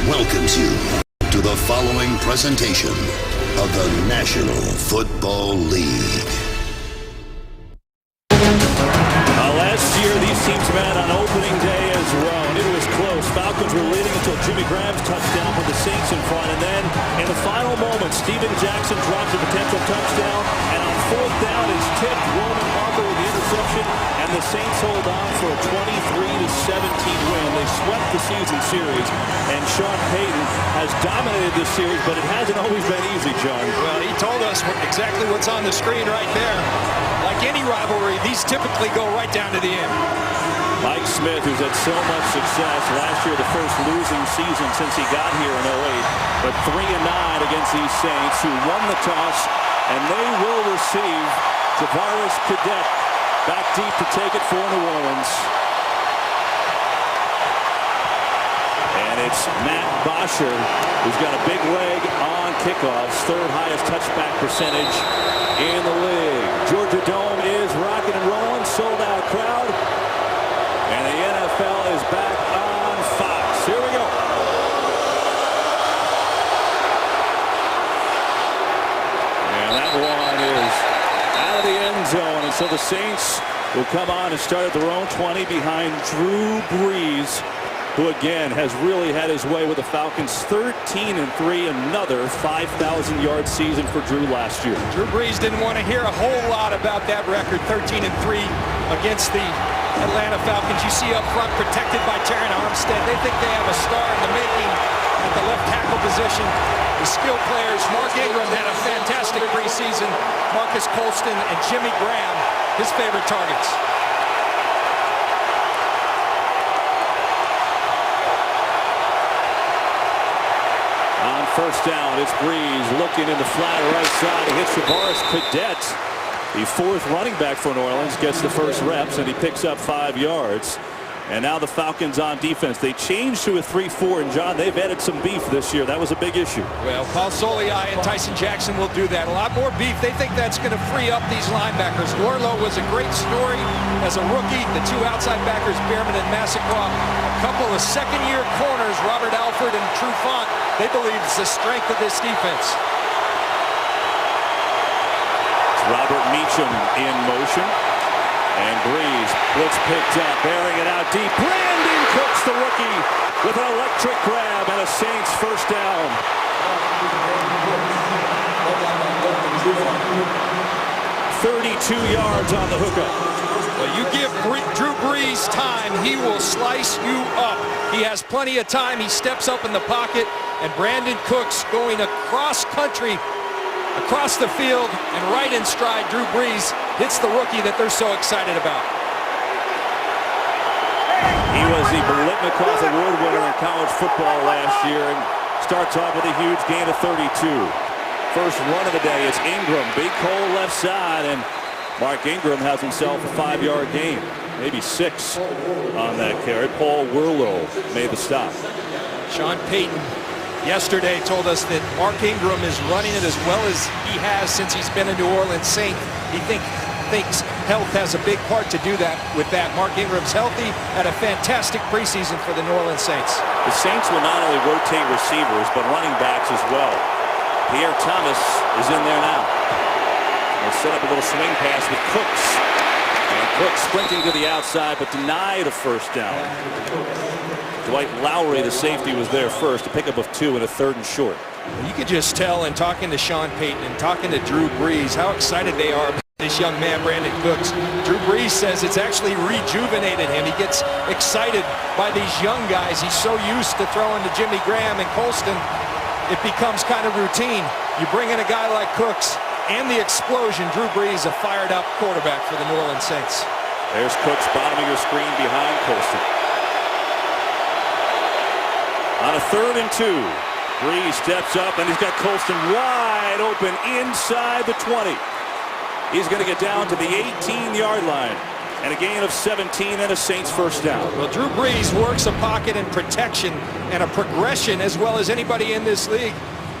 welcomes you to the following presentation of the National Football League. Last year, these teams met on opening day as well, and it was close. Falcons were leading until Jimmy Graham's touchdown for the Saints in front, and then in the final moment, Steven Jackson drops a potential touchdown, and on fourth down, it's tipped. Roman Harper with the interception, and the Saints hold on for a 23-17 win. They swept the season series, and Sean Payton has dominated this series, but it hasn't always been easy, John. Well, he told us exactly what's on the screen right there. Like any rivalry, these typically go right down to the end. Mike Smith, who's had so much success last year, the first losing season since he got here in 08, but 3-9 against these Saints, who won the toss, and they will receive Javaris Cadet back deep to take it for New Orleans. And it's Matt Bosher, who's got a big leg on kickoffs, third highest touchback percentage in the league. Georgia Dome is rocking and rolling, sold out crowd, and the NFL is back on Fox. Here we go. And that one is out of the end zone, and so the Saints will come on and start at their own 20 behind Drew Brees, who again has really had his way with the Falcons. 13-3, another 5,000-yard season for Drew last year. Drew Brees didn't want to hear a whole lot about that record, 13-3 against the Atlanta Falcons. You see up front, protected by Terran Armstead. They think they have a star in the making at the left tackle position. The skill players, Mark Ingram had a fantastic preseason. Marcus Colston and Jimmy Graham, his favorite targets. On first down, it's Brees looking in the flat right side. He hits Javaris Cadet, the fourth running back for New Orleans, gets the first reps, and he picks up 5 yards. And now the Falcons on defense. They changed to a 3-4, and John, they've added some beef this year. That was a big issue. Well, Paul Soliai and Tyson Jackson will do that. A lot more beef. They think that's going to free up these linebackers. Warlow was a great story as a rookie. The two outside backers, Behrman and Massacroft. A couple of second-year corners, Robert Alford and Trufant. They believe it's the strength of this defense. It's Robert Meacham in motion. And Brees, blitz picked up, bearing it out deep. Brandon Cooks, the rookie, with an electric grab and a Saints first down. 32 yards on the hookup. Well, you give Drew Brees time, he will slice you up. He has plenty of time. He steps up in the pocket, and Brandon Cooks going across country, across the field, and right in stride. Drew Brees hits the rookie that they're so excited about. He was the Biletnikoff Award winner in college football last year, and starts off with a huge gain of 32. First run of the day, it's Ingram, big hole left side, and Mark Ingram has himself a 5-yard gain, maybe 6 on that carry. Paul Warlow made the stop. Sean Payton yesterday told us that Mark Ingram is running it as well as he has since he's been a New Orleans Saint. He thinks health has a big part to do that. With that, Mark Ingram's healthy, had a fantastic preseason for the New Orleans Saints. The Saints will not only rotate receivers, but running backs as well. Pierre Thomas is in there now. They'll set up a little swing pass with Cooks. And Cooks sprinting to the outside, but denied a first down. Dwight Lowry, the safety, was there first, a pickup of 2 and a 3rd and short. You could just tell in talking to Sean Payton and talking to Drew Brees how excited they are about this young man, Brandon Cooks. Drew Brees says it's actually rejuvenated him. He gets excited by these young guys. He's so used to throwing to Jimmy Graham and Colston, it becomes kind of routine. You bring in a guy like Cooks and the explosion. Drew Brees, a fired-up quarterback for the New Orleans Saints. There's Cooks, bottom of your screen behind Colston. On a 3rd and 2, Brees steps up, and he's got Colston wide open inside the 20. He's going to get down to the 18-yard line, and a gain of 17 and a Saints first down. Well, Drew Brees works a pocket and protection and a progression as well as anybody in this league.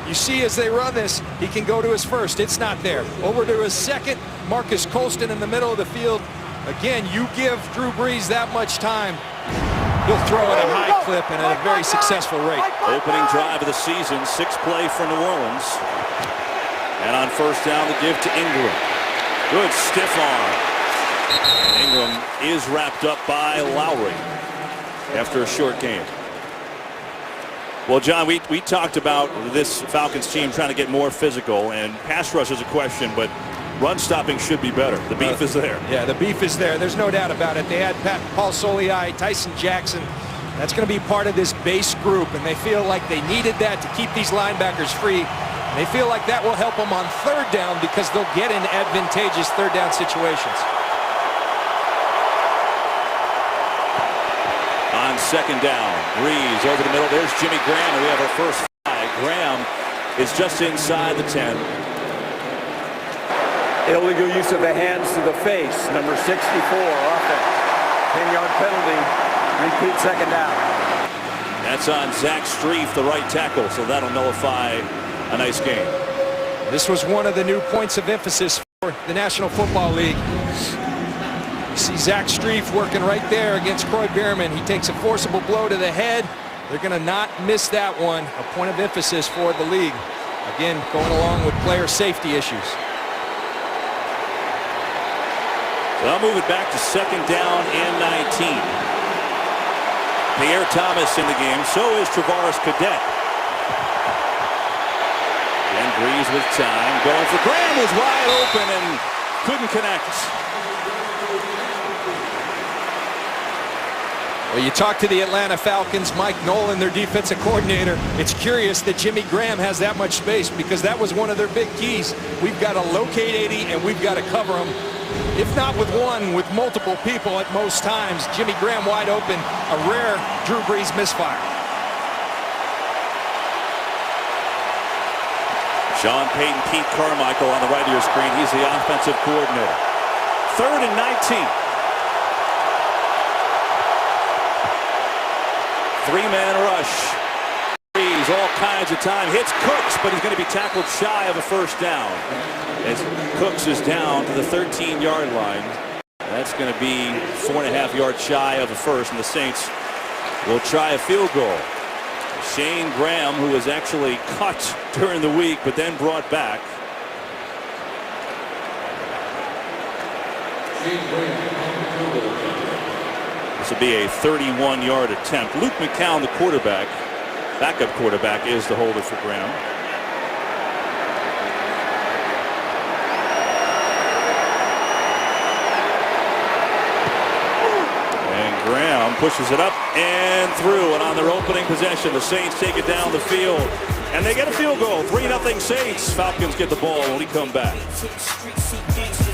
You see as they run this, he can go to his first. It's not there. Over to his second, Marcus Colston in the middle of the field. Again, you give Drew Brees that much time, he'll throw at a high clip and at a very successful rate. Opening drive of the season, 6 play for New Orleans. And on first down, the give to Ingram. Good stiff arm. And Ingram is wrapped up by Lowry after a short game. Well, John, we talked about this Falcons team trying to get more physical, and pass rush is a question, but run stopping should be better. The beef is there. Yeah, the beef is there. There's no doubt about it. They had Paul Soliai, Tyson Jackson. That's going to be part of this base group, and they feel like they needed that to keep these linebackers free. They feel like that will help them on third down because they'll get in advantageous third down situations. On second down, Brees over the middle. There's Jimmy Graham, and we have our first flag. Graham is just inside the 10. Illegal use of the hands to the face, number 64, offense. 10-yard penalty, repeat second down. That's on Zach Strief, the right tackle, so that'll nullify a nice game. This was one of the new points of emphasis for the National Football League. You see Zach Strief working right there against Croy Bierman. He takes a forcible blow to the head. They're going to not miss that one. A point of emphasis for the league. Again, going along with player safety issues. They'll move it back to second down and 19. Pierre Thomas in the game. So is Travaris Cadet. And Brees with time. Going for Graham, was wide open and couldn't connect. Well, you talk to the Atlanta Falcons, Mike Nolan, their defensive coordinator. It's curious that Jimmy Graham has that much space because that was one of their big keys. We've got to locate 80 and we've got to cover them. If not with one, with multiple people at most times. Jimmy Graham wide open, a rare Drew Brees misfire. Sean Payton, Pete Carmichael on the right of your screen. He's the offensive coordinator. Third and 19. Three-man rush. Brees all kinds of time. Hits Cooks, but he's going to be tackled shy of a first down. As Cooks is down to the 13-yard line. That's going to be 4.5 yards shy of a first, and the Saints will try a field goal. Shane Graham, who was actually cut during the week, but then brought back. This will be a 31-yard attempt. Luke McCown, the quarterback, backup quarterback, is the holder for Graham. And Graham pushes it up and through. And on their opening possession, the Saints take it down the field. And they get a field goal. 3-0 Saints. Falcons get the ball when we come back.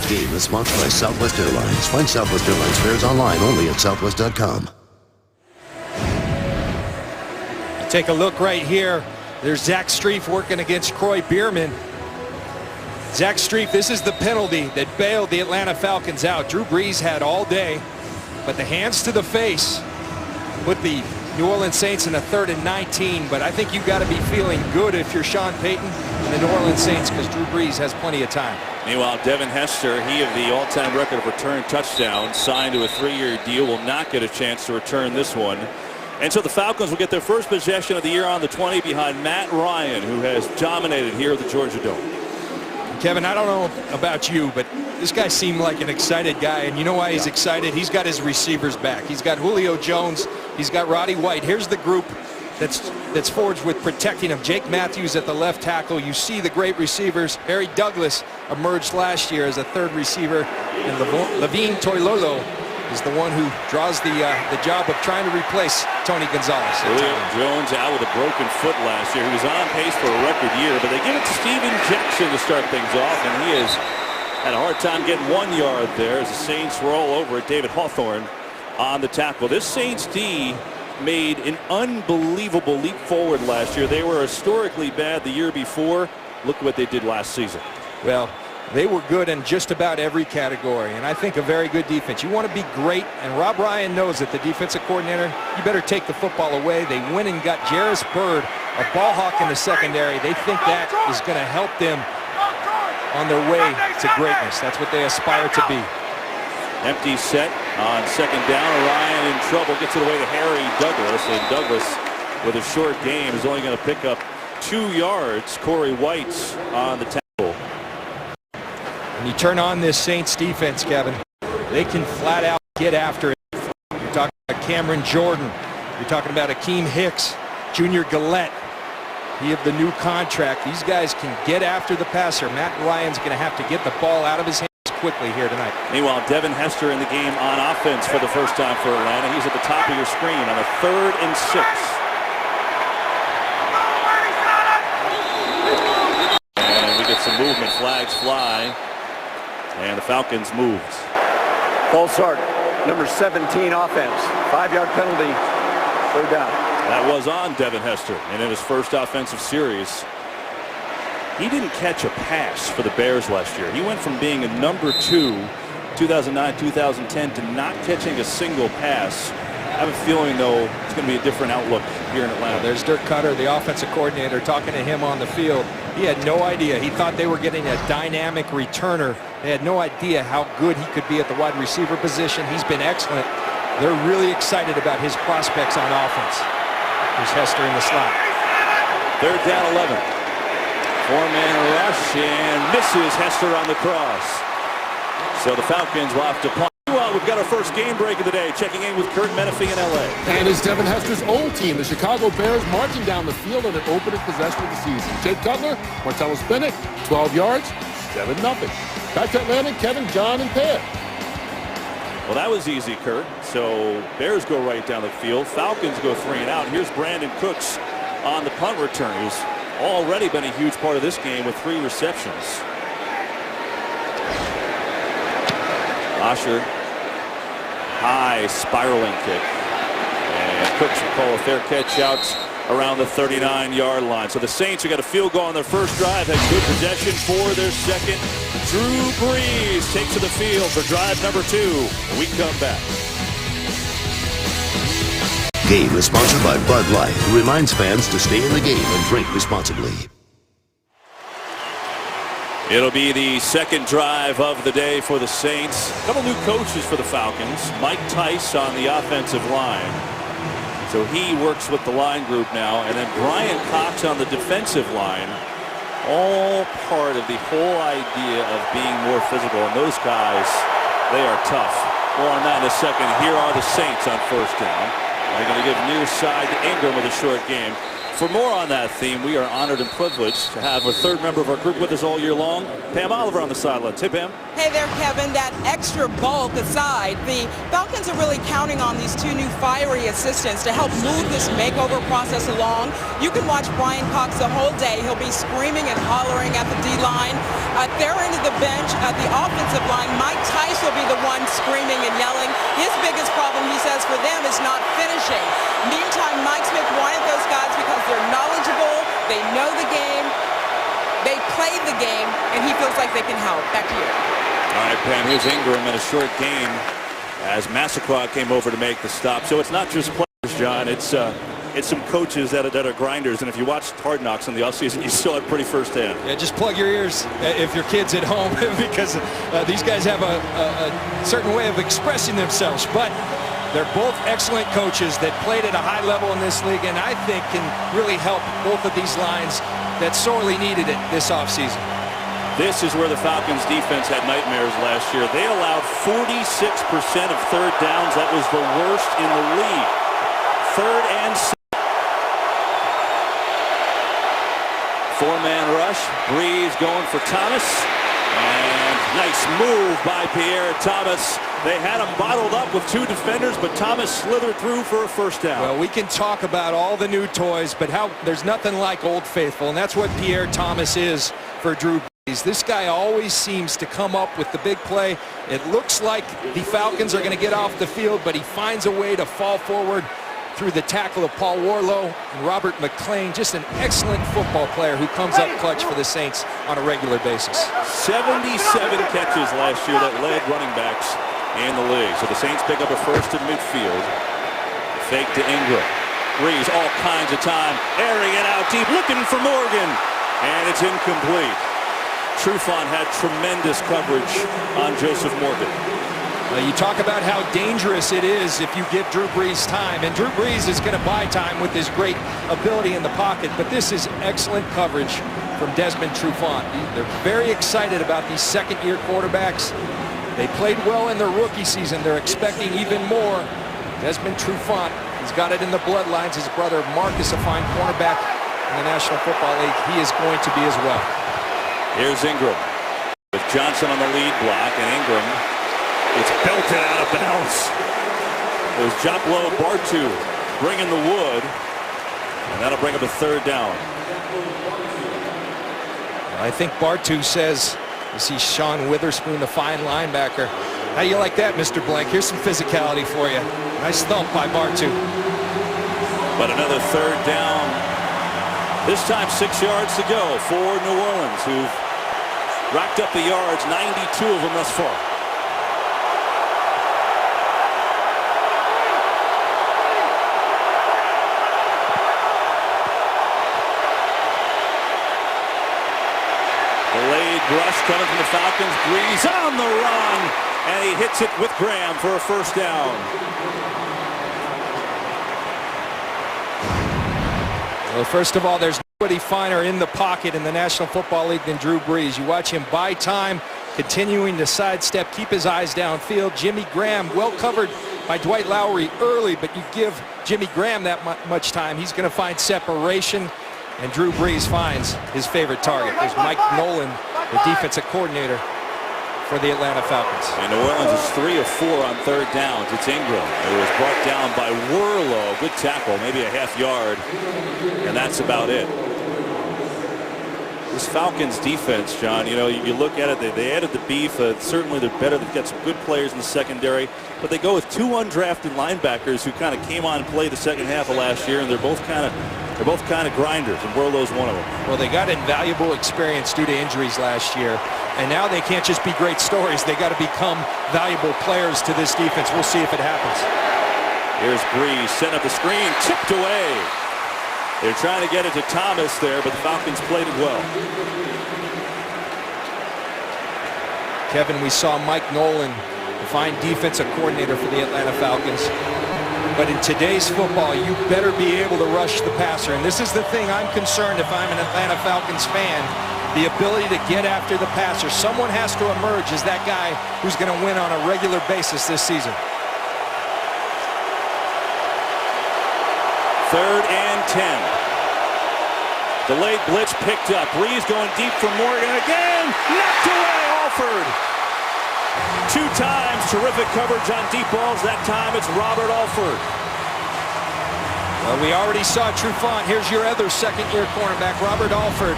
Game is sponsored by Southwest Airlines. Find Southwest Airlines fares online only at southwest.com. Take a look right here. There's Zach Strief working against Croy Bierman. Zach Strief, this is the penalty that bailed the Atlanta Falcons out. Drew Brees had all day, but the hands to the face put the New Orleans Saints in a 3rd and 19. But I think you've got to be feeling good if you're Sean Payton and the New Orleans Saints, because Drew Brees has plenty of time. Meanwhile, Devin Hester, he of the all-time record of return touchdowns, signed to a 3-year deal, will not get a chance to return this one. And so the Falcons will get their first possession of the year on the 20 behind Matt Ryan, who has dominated here at the Georgia Dome. Kevin, I don't know about you, but this guy seemed like an excited guy. And you know why he's excited? He's got his receivers back. He's got Julio Jones. He's got Roddy White. Here's the group that's forged with protecting him. Jake Matthews at the left tackle. You see the great receivers. Harry Douglas emerged last year as a 3rd receiver. And Levine Toilolo is the one who draws the job of trying to replace Tony Gonzalez. Julio Jones out with a broken foot last year. He was on pace for a record year, but they give it to Steven Jackson to start things off, and he has had a hard time getting 1 yard there as the Saints roll over at David Hawthorne on the tackle. This Saints D made an unbelievable leap forward last year. They were historically bad the year before. Look what they did last season. Well, they were good in just about every category, and I think a very good defense. You want to be great, and Rob Ryan knows that the defensive coordinator, you better take the football away. They went and got Jarris Byrd, a ball hawk in the secondary. They think that is going to help them on their way to greatness. That's what they aspire to be. Empty set on second down. Ryan in trouble. Gets it away to Harry Douglas. And Douglas, with a short game, is only going to pick up 2 yards. Corey White's on the tackle. When you turn on this Saints defense, Kevin, they can flat out get after it. You're talking about Cameron Jordan. You're talking about Akeem Hicks, Junior Gillette. He have the new contract. These guys can get after the passer. Matt Ryan's going to have to get the ball out of his hands quickly here tonight. Meanwhile, Devin Hester in the game on offense for the first time for Atlanta. He's at the top of your screen on a 3rd and 6. And we get some movement. Flags fly. And the Falcons moved. False start. Number 17 offense. 5-yard penalty. 3rd down. That was on Devin Hester, and in his first offensive series, he didn't catch a pass for the Bears last year. He went from being a number 2, 2009-2010, to not catching a single pass. I have a feeling, though, it's going to be a different outlook here in Atlanta. There's Dirk Cutter, the offensive coordinator, talking to him on the field. He had no idea. He thought they were getting a dynamic returner. They had no idea how good he could be at the wide receiver position. He's been excellent. They're really excited about his prospects on offense. Here's Hester in the slot. 3rd down 11. 4-man rush and misses Hester on the cross. So the Falcons will have to punt. Well, we've got our first game break of the day. Checking in with Kurt Menefee in L.A. And it's Devin Hester's old team, the Chicago Bears, marching down the field in an opening possession of the season. Jake Cutler, Martellus Bennett, 12 yards, 7-0. Back to Atlanta, Kevin, John, and Pat. Well, that was easy, Kurt. So Bears go right down the field. Falcons go 3 and out. Here's Brandon Cooks on the punt return, who's already been a huge part of this game with 3 receptions. Osher, high spiraling kick. And Cooks will call a fair catch out around the 39-yard line. So the Saints have got a field goal on their first drive, had good possession for their second. Drew Brees takes to the field for drive number 2. We come back. Game is sponsored by Bud Light, who reminds fans to stay in the game and drink responsibly. It'll be the second drive of the day for the Saints. A couple new coaches for the Falcons. Mike Tice on the offensive line. So he works with the line group now. And then Brian Cox on the defensive line. All part of the whole idea of being more physical. And those guys, they are tough. More on that in a second. Here are the Saints on first down. They're going to give near side to Ingram with a short game. For more on that theme, we are honored and privileged to have a third member of our group with us all year long, Pam Oliver on the sidelines. Hey, Pam. Hey there, Kevin. That extra bulk aside, the Falcons are really counting on these 2 new fiery assistants to help move this makeover process along. You can watch Brian Cox the whole day. He'll be screaming and hollering at the D-line. At their end of the bench, at the offensive line, Mike Tice will be the one screaming and yelling. His biggest problem, he says, for them is not finishing. Meantime, Mike Smith wanted those guys because they're knowledgeable, they know the game, they played the game, and he feels like they can help. Back to you. All right, Pam, here's Ingram in a short game as Massacroix came over to make the stop. So it's not just players, John, it's some coaches that are grinders, and if you watched Hard Knocks in the offseason, you saw it pretty firsthand. Yeah, just plug your ears if your kid's at home because these guys have a certain way of expressing themselves, but they're both excellent coaches that played at a high level in this league, and I think can really help both of these lines that sorely needed it this offseason. This is where the Falcons defense had nightmares last year. They allowed 46% of third downs. That was the worst in the league. 3rd and 6. 4-man rush. Brees going for Thomas. And nice move by Pierre Thomas. They had him bottled up with 2 defenders, but Thomas slithered through for a first down. Well, we can talk about all the new toys, but there's nothing like Old Faithful, and that's what Pierre Thomas is for Drew Brees. This guy always seems to come up with the big play. It looks like the Falcons are going to get off the field, but he finds a way to fall forward through the tackle of Paul Warlow and Robert McClain. Just an excellent football player who comes up clutch for the Saints on a regular basis. 77 catches last year that led running backs in the league. So the Saints pick up a first at midfield. Fake to Ingram. Brees all kinds of time, airing it out deep, looking for Morgan, and it's incomplete. Trufant had tremendous coverage on Joseph Morgan. You talk about how dangerous it is if you give Drew Brees time, and Drew Brees is going to buy time with his great ability in the pocket, but this is excellent coverage from Desmond Trufant. They're very excited about these second-year quarterbacks. They played well in their rookie season. They're expecting even more. Desmond Trufant, he's got it in the bloodlines. His brother Marcus, a fine cornerback in the National Football League. He is going to be as well. Here's Ingram with Johnson on the lead block, and Ingram, it's belted out of bounds. It was Joplo Bartu bringing the wood, and that'll bring up a third down. I think Bartu says, you see Sean Witherspoon, the fine linebacker. How you like that, Mr. Blank? Here's some physicality for you. Nice thump by Bartu. But another third down. This time 6 yards to go for New Orleans, who've racked up the yards, 92 of them thus far. Delayed rush coming from the Falcons. Brees on the run, and he hits it with Graham for a first down. Well, first of all, there's nobody finer in the pocket in the National Football League than Drew Brees. You watch him buy time, continuing to sidestep, keep his eyes downfield. Jimmy Graham, well covered by Dwight Lowery early, but you give Jimmy Graham that much time, he's going to find separation. And Drew Brees finds his favorite target. There's Mike Nolan, the defensive coordinator for the Atlanta Falcons. And New Orleans is 3 of 4 on third downs. It's Ingram. It was brought down by Worlow. Good tackle, maybe a half yard. And that's about it. This Falcons defense, John, you know, you look at it, they added the beef. Certainly they're better. They've got some good players in the secondary. But they go with 2 undrafted linebackers who kind of came on and played the second half of last year. And they're both kind of grinders, and Worlow's one of them. Well, they got invaluable experience due to injuries last year, and now they can't just be great stories. They got to become valuable players to this defense. We'll see if it happens. Here's Brees, setting up the screen, tipped away. They're trying to get it to Thomas there, but the Falcons played it well. Kevin, we saw Mike Nolan, the fine defensive coordinator for the Atlanta Falcons. But in today's football, you better be able to rush the passer. And this is the thing I'm concerned if I'm an Atlanta Falcons fan, the ability to get after the passer. Someone has to emerge as that guy who's going to win on a regular basis this season. 3rd and 10. Delayed blitz picked up. Brees going deep for Morgan again. Knocked away, Alford. 2 times terrific coverage on deep balls. That time it's Robert Alford. Well, we already saw Trufant. Here's your other second-year cornerback, Robert Alford.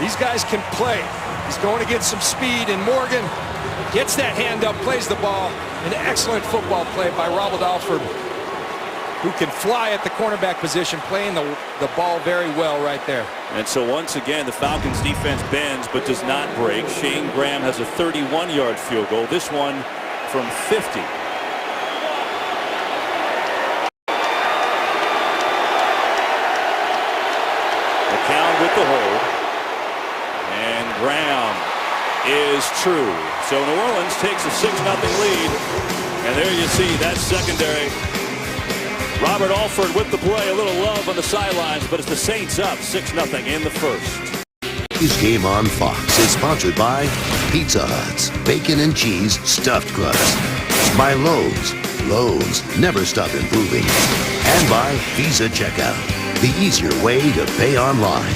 These guys can play. He's going to get some speed, and Morgan gets that hand up, plays the ball. An excellent football play by Robert Alford, who can fly at the cornerback position, playing the ball very well right there. And so once again, the Falcons defense bends but does not break. Shane Graham has a 31-yard field goal. This one from 50. McCown with the hold. And Graham is true. So New Orleans takes a 6-0 lead. And there you see that secondary. Robert Alford with the play, a little love on the sidelines, but it's the Saints up 6-0 in the first. Today's Game on Fox is sponsored by Pizza Hut's Bacon and Cheese Stuffed Crust, by Lowe's. Lowe's never stop improving. And by Visa Checkout, the easier way to pay online.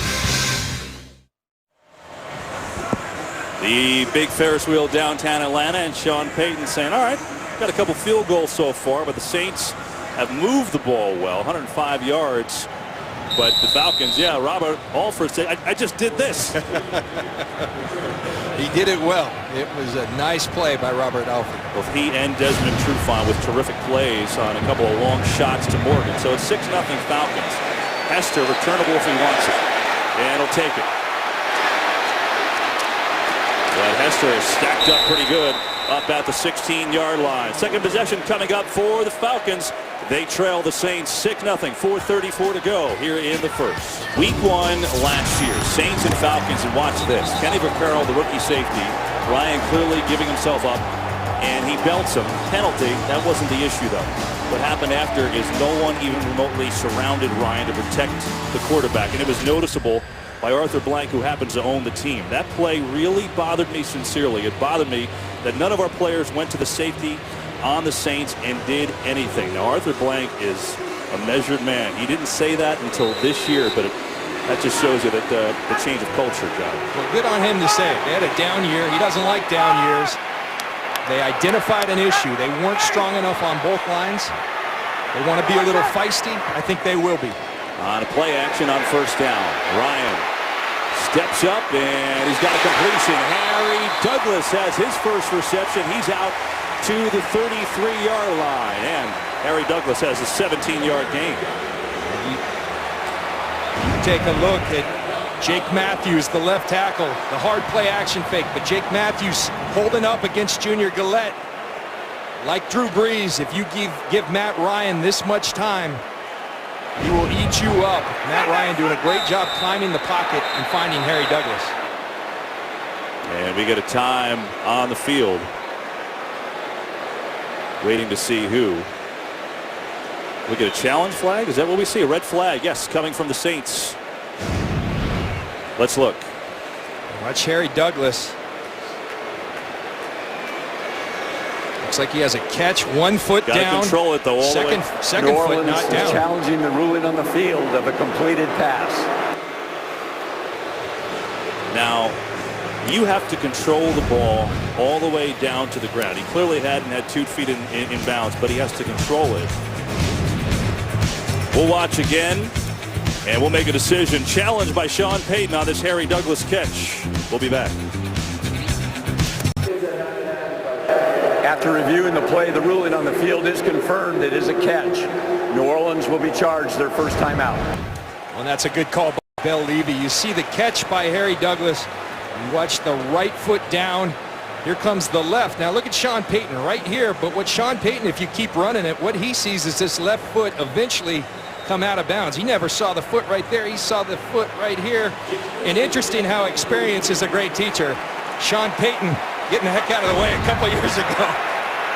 The big Ferris wheel downtown Atlanta, and Sean Payton saying, all right, got a couple field goals so far, but the Saints have moved the ball well, 105 yards. But the Falcons, yeah, Robert Alford said, I just did this. He did it well. It was a nice play by Robert Alford. Both he and Desmond Trufant with terrific plays on a couple of long shots to Morgan. So it's 6-0 Falcons. Hester returnable if he wants it. And he'll take it. But Hester is stacked up pretty good up at the 16-yard line. Second possession coming up for the Falcons. They trail the Saints 6-0, 4:34 to go here in the first. Week 1 last year, Saints and Falcons, and watch this. Kenny Vaccaro, the rookie safety. Ryan clearly giving himself up. and he belts him. Penalty. That wasn't the issue, though. What happened after is no one even remotely surrounded Ryan to protect the quarterback, and it was noticeable by Arthur Blank, who happens to own the team. That play really bothered me sincerely. It bothered me that none of our players went to the safety on the Saints and did anything. Now, Arthur Blank is a measured man. He didn't say that until this year, but that just shows you that the change of culture, John. Well, good on him to say it. They had a down year. He doesn't like down years. They identified an issue. They weren't strong enough on both lines. They want to be a little feisty. I think they will be. On a play action on first down, Ryan steps up and he's got a completion. Harry Douglas has his first reception. He's out to the 33-yard line, and Harry Douglas has a 17-yard gain. You take a look at Jake Matthews, the left tackle, the hard play action fake, but Jake Matthews holding up against Junior Gillette. Like Drew Brees, if you give Matt Ryan this much time, he will eat you up. Matt Ryan doing a great job climbing the pocket and finding Harry Douglas. And we get a time on the field. Waiting to see who. We get a challenge flag. Is that what we see? A red flag. Yes, coming from the Saints. Let's look. Watch Harry Douglas. Looks like he has a catch, 1 foot Gotta down. Control it though. All second New foot Orleans not is down. challenging the ruling on the field of a completed pass. Now, you have to control the ball all the way down to the ground. He clearly hadn't had 2 feet in bounds, but he has to control it. We'll watch again, and we'll make a decision. Challenged by Sean Payton on this Harry Douglas catch. We'll be back. After reviewing the play, the ruling on the field is confirmed. It is a catch. New Orleans will be charged their first time out. Well, that's a good call by Bill Levy. You see the catch by Harry Douglas. You watch the right foot down. Here comes the left. Now look at Sean Payton right here. But what Sean Payton, if you keep running it, what he sees is this left foot eventually come out of bounds. He never saw the foot right there. He saw the foot right here. And interesting how experience is a great teacher. Sean Payton getting the heck out of the way a couple years ago.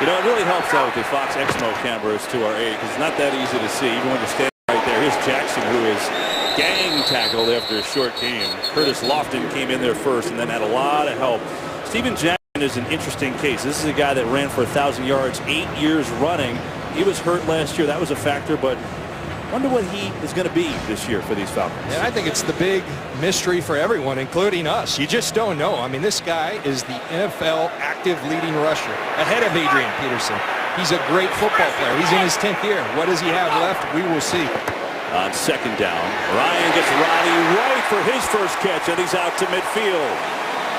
You know, it really helps out with the Fox Exmo cameras to our aid, because it's not that easy to see. Even when you're standing right there, here's Jackson, who is gang tackled after a short game. Curtis Lofton came in there first and then had a lot of help. Steven Jackson is an interesting case. This is a guy that ran for 1,000 yards 8 years running. He was hurt last year. That was a factor, but wonder what he is going to be this year for these Falcons. And I think it's the big mystery for everyone, including us. You just don't know. I mean, this guy is the NFL active leading rusher, ahead of Adrian Peterson. He's a great football player. He's in his 10th year. What does he have left? We will see. On second down, Ryan gets Roddy right for his first catch, and he's out to midfield.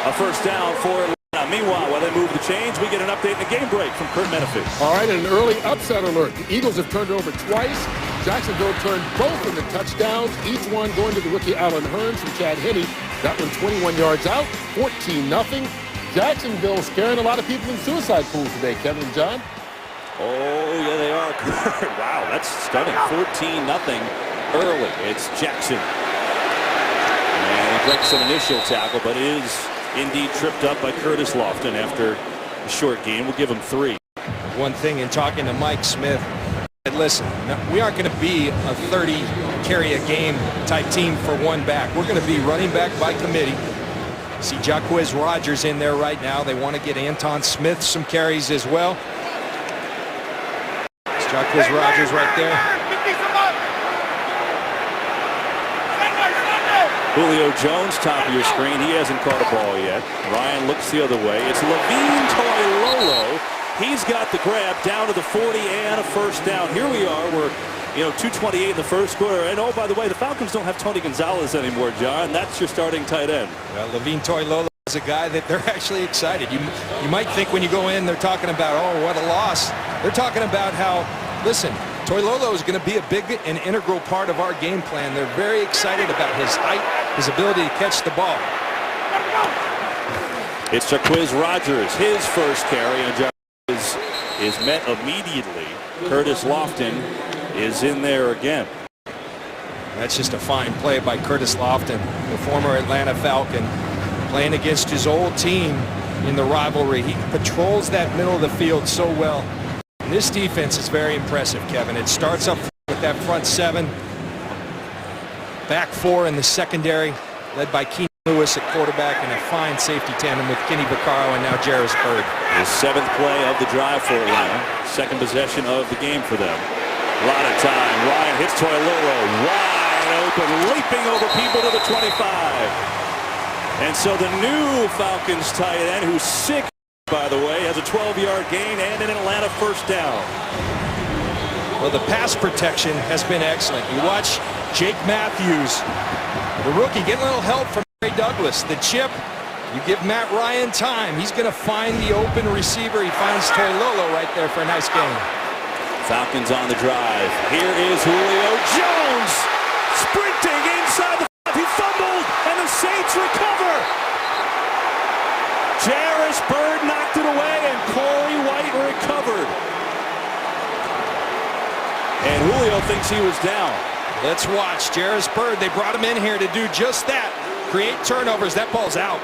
A first down for Atlanta. Meanwhile, while they move the chains, we get an update in the game break from Kurt Menefee. All right, and an early upset alert. The Eagles have turned over twice. Jacksonville turned both into touchdowns, each one going to the rookie Alan Hearns from Chad Henne. That one 21 yards out, 14-0. Jacksonville scaring a lot of people in suicide pools today, Kevin and John. Oh, yeah, they are. Wow, that's stunning. 14-0 early. It's Jackson. And he breaks an initial tackle, but is indeed tripped up by Curtis Lofton after a short game. We'll give him 3. One thing in talking to Mike Smith, listen, we aren't going to be a 30 carry a game type team for one back. We're going to be running back by committee. See Jacquizz Rodgers in there right now. They want to get Anton Smith some carries as well. It's Jacquizz Rodgers right there. Julio Jones, top of your screen. He hasn't caught a ball yet. Ryan looks the other way. It's Levine Toilolo. He's got the grab down to the 40 and a first down. Here we are. We're, 2:28 in the first quarter. And, oh, by the way, the Falcons don't have Tony Gonzalez anymore, John. That's your starting tight end. Well, Levine Toilolo is a guy that they're actually excited. You might think when you go in, they're talking about, oh, what a loss. They're talking about how, listen, Toilolo is going to be a big and integral part of our game plan. They're very excited about his height, his ability to catch the ball. It's Jacquizz Rodgers, his first carry, and Jacquizz is met immediately. Curtis Lofton is in there again. That's just a fine play by Curtis Lofton, the former Atlanta Falcon, playing against his old team in the rivalry. He patrols that middle of the field so well. And this defense is very impressive, Kevin. It starts up with that front seven, back four in the secondary, led by Keenan Lewis at quarterback, and a fine safety tandem with Kenny Vaccaro and now Jairus Byrd. The 7th play of the drive for Atlanta. Second possession of the game for them. A lot of time. Ryan hits Toilolo wide open, leaping over people to the 25. And so the new Falcons tight end, who's sick, by the way, has a 12-yard gain and an Atlanta first down. Well, the pass protection has been excellent. You watch Jake Matthews, the rookie, get a little help from Ray Douglas. The chip, you give Matt Ryan time. He's going to find the open receiver. He finds Toilolo right there for a nice gain. Falcons on the drive. Here is Julio Jones sprinting inside the 5. He fumbled, and the Saints recover. Jairus Byrd knocked it away, and Corey White recovered. And Julio thinks he was down. Let's watch Jairus Byrd. They brought him in here to do just that. Create turnovers. That ball's out.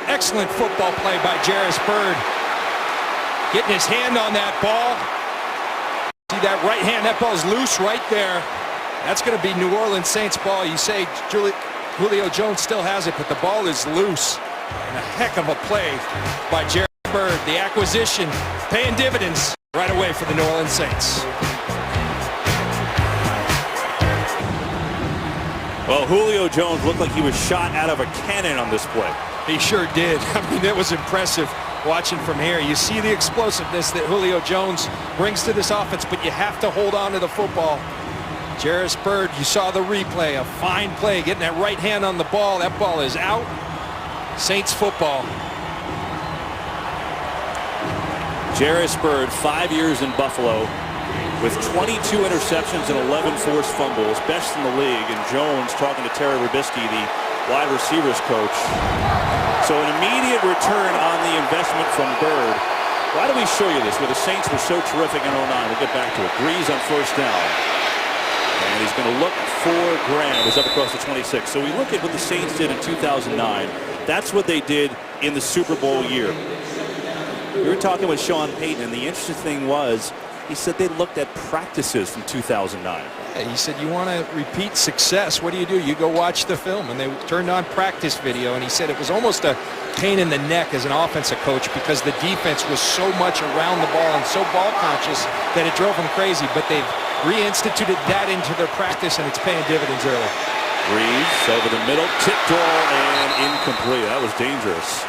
Excellent football play by Jairus Byrd. Getting his hand on that ball. See that right hand? That ball's loose right there. That's going to be New Orleans Saints ball. You say Julio Jones still has it, but the ball is loose. And a heck of a play by Jairus Byrd. The acquisition paying dividends right away for the New Orleans Saints. Well, Julio Jones looked like he was shot out of a cannon on this play. He sure did. I mean, it was impressive watching from here. You see the explosiveness that Julio Jones brings to this offense, but you have to hold on to the football. Jairus Byrd, you saw the replay, a fine play, getting that right hand on the ball. That ball is out. Saints football. Jairus Byrd, 5 years in Buffalo, with 22 interceptions and 11 forced fumbles, best in the league. And Jones talking to Terry Rubisky, the wide receivers coach. So an immediate return on the investment from Byrd. Why do we show you this? Where the Saints were so terrific in 09. We'll get back to it. Brees on first down. And he's going to look for Graham. He's up across the 26. So we look at what the Saints did in 2009. That's what they did in the Super Bowl year. We were talking with Sean Payton, and the interesting thing was, he said they looked at practices from 2009. He said, you want to repeat success, what do? You go watch the film. And they turned on practice video, and he said it was almost a pain in the neck as an offensive coach because the defense was so much around the ball and so ball conscious that it drove them crazy. But they've reinstituted that into their practice, and it's paying dividends early. Brees over the middle, tipped ball, and incomplete. That was dangerous.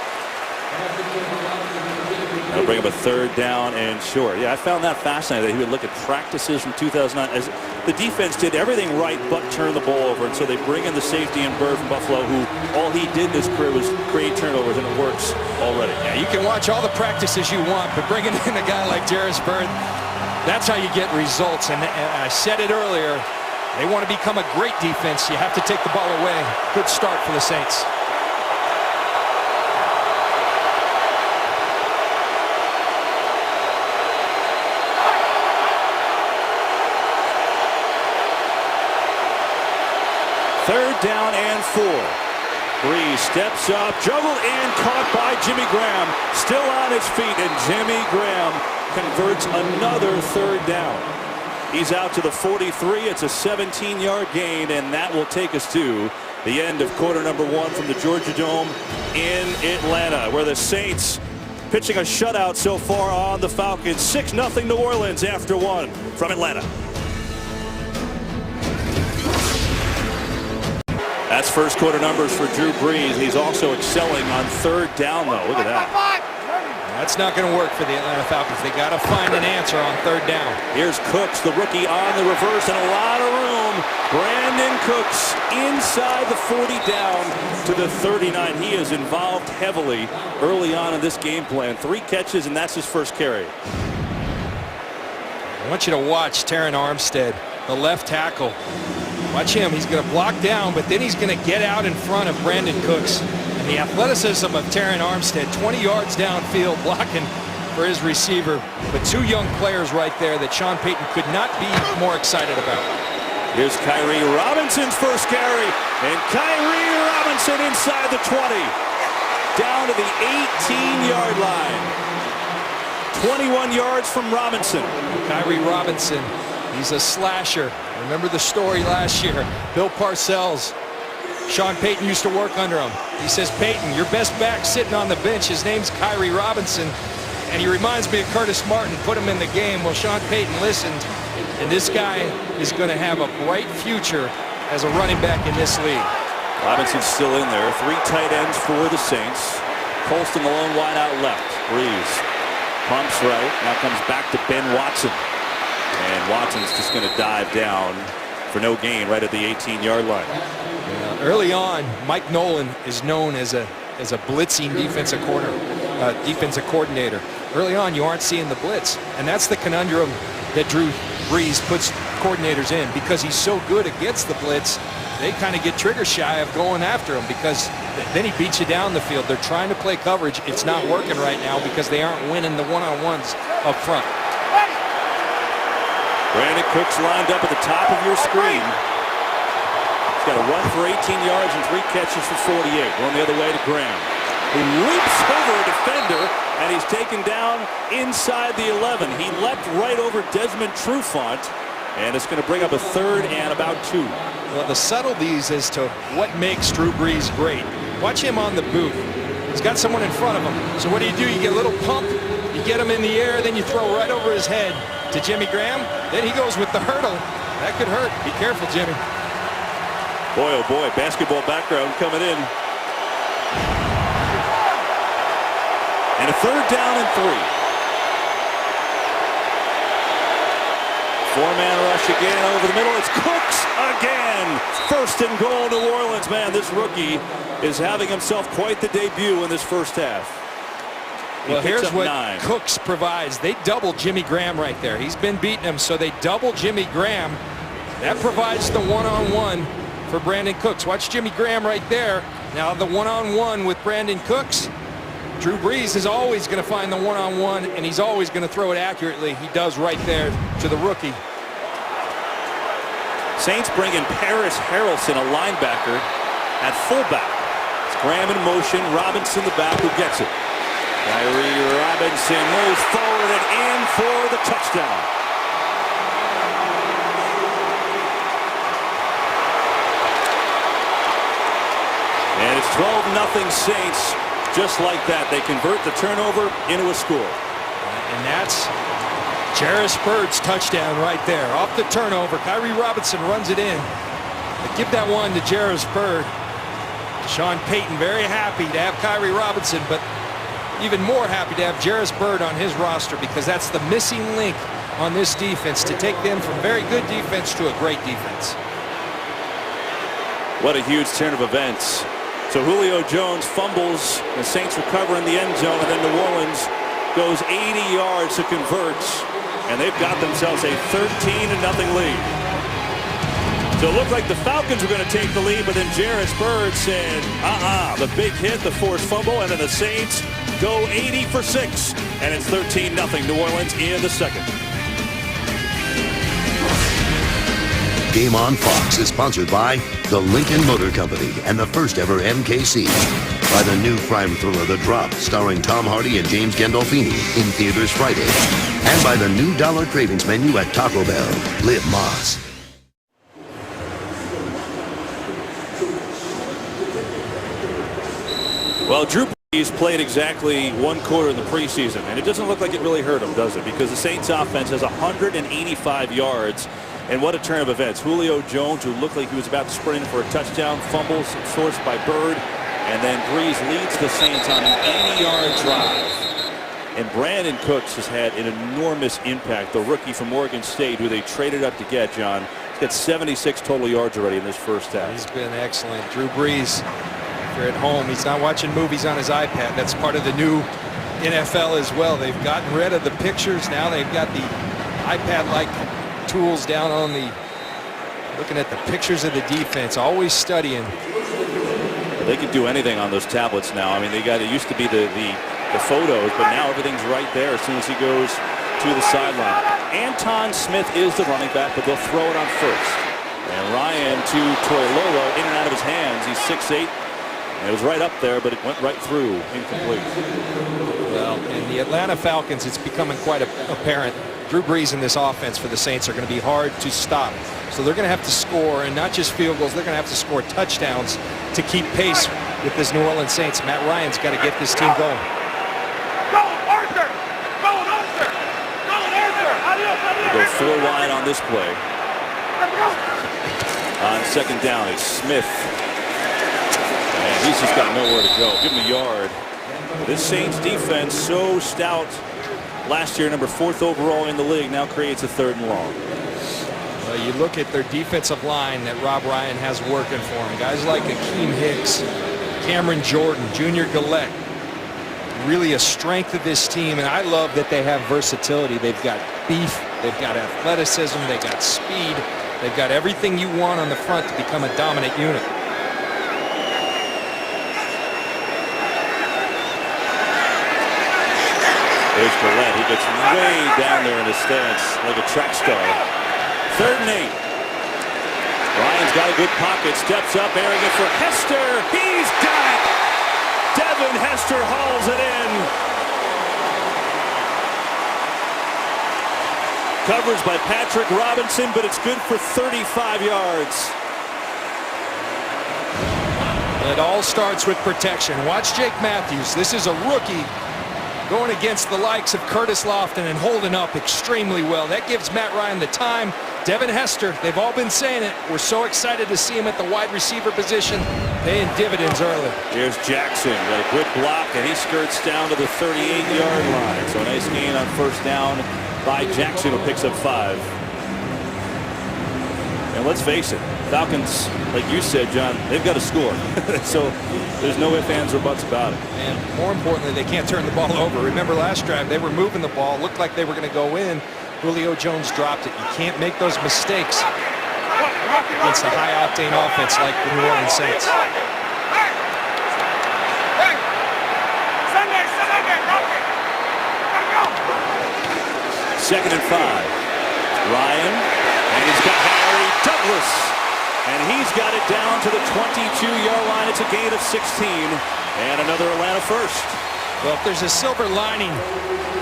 That'll bring up a third down and short. Yeah, I found that fascinating that he would look at practices from 2009. As the defense did everything right but turn the ball over. And so they bring in the safety in Byrd from Buffalo, who all he did in his career was create turnovers, and it works already. Yeah, you can watch all the practices you want, but bringing in a guy like Jairus Byrd, that's how you get results. And I said it earlier, they want to become a great defense. You have to take the ball away. Good start for the Saints. Third down and 4. Brees steps up, juggled and caught by Jimmy Graham. Still on his feet, and Jimmy Graham converts another third down. He's out to the 43. It's a 17-yard gain, and that will take us to the end of quarter number 1 from the Georgia Dome in Atlanta, where the Saints pitching a shutout so far on the Falcons. 6-0 New Orleans after 1 from Atlanta. That's first quarter numbers for Drew Brees. He's also excelling on third down, though. Look at that. That's not going to work for the Atlanta Falcons. They got to find an answer on third down. Here's Cooks, the rookie, on the reverse, and a lot of room. Brandon Cooks inside the 40 down to the 39. He is involved heavily early on in this game plan. 3 catches, and that's his first carry. I want you to watch Terran Armstead, the left tackle. Watch him. He's going to block down, but then he's going to get out in front of Brandon Cooks. And the athleticism of Terran Armstead, 20 yards downfield, blocking for his receiver. But 2 young players right there that Sean Payton could not be more excited about. Here's Kyrie Robinson's first carry, and Kyrie Robinson inside the 20. down to the 18-yard line. 21 yards from Robinson. Kyrie Robinson, he's a slasher. Remember the story last year. Bill Parcells, Sean Payton used to work under him. He says, Payton, your best back sitting on the bench, his name's Kyrie Robinson, and he reminds me of Curtis Martin. Put him in the game. Well, Sean Payton listened, and this guy is going to have a bright future as a running back in this league. Robinson's still in there. 3 tight ends for the Saints. Colston alone wide out left. Brees pumps right. Now comes back to Ben Watson. And Watson's just going to dive down for no gain right at the 18-yard line. Early on, Mike Nolan is known as a blitzing defensive coordinator. Early on, you aren't seeing the blitz, and that's the conundrum that Drew Brees puts coordinators in, because he's so good against the blitz. They kind of get trigger shy of going after him, because then he beats you down the field. They're trying to play coverage. It's not working right now because they aren't winning the one-on-ones up front. Brandon Cooks lined up at the top of your screen. He's got a run for 18 yards and 3 catches for 48. Going the other way to Graham, who leaps over a defender, and he's taken down inside the 11. He leapt right over Desmond Trufant, and it's going to bring up a 3rd and about 2. Well, the subtleties as to what makes Drew Brees great. Watch him on the boot. He's got someone in front of him. So what do? You get a little pump, you get him in the air, then you throw right over his head to Jimmy Graham. Then he goes with the hurdle. That could hurt. Be careful, Jimmy. Boy, oh boy, basketball background coming in. And a 3rd down and 3. 4-man rush again over the middle. It's Cooks again. 1st and goal, New Orleans. Man, this rookie is having himself quite the debut in this first half. Well, here's what Cooks provides. They double Jimmy Graham right there. He's been beating him, so they double Jimmy Graham. That provides the one-on-one for Brandon Cooks. Watch Jimmy Graham right there. Now the one-on-one with Brandon Cooks. Drew Brees is always going to find the one-on-one, and he's always going to throw it accurately. He does right there to the rookie. Saints bring in Paris Harrelson, a linebacker, at fullback. It's Graham in motion. Robinson, the back, who gets it. Kyrie Robinson moves forward and in for the touchdown. And it's 12-0 Saints. Just like that, they convert the turnover into a score. And that's Jarris Bird's touchdown right there. Off the turnover, Kyrie Robinson runs it in. But give that one to Jarris Bird. Sean Payton very happy to have Kyrie Robinson, but even more happy to have Jarris Bird on his roster, because that's the missing link on this defense to take them from very good defense to a great defense. What a huge turn of events. So Julio Jones fumbles, the Saints recover in the end zone, and then New Orleans goes 80 yards to convert, and they've got themselves a 13-0 lead. So it looked like the Falcons were going to take the lead, but then Jarris Bird said, the big hit, the forced fumble, and then the Saints go 80 for 6, and it's 13-0 New Orleans in the second. Game on Fox is sponsored by the Lincoln Motor Company and the first ever MKC. By the new crime thriller The Drop, starring Tom Hardy and James Gandolfini, in theaters Friday. And by the new Dollar Cravings menu at Taco Bell. Live Moss. Well, Drew Brees played exactly 1 quarter in the preseason, and it doesn't look like it really hurt him, does it? Because the Saints offense has 185 yards. And what a turn of events. Julio Jones, who looked like he was about to sprint in for a touchdown, fumbles forced by Bird, and then Brees leads the Saints on an 80-yard drive. And Brandon Cooks has had an enormous impact, the rookie from Oregon State, who they traded up to get, John. He's got 76 total yards already in this first half. He's been excellent. Drew Brees, if you're at home, he's not watching movies on his iPad. That's part of the new NFL as well. They've gotten rid of the pictures. Now they've got the iPad-like tools down on the, looking at the pictures of the defense, always studying. They can do anything on those tablets now. I mean, it used to be the photos, but now everything's right there as soon as he goes to the sideline. Anton Smith is the running back, but they'll throw it on first. And Ryan to Toilolo, in and out of his hands. He's 6'8", It was right up there, but it went right through, incomplete. Well, in the Atlanta Falcons, it's becoming quite apparent. Drew Brees and this offense for the Saints are going to be hard to stop. So they're going to have to score, and not just field goals, they're going to have to score touchdowns to keep pace with this New Orleans Saints. Matt Ryan's got to get this team going. Go 4 wide on this play. On second down, it's Smith. And he's just got nowhere to go. Give him a yard. This Saints defense, so stout. Last year, number 4th overall in the league, now creates a 3rd and long. Well, you look at their defensive line that Rob Ryan has working for him. Guys like Akeem Hicks, Cameron Jordan, Junior Gillette. Really a strength of this team, and I love that they have versatility. They've got beef, they've got athleticism, they've got speed, they've got everything you want on the front to become a dominant unit. There's Gillette. He gets way down there in his stance like a track star. 3rd and 8. Ryan's got a good pocket. Steps up, airing it for Hester. He's got it. Devin Hester hauls it in. Coverage by Patrick Robinson, but it's good for 35 yards. It all starts with protection. Watch Jake Matthews. This is a rookie going against the likes of Curtis Lofton and holding up extremely well. That gives Matt Ryan the time. Devin Hester, they've all been saying it. We're so excited to see him at the wide receiver position, paying dividends early. Here's Jackson, got a quick block, and he skirts down to the 38-yard line. So a nice gain on 1st down by Jackson, who picks up 5. And let's face it, Falcons, like you said, John, they've got to score. So there's no ifs, ands, or buts about it. And more importantly, they can't turn the ball over. Remember last drive, they were moving the ball, looked like they were going to go in. Julio Jones dropped it. You can't make those mistakes against a high-octane offense like the New Orleans Saints. 2nd and 5. Ryan, and he's got Harry Douglas. And he's got it down to the 22-yard line. It's a gain of 16. And another Atlanta first. Well, if there's a silver lining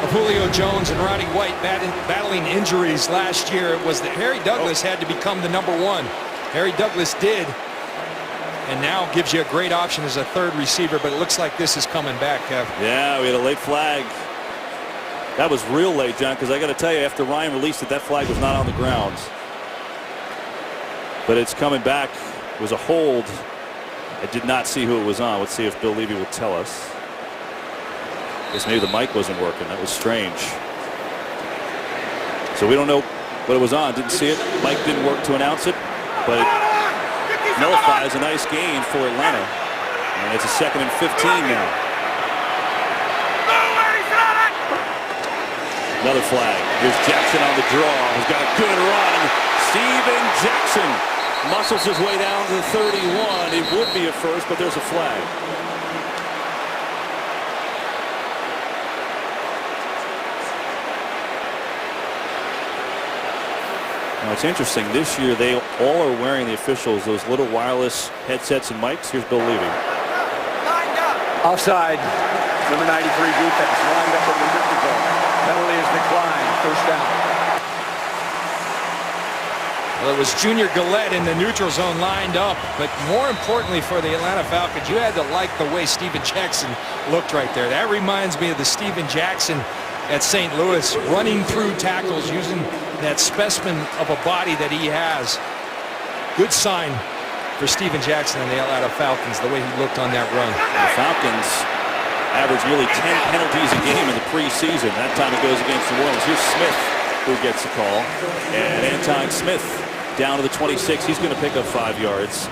of Julio Jones and Roddy White battling injuries last year, it was that Harry Douglas had to become the number 1. Harry Douglas did, and now gives you a great option as a 3rd receiver, but it looks like this is coming back, Kev. Yeah, we had a late flag. That was real late, John, because I got to tell you, after Ryan released it, that flag was not on the ground. But it's coming back. It was a hold. I did not see who it was on. Let's see if Bill Levy will tell us. I guess maybe the mic wasn't working. That was strange. So we don't know what it was on. Didn't see it. Mic didn't work to announce it. But it nullifies a nice gain for Atlanta. And it's a 2nd and 15 now. Another flag. Here's Jackson on the draw. He's got a good run. Steven Jackson muscles his way down to the 31. It would be a first, but there's a flag. Now it's interesting. This year they all are wearing, the officials, those little wireless headsets and mics. Here's Bill Levy. Offside. Number 93 defense lined up in the neutral zone. Penalty is declined. 1st down. Well, it was Junior Gillette in the neutral zone lined up, but more importantly for the Atlanta Falcons, you had to like the way Steven Jackson looked right there. That reminds me of the Steven Jackson at St. Louis, running through tackles using that specimen of a body that he has. Good sign for Steven Jackson and the Atlanta Falcons, the way he looked on that run. The Falcons average nearly 10 penalties a game in the preseason. That time it goes against New Orleans. Here's Smith who gets the call. And Anton Smith down to the 26. He's going to pick up 5 yards.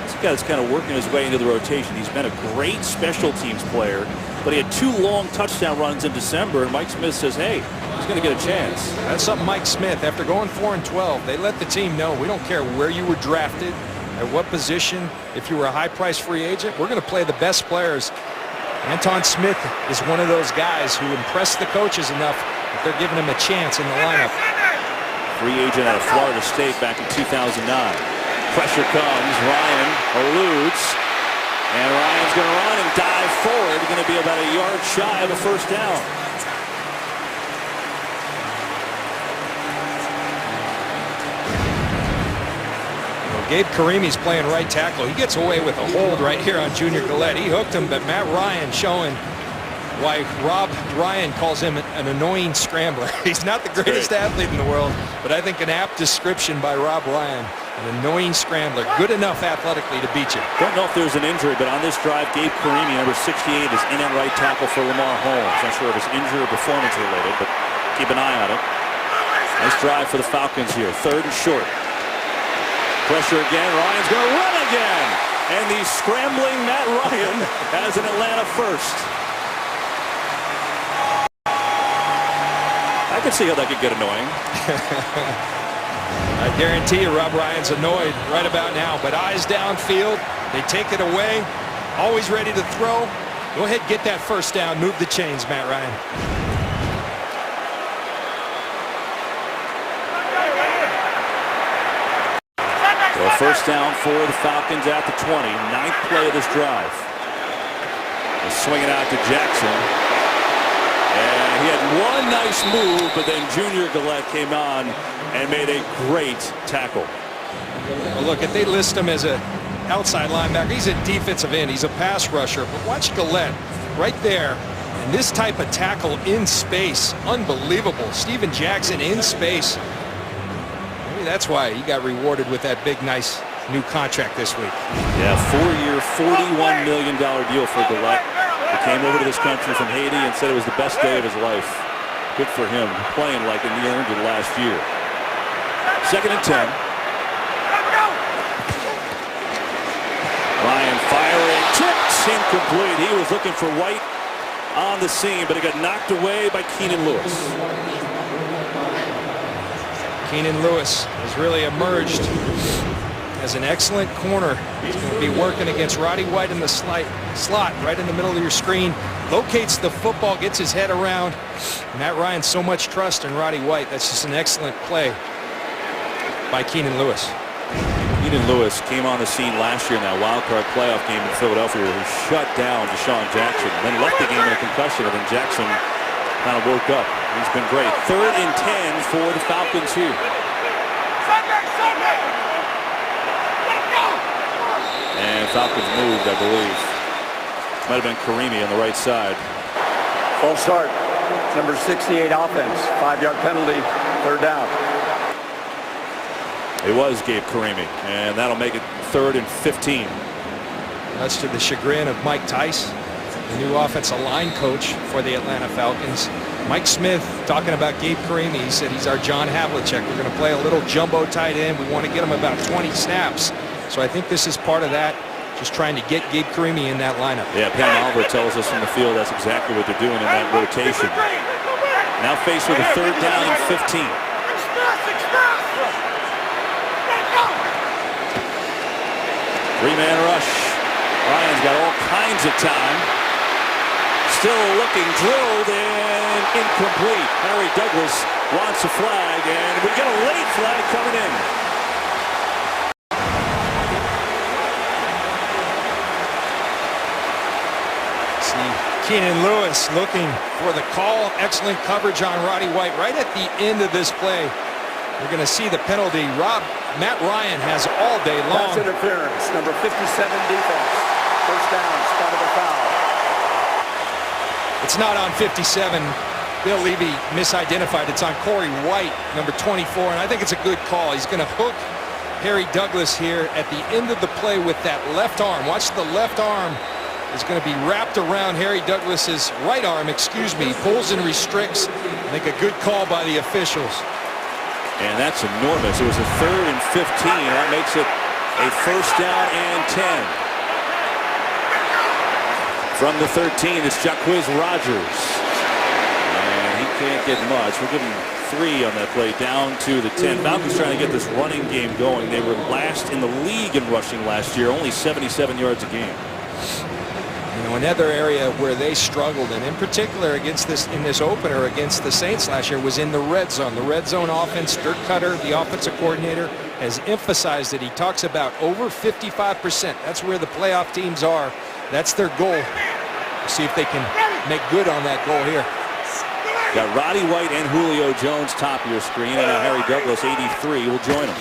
This guy that's kind of working his way into the rotation. He's been a great special teams player, but he had 2 long touchdown runs in December, and Mike Smith says, hey, he's going to get a chance. That's something Mike Smith, after going 4-12, they let the team know, we don't care where you were drafted, at what position, if you were a high-priced free agent, we're going to play the best players. Anton Smith is one of those guys who impressed the coaches enough that they're giving him a chance in the lineup. Free agent out of Florida State back in 2009. Pressure comes. Ryan eludes. And Ryan's to be about a yard shy of a first down. Gabe Karimi's playing right tackle. He gets away with a hold right here on Junior Gillette. He hooked him, but Matt Ryan showing why Rob Ryan calls him an annoying scrambler. He's not the greatest athlete in the world, but I think an apt description by Rob Ryan. An annoying scrambler. Good enough athletically to beat you. Don't know if there's an injury, but on this drive, Gabe Karimi, number 68, is in at right tackle for Lamar Holmes. Not sure if it's injury or performance related, but keep an eye on it. Nice drive for the Falcons here. 3rd and short. Pressure again. Ryan's going to run again. And the scrambling Matt Ryan has an Atlanta first. I can see how that could get annoying. I guarantee you Rob Ryan's annoyed right about now. But eyes downfield. They take it away. Always ready to throw. Go ahead, get that first down. Move the chains, Matt Ryan. Well, first down for the Falcons at the 20. 9th play of this drive. They swing it out to Jackson. And he had one nice move, but then Junior Gillette came on and made a great tackle. Well, look, if they list him as an outside linebacker, he's a defensive end. He's a pass rusher. But watch Gillette right there. And this type of tackle in space, unbelievable. Steven Jackson in space. Maybe that's why he got rewarded with that big, nice new contract this week. Yeah, 4-year, $41 million deal for Gillette. He came over to this country from Haiti and said it was the best day of his life. Good for him, playing like he earned it last year. 2nd and 10. Ryan firing, tipped, incomplete. He was looking for White on the seam, but it got knocked away by Keenan Lewis. Keenan Lewis has really emerged as an excellent corner. He's going to be working against Roddy White in the slot right in the middle of your screen. Locates the football, gets his head around. Matt Ryan, so much trust in Roddy White. That's just an excellent play by Keenan Lewis. Keenan Lewis came on the scene last year in that wild card playoff game in Philadelphia where he shut down Deshaun Jackson, then left the game in a concussion, and then Jackson kind of woke up. He's been great. 3rd and 10 for the Falcons here. And Falcons moved, I believe. Might have been Karimi on the right side. False start. Number 68 offense. 5-yard penalty. 3rd down. It was Gabe Karimi, and that'll make it 3rd and 15. That's to the chagrin of Mike Tice, the new offensive line coach for the Atlanta Falcons. Mike Smith talking about Gabe Karimi. He said he's our John Havlicek. We're going to play a little jumbo tight end. We want to get him about 20 snaps. So I think this is part of that, just trying to get Gabe Karimi in that lineup. Yeah, Pam Oliver tells us from the field that's exactly what they're doing in that rotation. Now faced with a 3rd down and 15. Three-man rush. Ryan's got all kinds of time. Still looking, drilled, and incomplete. Harry Douglas wants a flag, and we get a late flag coming in. Keenan Lewis looking for the call. Excellent coverage on Roddy White right at the end of this play. We're going to see the penalty. Matt Ryan has all day long. Pass interference. Number 57 defense. First down. Spot of a foul. It's not on 57. Bill Levy misidentified. It's on Corey White, number 24, and I think it's a good call. He's going to hook Harry Douglas here at the end of the play with that left arm. Watch the left arm is going to be wrapped around Harry Douglas's right arm, excuse me. Pulls and restricts. I think a good call by the officials. And that's enormous. It was a 3rd and 15. That makes it a first down and 10. From the 13, it's Jacquizz Rodgers. And he can't get much. We'll give him 3 on that play, down to the 10. Falcons trying to get this running game going. They were last in the league in rushing last year, only 77 yards a game. You know, another area where they struggled, and in particular against this opener against the Saints last year, was in the red zone. The red zone offense. Dirk Cutter, the offensive coordinator, has emphasized it. He talks about over 55%. That's where the playoff teams are. That's their goal. See if they can make good on that goal here. Got Roddy White and Julio Jones top of your screen, and now Harry Douglas, 83, will join him.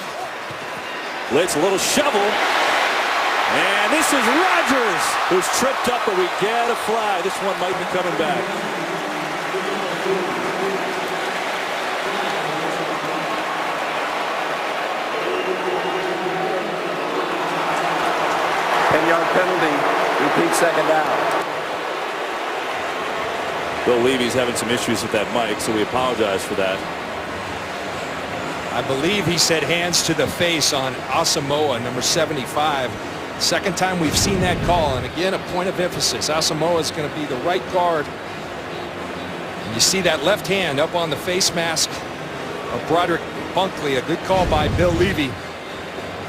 Blitz, a little shovel, and this is Rodgers, who's tripped up, but we get a flag. This one might be coming back. 10-yard penalty. Repeat second down. Bill Levy's having some issues with that mic, so we apologize for that. I believe he said hands to the face on Asamoah, number 75. Second time we've seen that call, and again, a point of emphasis. Asamoah is going to be the right guard. And you see that left hand up on the face mask of Broderick Bunkley. A good call by Bill Levy.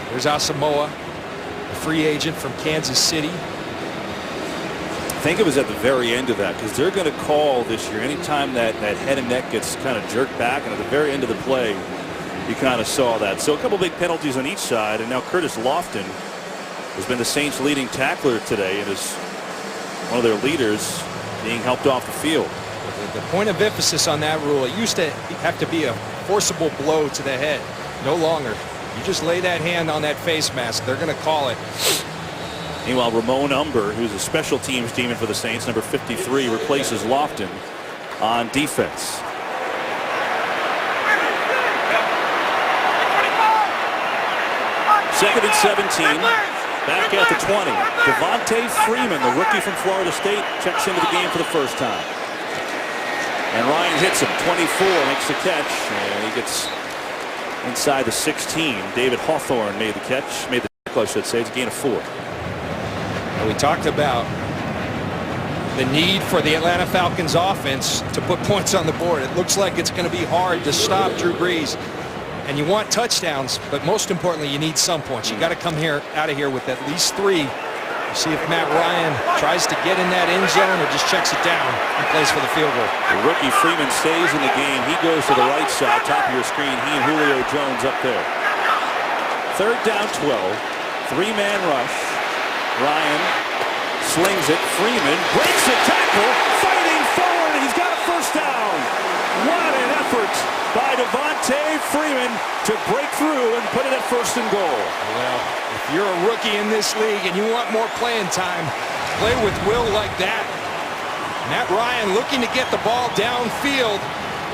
There's Asamoah, a free agent from Kansas City. I think it was at the very end of that, because they're going to call this year anytime that head and neck gets kind of jerked back, and at the very end of the play you kind of saw that. So a couple big penalties on each side, and now Curtis Lofton has been the Saints leading tackler today and is one of their leaders being helped off the field. The point of emphasis on that rule, it used to have to be a forcible blow to the head. No longer. You just lay that hand on that face mask, they're going to call it. Meanwhile, Ramon Umber, who's a special teams demon for the Saints, number 53, replaces Lofton on defense. Second and 17, back at the 20. Devontae Freeman, the rookie from Florida State, checks into the game for the first time. And Ryan hits him, 24, makes the catch, and he gets inside the 16. David Hawthorne made the catch, made the tackle, I should say. It's a gain of 4. We talked about the need for the Atlanta Falcons offense to put points on the board. It looks like it's going to be hard to stop Drew Brees. And you want touchdowns, but most importantly, you need some points. You got to come out of here with at least 3. You see if Matt Ryan tries to get in that end zone or just checks it down and plays for the field goal. The rookie Freeman stays in the game. He goes to the right side, top of your screen. He and Julio Jones up there. Third down 12. 3-man rush. Ryan slings it. Freeman breaks the tackle, fighting forward. He's got a first down. What an effort by Devontae Freeman to break through and put it at first and goal. Well, if you're a rookie in this league and you want more playing time, play with will like that. Matt Ryan looking to get the ball downfield.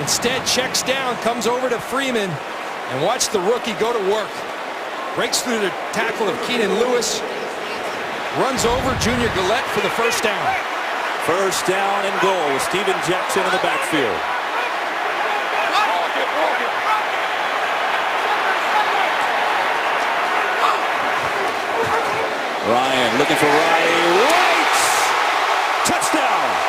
Instead checks down, comes over to Freeman, and watch the rookie go to work. Breaks through the tackle of Keenan Lewis. Runs over Junior Gillette for the first down. First down and goal with Steven Jackson in the backfield. Ryan looking for Riley. Right! Touchdown!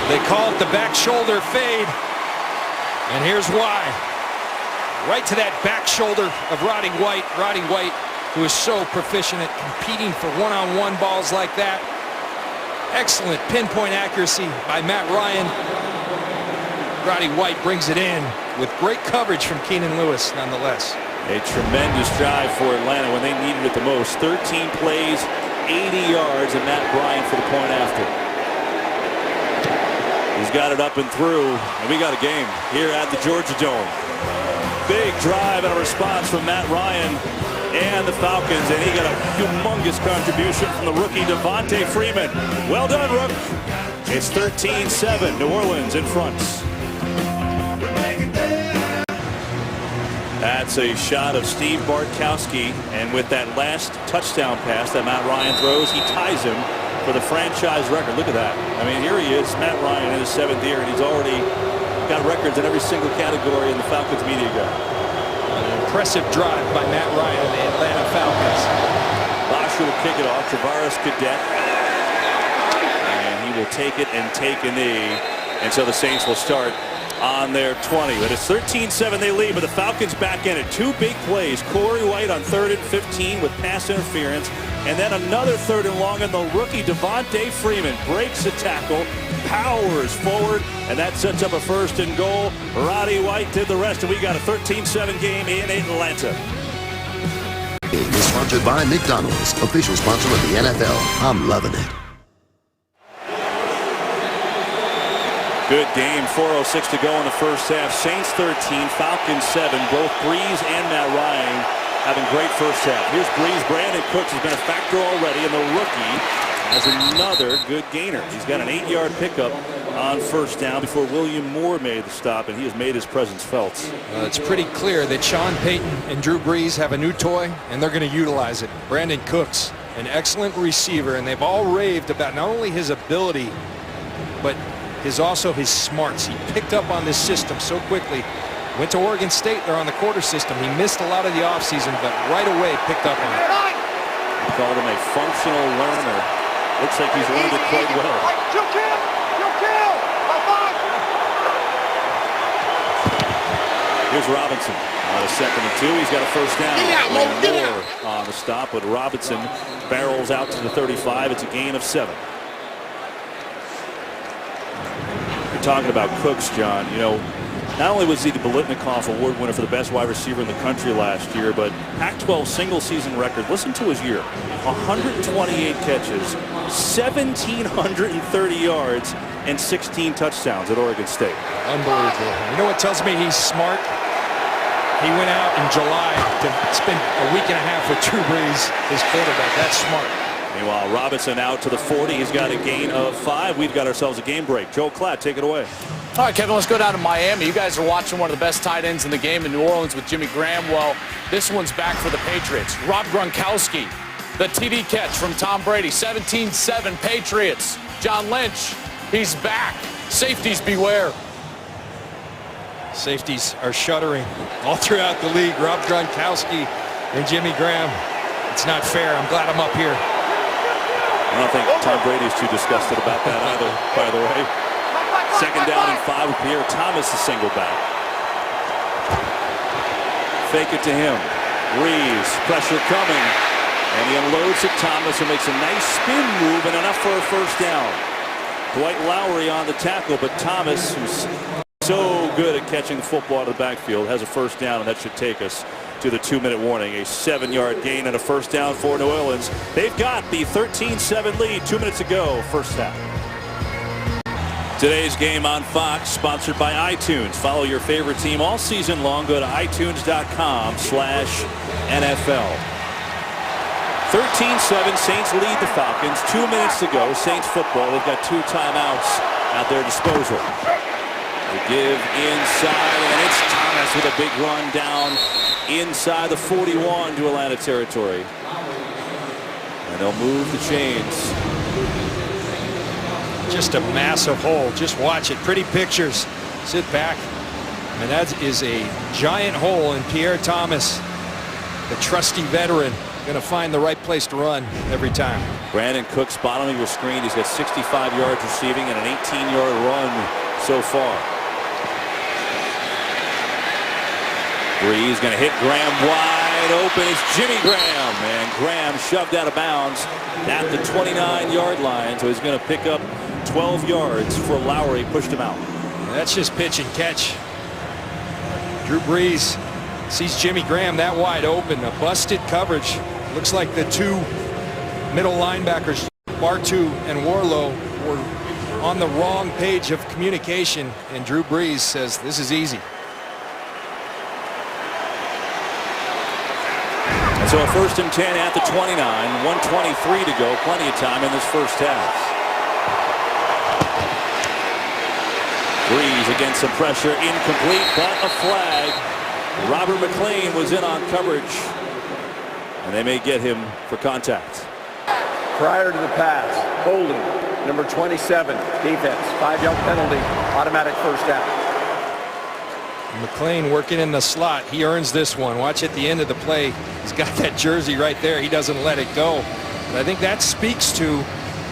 They call it the back shoulder fade, and here's why. Right to that back shoulder of Roddy White. Roddy White, who is so proficient at competing for one-on-one balls like that. Excellent pinpoint accuracy by Matt Ryan. Roddy White brings it in with great coverage from Keenan Lewis nonetheless. A tremendous drive for Atlanta when they needed it the most. 13 plays, 80 yards, and Matt Bryant for the point after. He's got it up and through, and we got a game here at the Georgia Dome. Big drive and a response from Matt Ryan and the Falcons, and he got a humongous contribution from the rookie Devontae Freeman. Well done, Rook. It's 13-7, New Orleans in front. That's a shot of Steve Bartkowski, and with that last touchdown pass that Matt Ryan throws, he ties him for the franchise record. Look at that. I mean, here he is, Matt Ryan in his 7th year, and he's already got records in every single category in the Falcons media guide. An impressive drive by Matt Ryan and the Atlanta Falcons. Lasher will kick it off. Travaris Cadet. And he will take it and take a knee. And so the Saints will start on their 20. But it's 13-7 they lead, but the Falcons back in it. Two big plays. Corey White on 3rd and 15 with pass interference. And then another 3rd and long, and the rookie Devontae Freeman breaks a tackle, powers forward, and that sets up a 1st and goal. Roddy White did the rest, and we got a 13-7 game in Atlanta. Game is sponsored by McDonald's, official sponsor of the NFL. I'm loving it. Good game. 4:06 to go in the first half. Saints 13, Falcons 7. Both Brees and Matt Ryan having great first half. Here's Brees. Brandon Cooks has been a factor already, and the rookie has another good gainer. He's got an 8-yard pickup on 1st down before William Moore made the stop, and he has made his presence felt. It's pretty clear that Sean Payton and Drew Brees have a new toy, and they're going to utilize it. Brandon Cooks, an excellent receiver, and they've all raved about not only his ability, but also his smarts. He picked up on this system so quickly. Went to Oregon State. They're on the quarter system. He missed a lot of the offseason, but right away picked up on it. We called him a functional learner. Looks like he's learned it quite well. Here's Robinson on a 2nd and 2. He's got a 1st down. Moore on the stop, but Robinson barrels out to the 35. It's a gain of 7. You're talking about Cooks, John. You know, not only was he the Biletnikoff Award winner for the best wide receiver in the country last year, but Pac-12 single-season record. Listen to his year: 128 catches, 1,730 yards, and 16 touchdowns at Oregon State. Unbelievable. You know what tells me he's smart? He went out in July to spend a week and a half with Drew Brees, his quarterback. That's smart. Meanwhile, Robinson out to the 40. He's got a gain of 5. We've got ourselves a game break. Joe Klatt, take it away. All right, Kevin, let's go down to Miami. You guys are watching one of the best tight ends in the game in New Orleans with Jimmy Graham. Well, this one's back for the Patriots. Rob Gronkowski, the TD catch from Tom Brady. 17-7 Patriots. John Lynch, he's back. Safeties beware. Safeties are shuddering all throughout the league. Rob Gronkowski and Jimmy Graham. It's not fair. I'm glad I'm up here. I don't think Tom Brady's too disgusted about that either, by the way. 2nd down and 5 with Pierre Thomas, the single back. Fake it to him. Brees, pressure coming. And he unloads at Thomas and makes a nice spin move and enough for a 1st down. Dwight Lowry on the tackle, but Thomas, who's so good at catching the football out of the backfield, has a 1st down, and that should take us to the 2-minute warning. A 7-yard gain and a 1st down for New Orleans. They've got the 13-7 lead. 2 minutes to go, first half. Today's game on Fox, sponsored by iTunes. Follow your favorite team all season long. Go to itunes.com/NFL. 13-7, Saints lead the Falcons. 2 minutes to go. Saints football. They've got 2 timeouts at their disposal. They give inside, and it's Thomas with a big run down inside the 41 to Atlanta territory. And they'll move the chains. Just a massive hole. Just watch it. Pretty pictures. Sit back. And that is a giant hole, and Pierre Thomas, the trusty veteran, going to find the right place to run every time. Brandon Cooks bottom of your screen. He's got 65 yards receiving and an 18-yard run so far. Brees going to hit Graham wide open. It's Jimmy Graham, and Graham shoved out of bounds at the 29-yard line, so he's going to pick up 12 yards for Lowry. Pushed him out. That's just pitch and catch. Drew Brees sees Jimmy Graham that wide open. A busted coverage. Looks like the 2 middle linebackers, Bartu and Warlow, were on the wrong page of communication, and Drew Brees says this is easy. And so a 1st and 10 at the 29, 1:23 to go, plenty of time in this first half. Brees against some pressure, incomplete, but a flag. Robert McLean was in on coverage, and they may get him for contact. Prior to the pass, holding, number 27, defense, 5-yard penalty, automatic 1st down. McLean working in the slot. He earns this one. Watch at the end of the play. He's got that jersey right there. He doesn't let it go. But I think that speaks to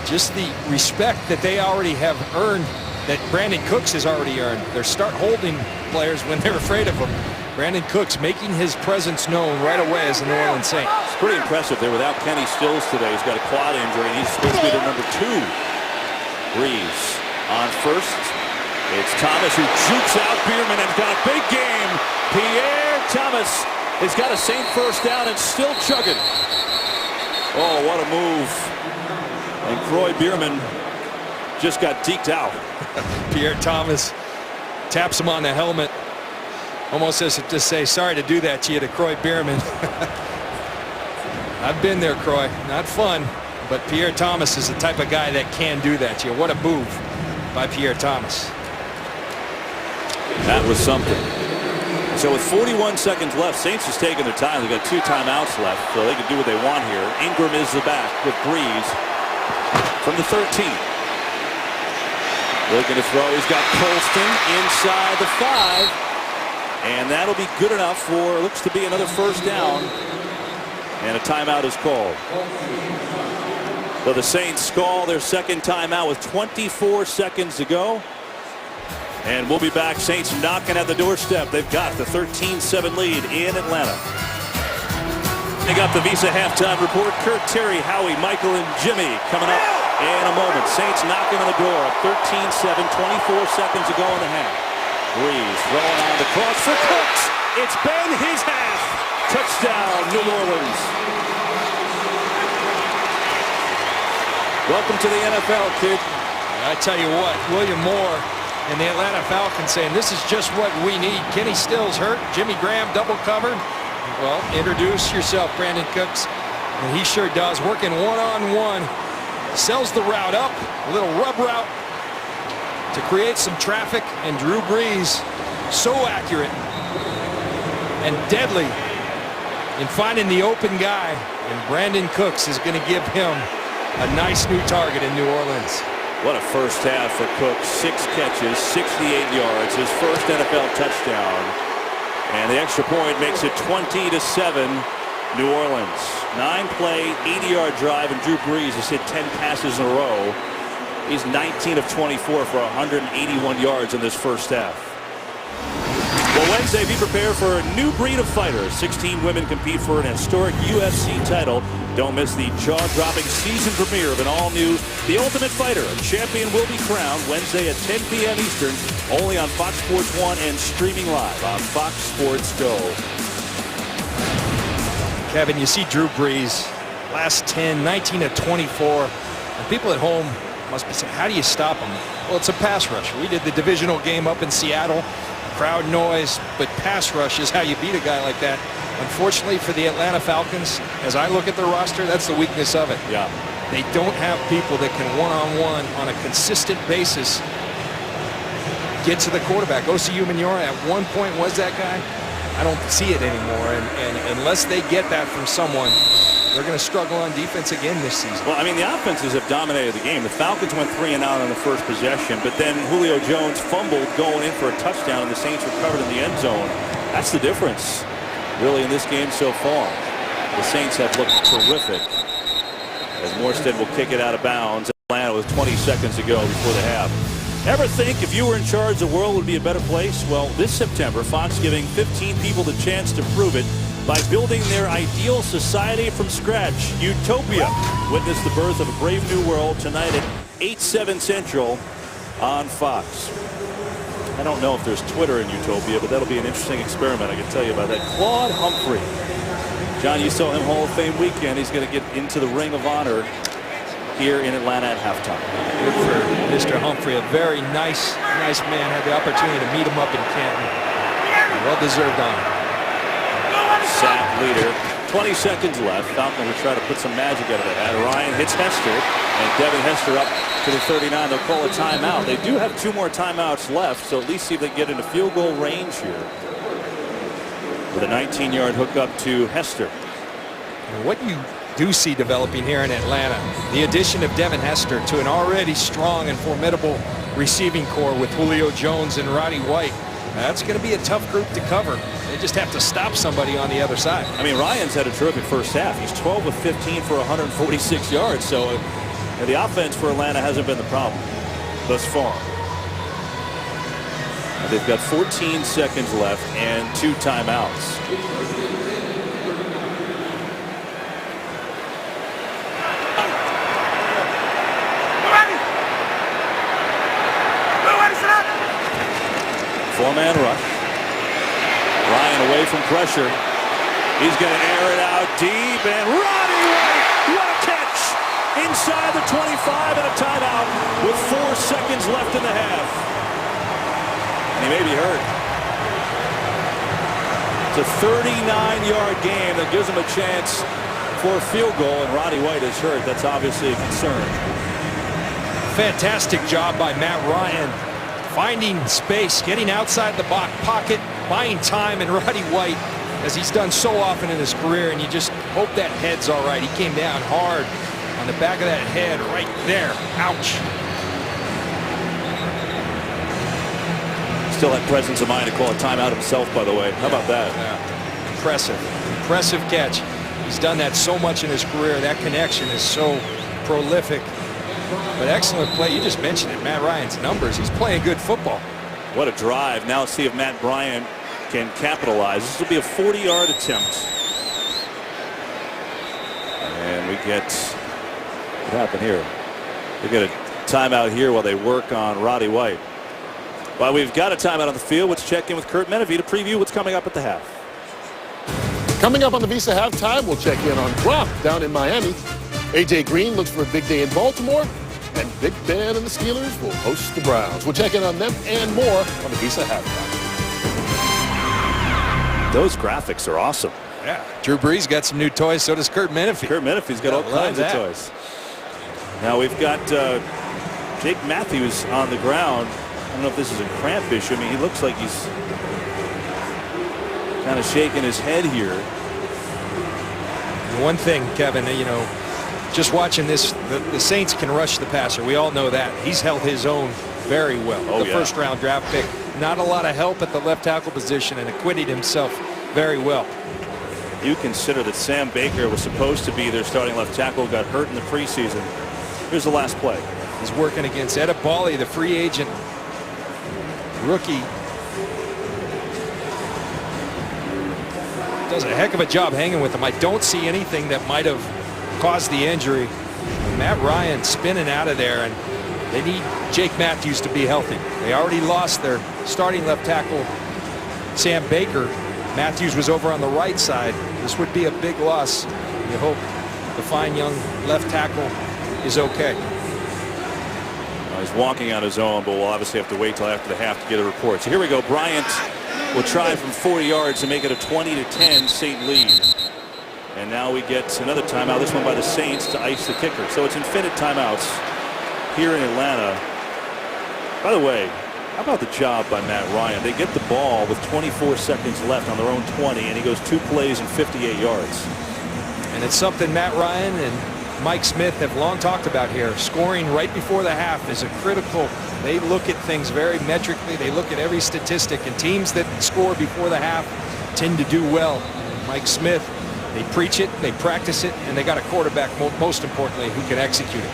just the respect that they already have earned that Brandon Cooks has already earned. They're start holding players when they're afraid of them. Brandon Cooks making his presence known right away as the New Orleans Saints. It's pretty impressive. They're without Kenny Stills today. He's got a quad injury, and he's supposed to be their number 2. Brees on first. It's Thomas who jukes out Bierman and got a big game. Pierre Thomas has got a Saint first down and still chugging. Oh, what a move. And Croy Bierman just got deked out. Pierre Thomas taps him on the helmet. Almost as if to say, sorry to do that to you, to Croy Bierman. I've been there, Croy. Not fun, but Pierre Thomas is the type of guy that can do that to you. What a move by Pierre Thomas. That was something. So with 41 seconds left, Saints is taking their time. They've got 2 timeouts left, so they can do what they want here. Ingram is the back with Brees from the 13. Looking to throw. He's got Colston inside the 5. And that'll be good enough for, looks to be another first down. And a timeout is called. So the Saints call their second timeout with 24 seconds to go. And we'll be back. Saints knocking at the doorstep. They've got the 13-7 lead in Atlanta. They got the Visa halftime report. Kurt, Terry, Howie, Michael, and Jimmy coming up in a moment. Saints knocking on the door. 13-7, 24 seconds to go in the half. Brees throwing on the cross for Cooks. It's been his half. Touchdown, New Orleans. Welcome to the NFL, kid. I tell you what, William Moore and the Atlanta Falcons saying this is just what we need. Kenny Stills hurt. Jimmy Graham double covered. Well, introduce yourself, Brandon Cooks. And he sure does. Working one-on-one. Sells the route up. A little rub route to create some traffic, and Drew Brees so accurate and deadly in finding the open guy, and Brandon Cooks is going to give him a nice new target in New Orleans. What a first half for Cooks. 6 catches, 68 yards, his first NFL touchdown, and the extra point makes it 20-7 New Orleans. 9-play, 80-yard drive, and Drew Brees has hit 10 passes in a row. He's 19 of 24 for 181 yards in this first half. Well, Wednesday, be prepared for a new breed of fighters. 16 women compete for an historic UFC title. Don't miss the jaw-dropping season premiere of an all-new The Ultimate Fighter. A champion will be crowned Wednesday at 10 p.m. Eastern, only on Fox Sports 1 and streaming live on Fox Sports Go. Kevin, you see Drew Brees, last 10, 19 of 24. And people at home must be saying, how do you stop him? Well, it's a pass rush. We did the divisional game up in Seattle. Crowd noise, but pass rush is how you beat a guy like that. Unfortunately for the Atlanta Falcons, as I look at their roster, that's the weakness of it. Yeah. They don't have people that can one-on-one on a consistent basis get to the quarterback. Osi Umenyiora at one point was that guy. I don't see it anymore, and unless they get that from someone, they're going to struggle on defense again this season. Well, I mean, the offenses have dominated the game. The Falcons went 3 and out on the first possession, but then Julio Jones fumbled going in for a touchdown, and the Saints recovered in the end zone. That's the difference, really, in this game so far. The Saints have looked terrific as Morstead will kick it out of bounds. Atlanta with 20 seconds to go before the half. Ever think if you were in charge, the world would be a better place? Well, this September, Fox giving 15 people the chance to prove it by building their ideal society from scratch. Utopia. Witness the birth of a brave new world tonight at 8/7 Central on Fox. I don't know if there's Twitter in Utopia, but that'll be an interesting experiment. I can tell you about that. Claude Humphrey. John, you saw him Hall of Fame weekend. He's going to get into the Ring of Honor here in Atlanta at halftime. Good for Mr. Humphrey, a very nice man. Had the opportunity to meet him up in Canton. Well-deserved honor. Sack leader. 20 seconds left. Falcons will try to put some magic out of that. Ryan hits Hester, and Devin Hester up to the 39. They'll call a timeout. They do have 2 more timeouts left, so at least see if they can get into field goal range here. With a 19-yard hookup to Hester. And what you do see developing here in Atlanta, the addition of Devin Hester to an already strong and formidable receiving core with Julio Jones and Roddy White. That's going to be a tough group to cover. They just have to stop somebody on the other side. I mean, Ryan's had a terrific first half. He's 12 of 15 for 146 yards. So the offense for Atlanta hasn't been the problem thus far. They've got 14 seconds left and 2 timeouts. Four-man rush. Ryan away from pressure. He's going to air it out deep, and Roddy White, what a catch! Inside the 25 and a timeout with 4 seconds left in the half. And he may be hurt. It's a 39-yard game that gives him a chance for a field goal, and Roddy White is hurt. That's obviously a concern. Fantastic job by Matt Ryan. Finding space, getting outside the pocket, buying time, and Roddy White, as he's done so often in his career, and you just hope that head's all right. He came down hard on the back of that head right there. Ouch. Still had presence of mind to call a timeout himself, by the way. How about that? Yeah. Impressive catch. He's done that so much in his career. That connection is so prolific. But excellent play. You just mentioned it. Matt Ryan's numbers. He's playing good football. What a drive. Now let's see if Matt Bryant can capitalize. This will be a 40-yard attempt. And we get, what happened here? We get a timeout here while they work on Roddy White. While we've got a timeout on the field, let's check in with Curt Menefee to preview what's coming up at the half. Coming up on the Visa halftime, we'll check in on Brock down in Miami. A.J. Green looks for a big day in Baltimore. And Big Ben and the Steelers will host the Browns. We'll check in on them and more on the Visa halftime. Those graphics are awesome. Yeah. Drew Brees got some new toys. So does Curt Menefee. Curt Menefee's got all kinds of toys. Now we've got Jake Matthews on the ground. I don't know if this is a cramp issue. I mean, he looks like he's kind of shaking his head here. One thing, Kevin, you know, just watching this, the Saints can rush the passer. We all know that. He's held his own very well. The first-round draft pick. Not a lot of help at the left tackle position and acquitted himself very well. You consider that Sam Baker was supposed to be their starting left tackle, got hurt in the preseason. Here's the last play. He's working against Edibali, the free agent rookie. Does a heck of a job hanging with him. I don't see anything that might have caused the injury. Matt Ryan spinning out of there, and they need Jake Matthews to be healthy. They already lost their starting left tackle, Sam Baker. Matthews was over on the right side. This would be a big loss. You hope the fine young left tackle is okay. Well, he's walking on his own, but we'll obviously have to wait till after the half to get a report. So here we go. Bryant will try from 40 yards to make it a 20-10 Saint lead. And now we get another timeout, this one by the Saints, to ice the kicker. So it's infinite timeouts here in Atlanta. By the way, how about the job by Matt Ryan? They get the ball with 24 seconds left on their own 20, and he goes 2 plays and 58 yards. And it's something Matt Ryan and Mike Smith have long talked about here. Scoring right before the half is a critical. They look at things very metrically. They look at every statistic, and teams that score before the half tend to do well. Mike Smith, they preach it, they practice it, and they got a quarterback, most importantly, who can execute it.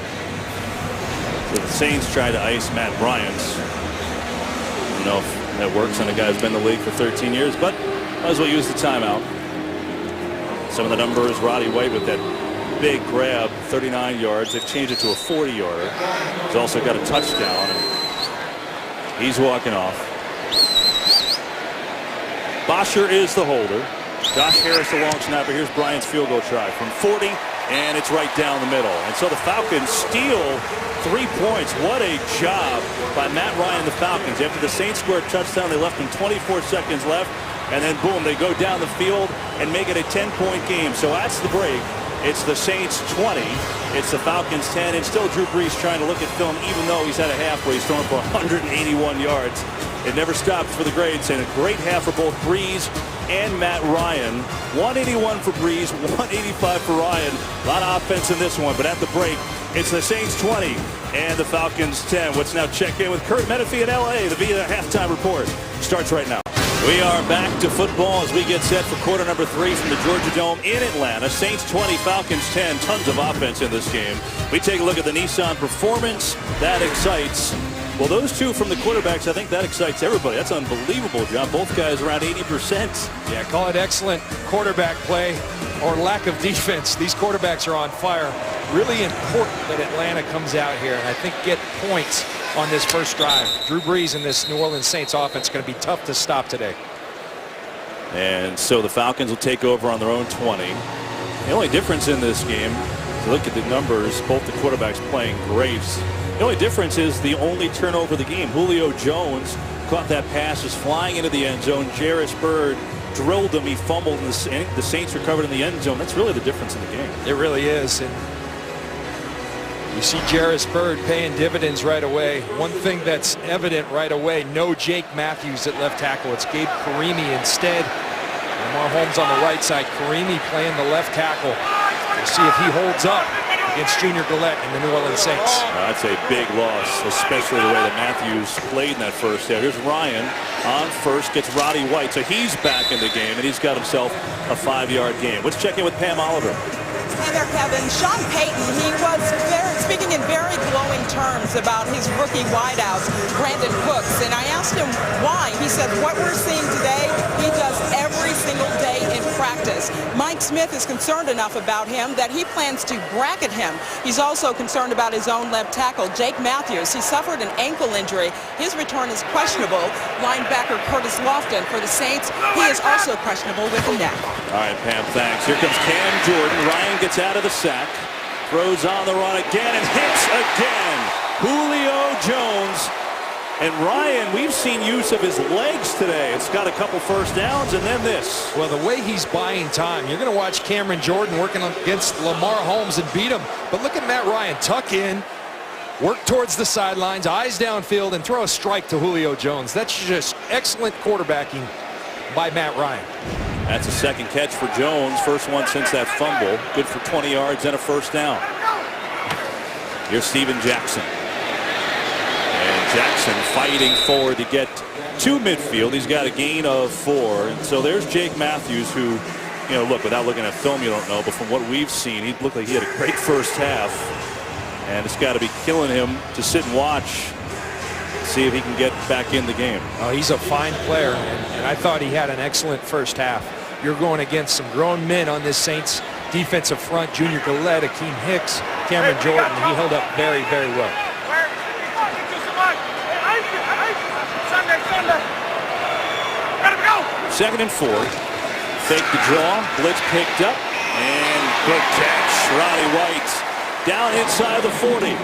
So the Saints try to ice Matt Bryant. I don't know if that works on a guy who's been in the league for 13 years, but might as well use the timeout. Some of the numbers, Roddy White with that big grab, 39 yards. They've changed it to a 40-yarder. He's also got a touchdown. And he's walking off. Bosher is the holder. Josh Harris, the long snapper. Here's Bryant's field goal try from 40, and it's right down the middle. And so the Falcons steal 3 points. What a job by Matt Ryan and the Falcons. After the Saints scored a touchdown, they left them 24 seconds left, and then boom, they go down the field and make it a 10-point game. So that's the break. It's the Saints 20. It's the Falcons 10. And still Drew Brees trying to look at film, even though he's at a halfway. He's throwing for 181 yards. It never stops for the grades, and a great half for both Brees and Matt Ryan. 181 for Brees, 185 for Ryan. A lot of offense in this one, but at the break, it's the Saints 20 and the Falcons 10. Let's now check in with Curt Menefee in L.A. The Via halftime report starts right now. We are back to football as we get set for quarter number 3 from the Georgia Dome in Atlanta. Saints 20, Falcons 10. Tons of offense in this game. We take a look at the Nissan performance that excites Well, those two from the quarterbacks, I think that excites everybody. That's unbelievable, John. Both guys around 80%. Yeah, call it excellent quarterback play or lack of defense. These quarterbacks are on fire. Really important that Atlanta comes out here and I think get points on this first drive. Drew Brees and this New Orleans Saints offense going to be tough to stop today. And so the Falcons will take over on their own 20. The only difference in this game, if you look at the numbers, both the quarterbacks playing great. The only difference is the only turnover of the game. Julio Jones caught that pass, was flying into the end zone. Jairus Byrd drilled him. He fumbled, and the Saints recovered in the end zone. That's really the difference in the game. It really is. And you see Jairus Byrd paying dividends right away. One thing that's evident right away, no Jake Matthews at left tackle. It's Gabe Karimi instead. Lamar Holmes on the right side. Karimi playing the left tackle. We'll see if he holds up against Junior Gillette and the New Orleans Saints. That's a big loss, especially the way that Matthews played in that first half. Here's Ryan on first, gets Roddy White, so he's back in the game, and he's got himself a 5-yard game. Let's check in with Pam Oliver. Hey there, Kevin. Sean Payton, he was speaking in very glowing terms about his rookie wideout, Brandon Cooks, and I asked him why. He said, what we're seeing today, he does every single day in practice. Mike Smith is concerned enough about him that he plans to bracket him. He's also concerned about his own left tackle, Jake Matthews. He suffered an ankle injury. His return is questionable. Linebacker Curtis Lofton for the Saints, he is also questionable with a neck. All right, Pam, thanks. Here comes Cam Jordan. Ryan gets out of the sack, throws on the run again, and hits again. Julio Jones. And Ryan, we've seen use of his legs today. It's got a couple first downs, and then this. Well, the way he's buying time, you're going to watch Cameron Jordan working against Lamar Holmes and beat him. But look at Matt Ryan tuck in, work towards the sidelines, eyes downfield, and throw a strike to Julio Jones. That's just excellent quarterbacking by Matt Ryan. That's a second catch for Jones. First one since that fumble. Good for 20 yards and a first down. Here's Steven Jackson. And Jackson fighting forward to get to midfield. He's got a gain of 4. And so there's Jake Matthews, who, you know, look, without looking at film, you don't know. But from what we've seen, he looked like he had a great first half. And it's got to be killing him to sit and watch, see if he can get back in the game. Oh, he's a fine player, and I thought he had an excellent first half. You're going against some grown men on this Saints defensive front. Junior Gillette, Akeem Hicks, Cameron Jordan. He held up very, very well. Second and 4. Fake the draw. Blitz picked up. And good catch. Roddy White down inside the 40.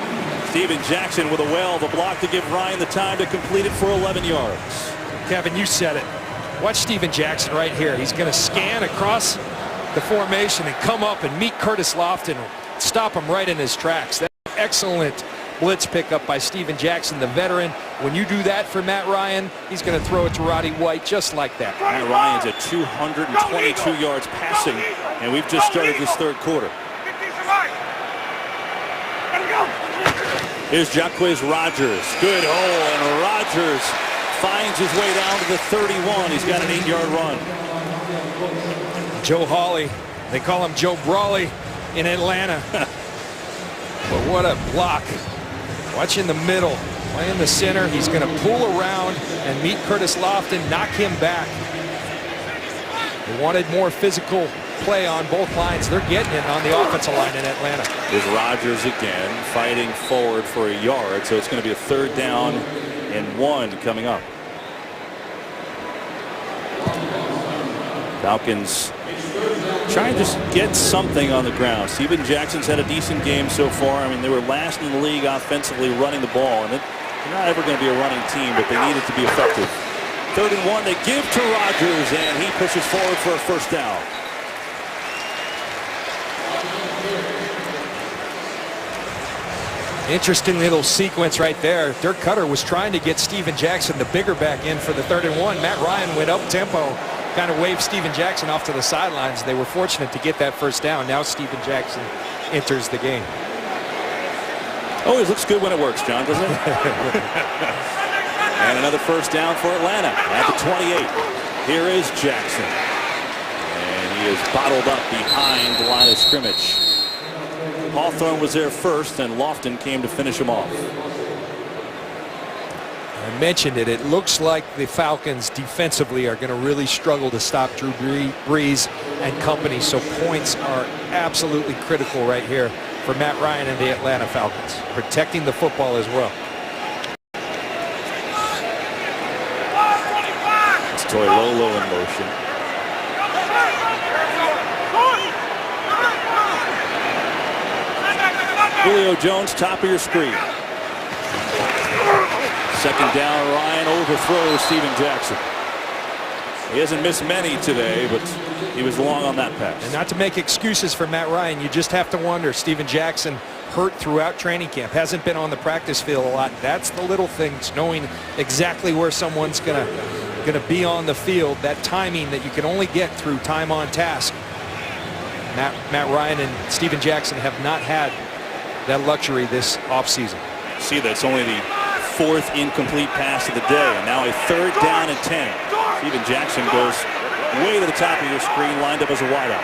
Steven Jackson with a well of a block to give Ryan the time to complete it for 11 yards. Kevin, you said it. Watch Steven Jackson right here. He's going to scan across the formation and come up and meet Curtis Lofton, stop him right in his tracks. That's an excellent blitz pickup by Steven Jackson, the veteran. When you do that for Matt Ryan, he's going to throw it to Roddy White just like that. Matt Ryan's at 222 yards passing, and we've just started this third quarter. Here's Jacquizz Rodgers. Good hole, and Rodgers finds his way down to the 31. He's got an 8-yard run. Joe Hawley, they call him Joe Brawley in Atlanta. But what a block. Watch in the middle, play in the center. He's going to pull around and meet Curtis Lofton, knock him back. They wanted more physical play on both lines. They're getting it on the offensive line in Atlanta. There's Rodgers again, fighting forward for a yard, so it's going to be a 3rd down and 1 coming up. Falcons trying to just get something on the ground. Steven Jackson's had a decent game so far. I mean, they were last in the league offensively running the ball, and they're not ever going to be a running team, but they need it to be effective. 3rd and 1, they give to Rodgers, and he pushes forward for a first down. Interesting little sequence right there. Dirk Cutter was trying to get Steven Jackson, the bigger back, in for the 3rd and 1. Matt Ryan went up tempo, kind of waved Steven Jackson off to the sidelines. They were fortunate to get that first down. Now Steven Jackson enters the game. Always looks good when it works, John, doesn't it? And another first down for Atlanta at the 28. Here is Jackson. And he is bottled up behind the line of scrimmage. Hawthorne was there first, and Lofton came to finish him off. I mentioned it. It looks like the Falcons defensively are going to really struggle to stop Drew Brees and company. So points are absolutely critical right here for Matt Ryan and the Atlanta Falcons. Protecting the football as well. It's Toilolo in motion. Julio Jones, top of your screen. Second down, Ryan overthrows Steven Jackson. He hasn't missed many today, but he was long on that pass. And not to make excuses for Matt Ryan, you just have to wonder, Steven Jackson hurt throughout training camp, hasn't been on the practice field a lot. That's the little things, knowing exactly where someone's gonna be on the field, that timing that you can only get through time on task. Matt Ryan and Steven Jackson have not had that luxury this offseason. See, that's only the fourth incomplete pass of the day, and now a third down and 10. Steven Jackson goes way to the top of your screen, lined up as a wideout.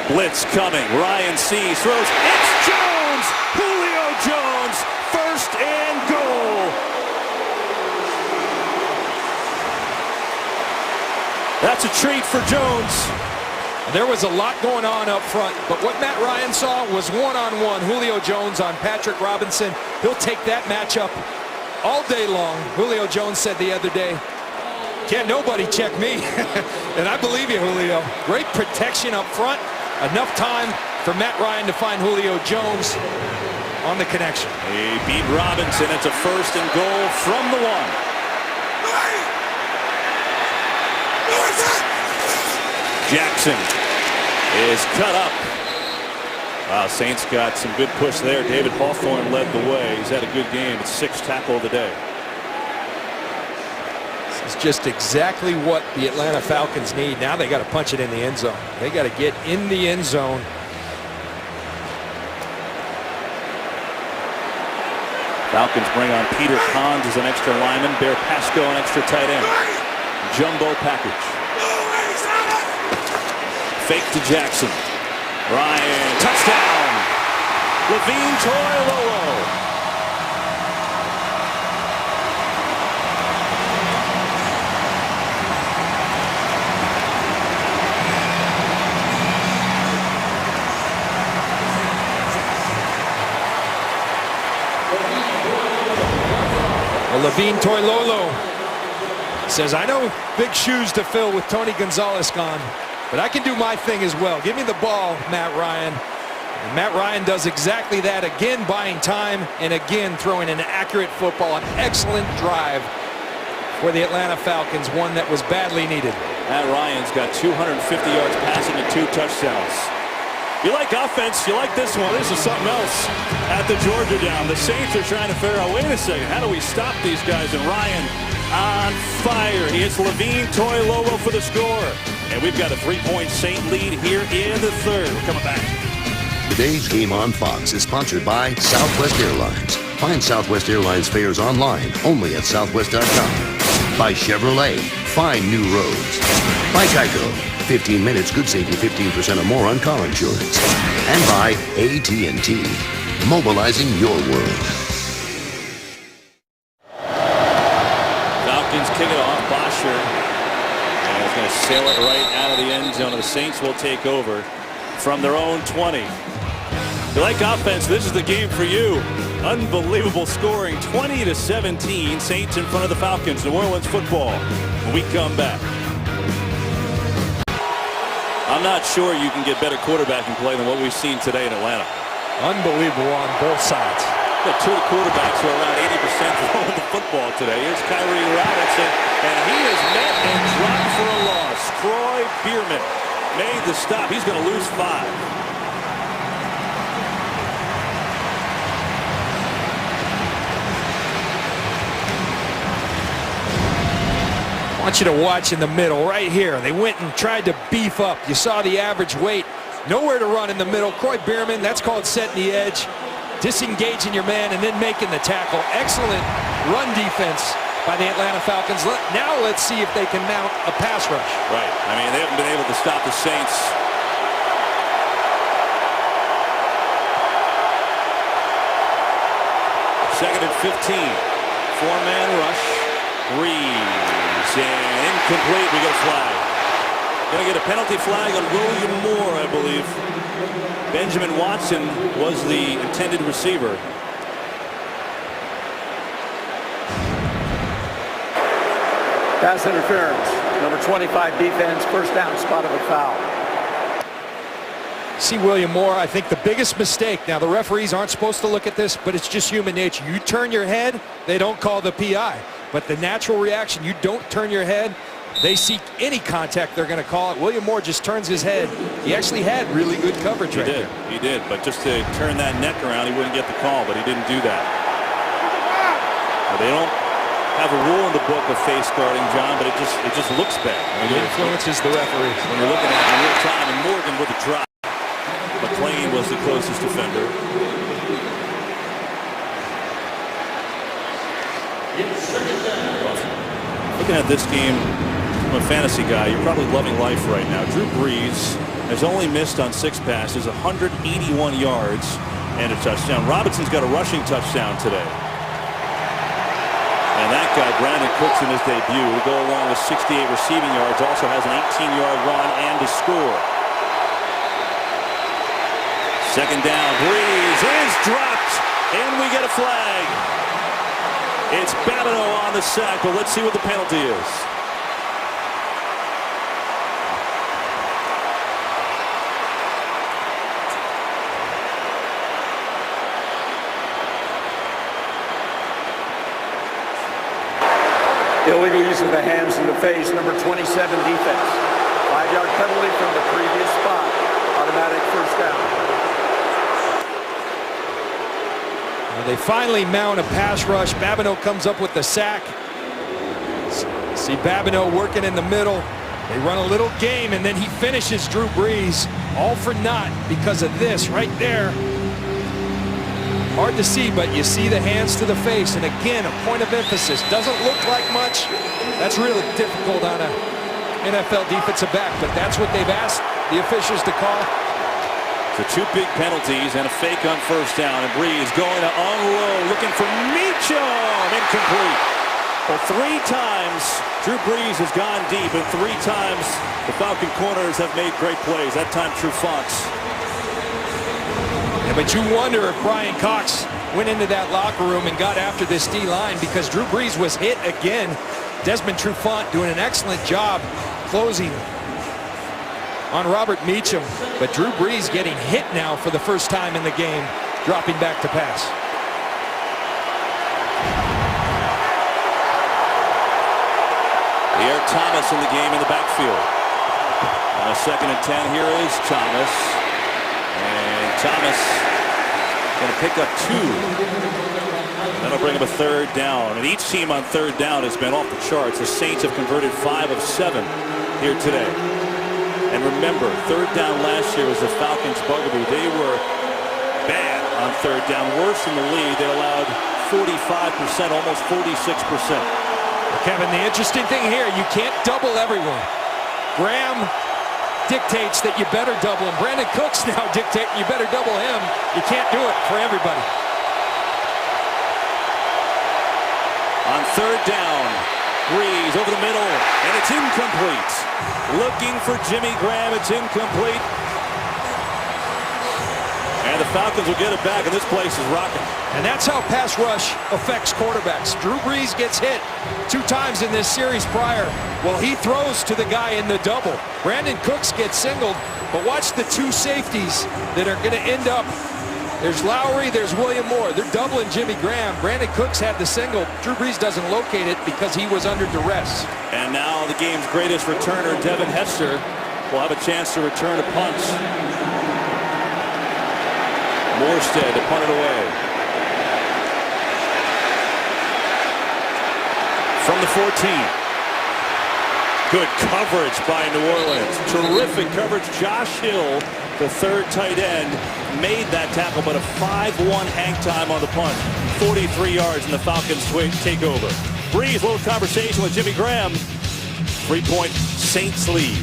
Blitz coming. Ryan sees, throws. It's Jones! Julio Jones, first and goal. That's a treat for Jones. There was a lot going on up front, but what Matt Ryan saw was one-on-one Julio Jones on Patrick Robinson. He'll take that matchup all day long. Julio Jones said the other day, "Can't nobody check me." And I believe you, Julio. Great protection up front. Enough time for Matt Ryan to find Julio Jones on the connection. He beat Robinson. It's a first and goal from the one. Jackson is cut up. Wow, Saints got some good push there. David Hawthorne led the way. He's had a good game. It's 6th tackle of the day. This is just exactly what the Atlanta Falcons need. Now they got to punch it in the end zone. They got to get in the end zone. Falcons bring on Peter Kahns as an extra lineman. Bear Pasco, an extra tight end. Jumbo package. Fake to Jackson. Ryan, touchdown. Levine Toilolo. Well, Levine Toilolo says, "I know big shoes to fill with Tony Gonzalez gone, but I can do my thing as well. Give me the ball, Matt Ryan." And Matt Ryan does exactly that, again buying time and again throwing an accurate football. An excellent drive for the Atlanta Falcons, one that was badly needed. Matt Ryan's got 250 yards passing and 2 touchdowns. You like offense, you like this one. This is something else at the Georgia down. The Saints are trying to figure out, wait a second, how do we stop these guys? And Ryan on fire. He hits Levine Toilolo for the score. And we've got a 3-point Saint lead here in the third. We're coming back. Today's game on Fox is sponsored by Southwest Airlines. Find Southwest Airlines fares online only at southwest.com. By Chevrolet. Find new roads. By Geico. 15 minutes could save you 15% or more on car insurance. And by AT&T. Mobilizing your world. Falcons kick it off. Bosher is going to sail it right out of the end zone. The Saints will take over from their own 20. If you like offense, this is the game for you. Unbelievable scoring, 20-17. Saints in front of the Falcons. New Orleans football when we come back. I'm not sure you can get better quarterbacking play than what we've seen today in Atlanta. Unbelievable on both sides. The 2 quarterbacks are around 80% throwing the football today. Here's Kyrie Robinson, and he is met and dropped for a loss. Troy Bierman made the stop. He's going to lose 5. I want you to watch in the middle right here. They went and tried to beef up. You saw the average weight. Nowhere to run in the middle. Troy Bierman, that's called setting the edge. Disengaging your man and then making the tackle. Excellent run defense by the Atlanta Falcons. Now let's see if they can mount a pass rush. Right. I mean, they haven't been able to stop the Saints. Second and 15. Four-man rush. Brees and incomplete. We get a flag. Going to get a penalty flag on William Moore, I believe. Benjamin Watson was the intended receiver. Pass interference. Number 25 defense, first down, spot of a foul. See William Moore, I think the biggest mistake. Now the referees aren't supposed to look at this, but it's just human nature. You turn your head, they don't call the PI. But the natural reaction, you don't turn your head, they seek any contact, they're going to call it. William Moore just turns his head. He actually had really good coverage right there. He did, but just to turn that neck around, he wouldn't get the call, but he didn't do that. Now, they don't have a rule in the book of face guarding, John, but it just looks bad. It influences the referees. When you're looking at it in real time, and Morgan with a drop. McLean was the closest defender. Looking at this game from a fantasy guy, you're probably loving life right now. Drew Brees has only missed on 6 passes, 181 yards, and a touchdown. Robinson's got a rushing touchdown today. And that guy, Brandon Cooks, in his debut, will go along with 68 receiving yards, also has an 18-yard run and a score. Second down, Brees is dropped, and we get a flag. It's Babineau on the sack, but let's see what the penalty is. Illegal use of the hands in the face, number 27 defense. 5-yard penalty from the previous spot. Automatic first down. They finally mount a pass rush. Babineau comes up with the sack. See Babineau working in the middle. They run a little game, and then he finishes Drew Brees. All for naught because of this right there. Hard to see, but you see the hands to the face. And again, a point of emphasis. Doesn't look like much. That's really difficult on a NFL defensive back, but that's what they've asked the officials to call. So 2 big penalties and a fake on first down. And Brees going to unload, looking for Meacham. Incomplete. Well, 3 times Drew Brees has gone deep, and 3 times the Falcon corners have made great plays. That time, True Fox. Yeah, but you wonder if Brian Cox went into that locker room and got after this D-line, because Drew Brees was hit again. Desmond Trufant doing an excellent job closing on Robert Meacham, but Drew Brees getting hit now for the first time in the game, dropping back to pass. Pierre Thomas in the game in the backfield. On a 2nd and 10, here is Thomas. And Thomas going to pick up 2. That'll bring him a 3rd down. And each team on 3rd down has been off the charts. The Saints have converted 5 of 7 here today. And remember, 3rd down last year was the Falcons' bugaboo. They were bad on 3rd down, worse in the league. They allowed 45%, almost 46%. Kevin, the interesting thing here, you can't double everyone. Graham dictates that you better double him. Brandon Cooks now dictating you better double him. You can't do it for everybody. On 3rd down, Brees over the middle, and it's incomplete. Looking for Jimmy Graham, it's incomplete. And the Falcons will get it back, and this place is rocking. And that's how pass rush affects quarterbacks. Drew Brees gets hit 2 times in this series prior. Well, he throws to the guy in the double. Brandon Cooks gets singled, but watch the 2 safeties that are going to end up. There's Lowry, there's William Moore. They're doubling Jimmy Graham. Brandon Cooks had the single. Drew Brees doesn't locate it because he was under duress. And now the game's greatest returner, Devin Hester, will have a chance to return a punt. Morstead to punt it away. From the 14. Good coverage by New Orleans. Terrific coverage. Josh Hill, the 3rd tight end, made that tackle, but a 5-1 hang time on the punt. 43 yards, and the Falcons take over. Brees, little conversation with Jimmy Graham. 3-point Saints lead.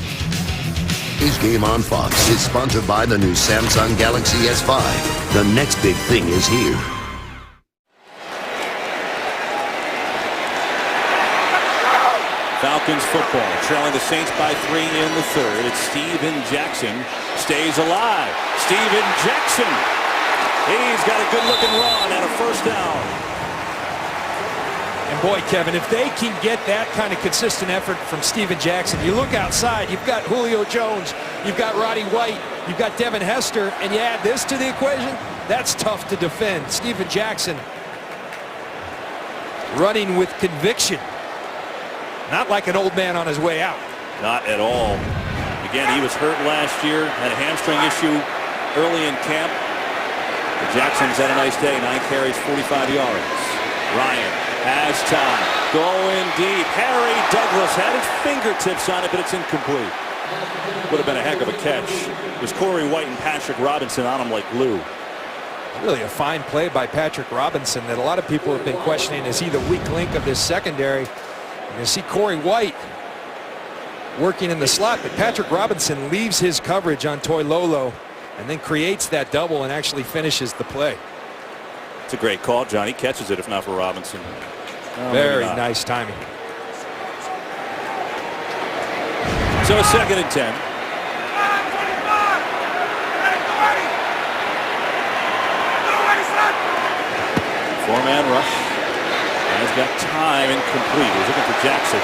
His Game on Fox is sponsored by the new Samsung Galaxy S5. The next big thing is here. Falcons football, trailing the Saints by 3 in the third. It's Steven Jackson stays alive. Steven Jackson. He's got a good-looking run and a first down. And boy, Kevin, if they can get that kind of consistent effort from Steven Jackson, you look outside, you've got Julio Jones, you've got Roddy White, you've got Devin Hester, and you add this to the equation, that's tough to defend. Steven Jackson running with conviction. Not like an old man on his way out. Not at all. Again, he was hurt last year, had a hamstring issue early in camp. But Jackson's had a nice day, 9 carries, 45 yards. Ryan has time, going deep. Harry Douglas had his fingertips on it, but it's incomplete. Would have been a heck of a catch. It was Corey White and Patrick Robinson on him like glue. Really a fine play by Patrick Robinson that a lot of people have been questioning. Is he the weak link of this secondary? You see Corey White working in the slot, but Patrick Robinson leaves his coverage on Toy Lolo and then creates that double and actually finishes the play. It's a great call, John. He catches it if not for Robinson. Very nice timing. So a 2nd and 10. Four-man rush. Has got time, incomplete. He's looking for Jackson.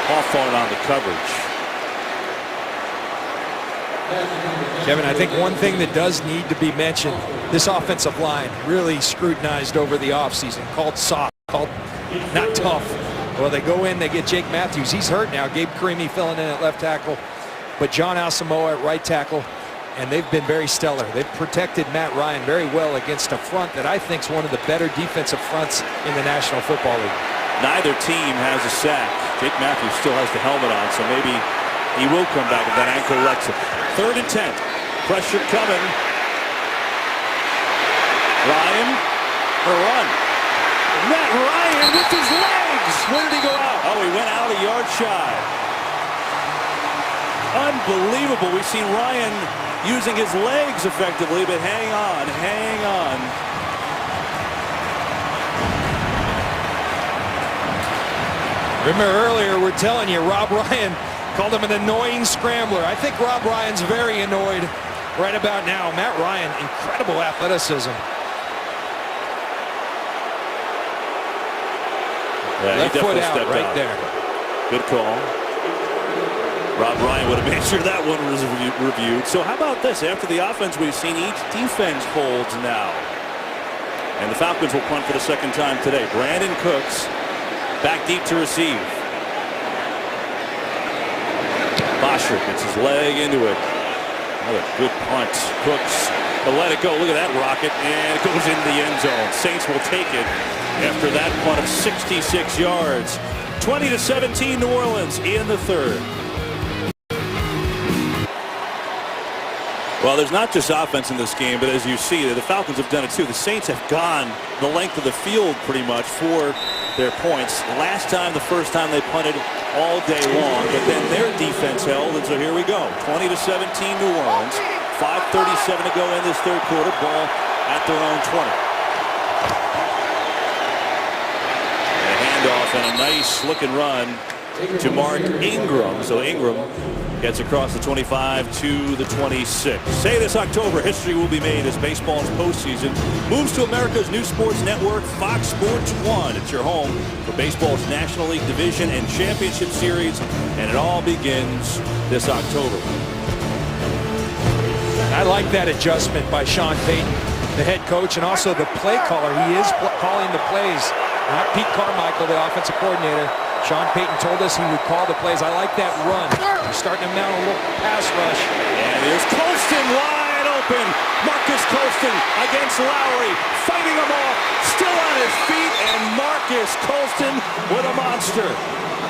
Hawthorne on the coverage. Kevin, I think one thing that does need to be mentioned, this offensive line really scrutinized over the offseason, called soft, called not tough. Well, they go in, they get Jake Matthews. He's hurt now. Gabe Creamy filling in at left tackle, but John Asamoah at right tackle, and they've been very stellar. They've protected Matt Ryan very well against a front that I think is one of the better defensive fronts in the National Football League. Neither team has a sack. Jake Matthews still has the helmet on, so maybe he will come back if that ankle lets him. 3rd and 10. Pressure coming. Ryan, a run. Matt Ryan with his legs. Where did he go out? Oh, he went out a yard shy. Unbelievable. We've seen Ryan using his legs effectively, but hang on, hang on. Remember earlier, we're telling you, Rob Ryan called him an annoying scrambler. I think Rob Ryan's very annoyed right about now. Matt Ryan, incredible athleticism. Yeah, left foot out right there. Good call. Rob Ryan would have made sure that one was reviewed. So how about this? After the offense, we've seen each defense holds now. And the Falcons will punt for the 2nd time today. Brandon Cooks back deep to receive. Bosher gets his leg into it. Another good punt. Cooks will let it go. Look at that rocket, and it goes into the end zone. Saints will take it after that punt of 66 yards. 20-17 New Orleans in the 3rd. Well, there's not just offense in this game, but as you see, the Falcons have done it too. The Saints have gone the length of the field pretty much for their points. Last time, the first time, they punted all day long, but then their defense held, and so here we go. 20-17 New Orleans. 5:37 to go in this 3rd quarter. Ball at their own 20. A handoff and a nice looking run to Mark Ingram. So Ingram gets across the 25 to the 26. Say this October, history will be made as baseball's postseason moves to America's new sports network, Fox Sports 1. It's your home for baseball's National League Division and Championship Series, and it all begins this October. I like that adjustment by Sean Payton, the head coach, and also the play caller. He is calling the plays, not Pete Carmichael, the offensive coordinator. Sean Payton told us he would call the plays. I like that run. He's starting to mount a little pass rush. And here's Colston wide open. Marcus Colston against Lowry, fighting him off, still on his feet, and Marcus Colston with a monster.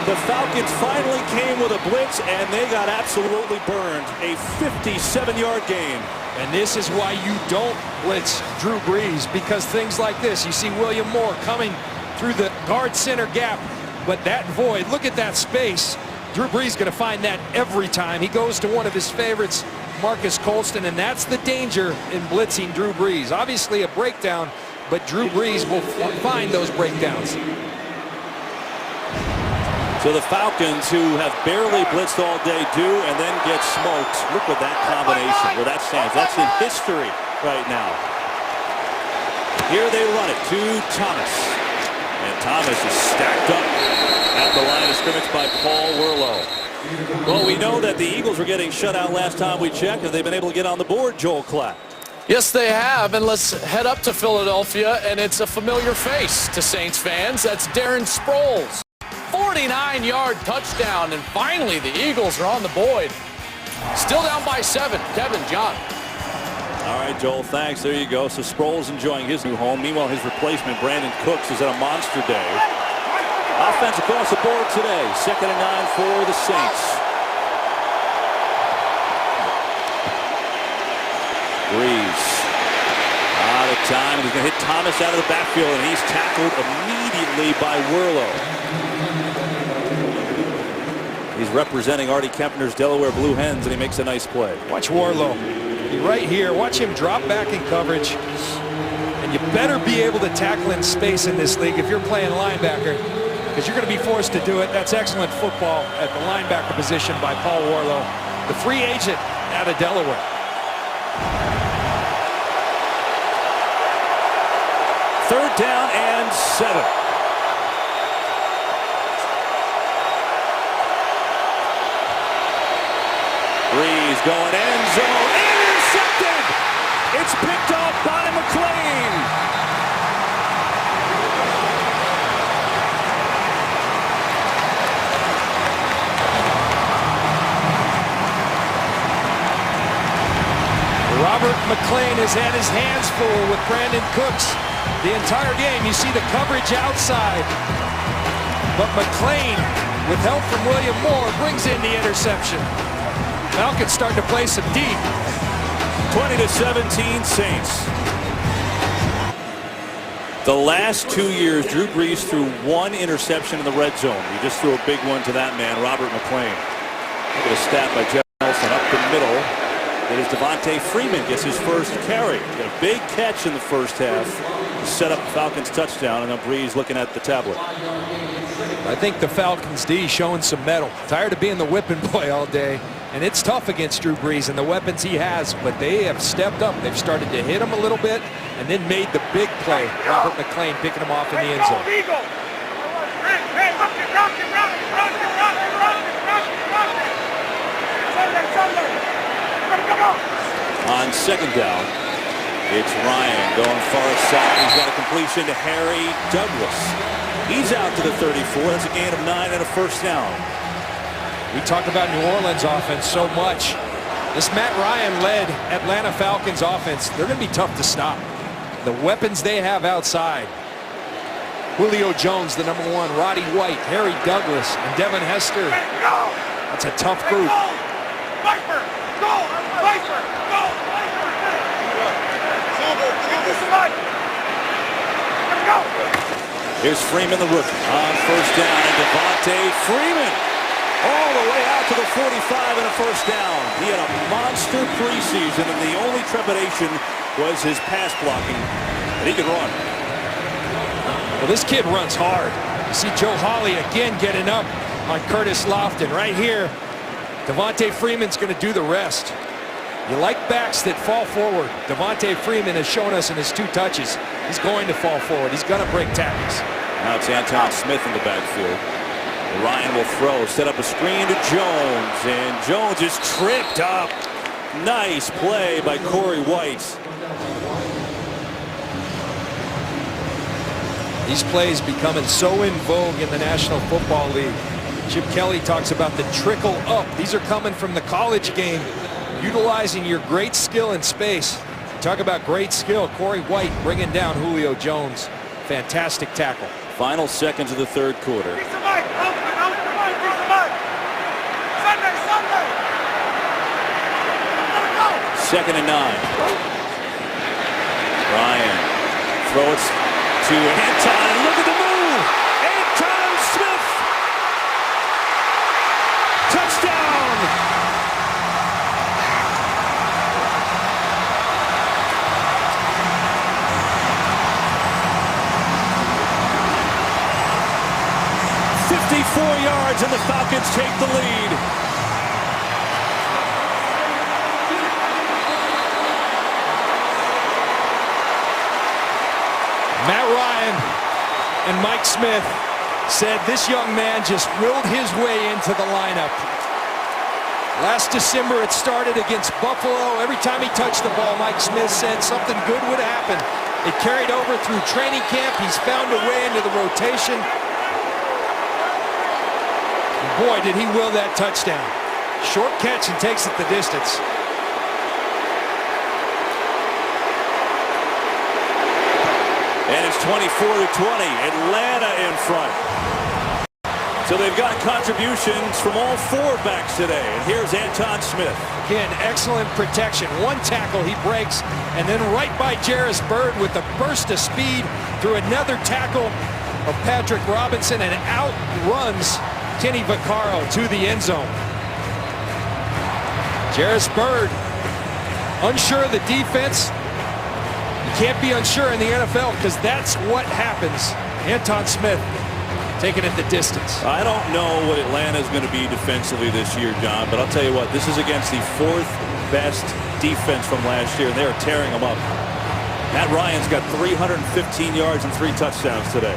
The Falcons finally came with a blitz, and they got absolutely burned. A 57-yard game. And this is why you don't blitz Drew Brees, because things like this, you see William Moore coming through the guard center gap, but that void, look at that space. Drew Brees going to find that every time. He goes to one of his favorites, Marcus Colston, and that's the danger in blitzing Drew Brees. Obviously a breakdown, but Drew Brees will find those breakdowns. So the Falcons, who have barely blitzed all day, do and then get smoked. Look at that combination, where that stands. That's in history right now. Here they run it to Thomas. And Thomas is stacked up at the line of scrimmage by Paul Worlow. Well, we know that the Eagles were getting shut out last time we checked, and they've been able to get on the board, Joel Klatt. Yes, they have, and let's head up to Philadelphia, and it's a familiar face to Saints fans. That's Darren Sproles. 49-yard touchdown, and finally the Eagles are on the board. Still down by 7. Kevin, John. All right, Joel, thanks. There you go. So Sproles enjoying his new home. Meanwhile, his replacement, Brandon Cooks, is at a monster day. Offense across the board today. 2nd and 9 for the Saints. Brees. Out of time. He's going to hit Thomas out of the backfield, and he's tackled immediately by Worlow. He's representing Artie Kempner's Delaware Blue Hens, and he makes a nice play. Watch Worlow. Right here. Watch him drop back in coverage. And you better be able to tackle in space in this league if you're playing linebacker, because you're going to be forced to do it. That's excellent football at the linebacker position by Paul Worlow, the free agent out of Delaware. Third down and 7. Brees going end zone. Intercepted! It's picked off by McClain. Robert McClain has had his hands full with Brandon Cooks the entire game. You see the coverage outside, but McClain, with help from William Moore, brings in the interception. Falcons starting to play some deep. 20-17 Saints. The last 2 years, Drew Brees threw 1 interception in the red zone. He just threw a big one to that man, Robert McClain. Look at a stat by Jeff Nelson up the middle. That is Devontae Freeman gets his first carry. Got a big catch in the first half. Set up the Falcons touchdown, and then Brees looking at the tablet. I think the Falcons D showing some mettle. Tired of being the whipping boy all day. And it's tough against Drew Brees and the weapons he has, but they have stepped up. They've started to hit him a little bit and then made the big play. Robert McClain picking him off in the end zone. On second down, it's Ryan going far side. He's got a completion to Harry Douglas. He's out to the 34. That's a gain of 9 and a first down. We talk about New Orleans offense so much. This Matt Ryan-led Atlanta Falcons offense, they're going to be tough to stop. The weapons they have outside. Julio Jones, the #1, Roddy White, Harry Douglas, and Devin Hester. That's a tough group. Viper, go! Viper, go! Here's Freeman, the rookie, on first down, and Devontae Freeman all the way out to the 45 and a first down. He had a monster preseason, and the only trepidation was his pass blocking, and he can run. Well, this kid runs hard. You see Joe Hawley again getting up on Curtis Lofton. Right here, Devontae Freeman's going to do the rest. You like backs that fall forward. Devontae Freeman has shown us in his 2 touches. He's going to fall forward. He's going to break tackles. Now it's Anton Smith in the backfield. Ryan will throw, set up a screen to Jones, and Jones is tripped up. Nice play by Corey White. These plays becoming so in vogue in the National Football League. Chip Kelly talks about the trickle up. These are coming from the college game, utilizing your great skill in space. Talk about great skill. Corey White bringing down Julio Jones. Fantastic tackle. Final seconds of the third quarter. Second and 9. Ryan throws to Anton. Look at the move. Anton Smith. Touchdown. and the Falcons take the lead. Matt Ryan and Mike Smith said this young man just willed his way into the lineup. Last December it started against Buffalo. Every time he touched the ball, Mike Smith said something good would happen. It carried over through training camp. He's found a way into the rotation. And boy, did he will that touchdown. Short catch and takes it the distance. And it's 24-20, Atlanta in front. So they've got contributions from all four backs today. And here's Anton Smith. Again, excellent protection. One tackle, he breaks, and then right by Jarris Byrd with a burst of speed through another tackle of Patrick Robinson, and outruns Kenny Vaccaro to the end zone. Jarris Byrd, unsure of the defense. You can't be unsure in the NFL because that's what happens. Anton Smith taking it the distance. I don't know what Atlanta is going to be defensively this year, John, but I'll tell you what, this is against the fourth best defense from last year, and they are tearing them up. Matt Ryan's got 315 yards and 3 touchdowns today.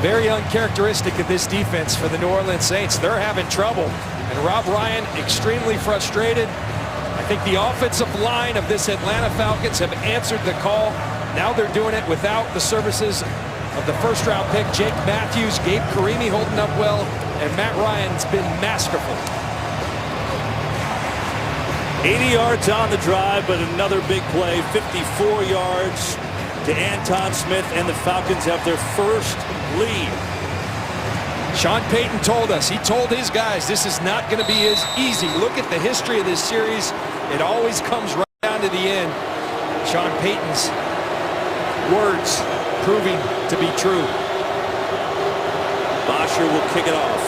Very uncharacteristic of this defense for the New Orleans Saints. They're having trouble, and Rob Ryan extremely frustrated. I think the offensive line of this Atlanta Falcons have answered the call. Now they're doing it without the services of the first-round pick, Jake Matthews, Gabe Karimi holding up well, and Matt Ryan's been masterful. 80 yards on the drive, but another big play, 54 yards to Anton Smith, and the Falcons have their first lead. Sean Payton told us, he told his guys, this is not going to be as easy. Look at the history of this series. It always comes right down to the end. Sean Payton's words proving to be true. Bosher will kick it off.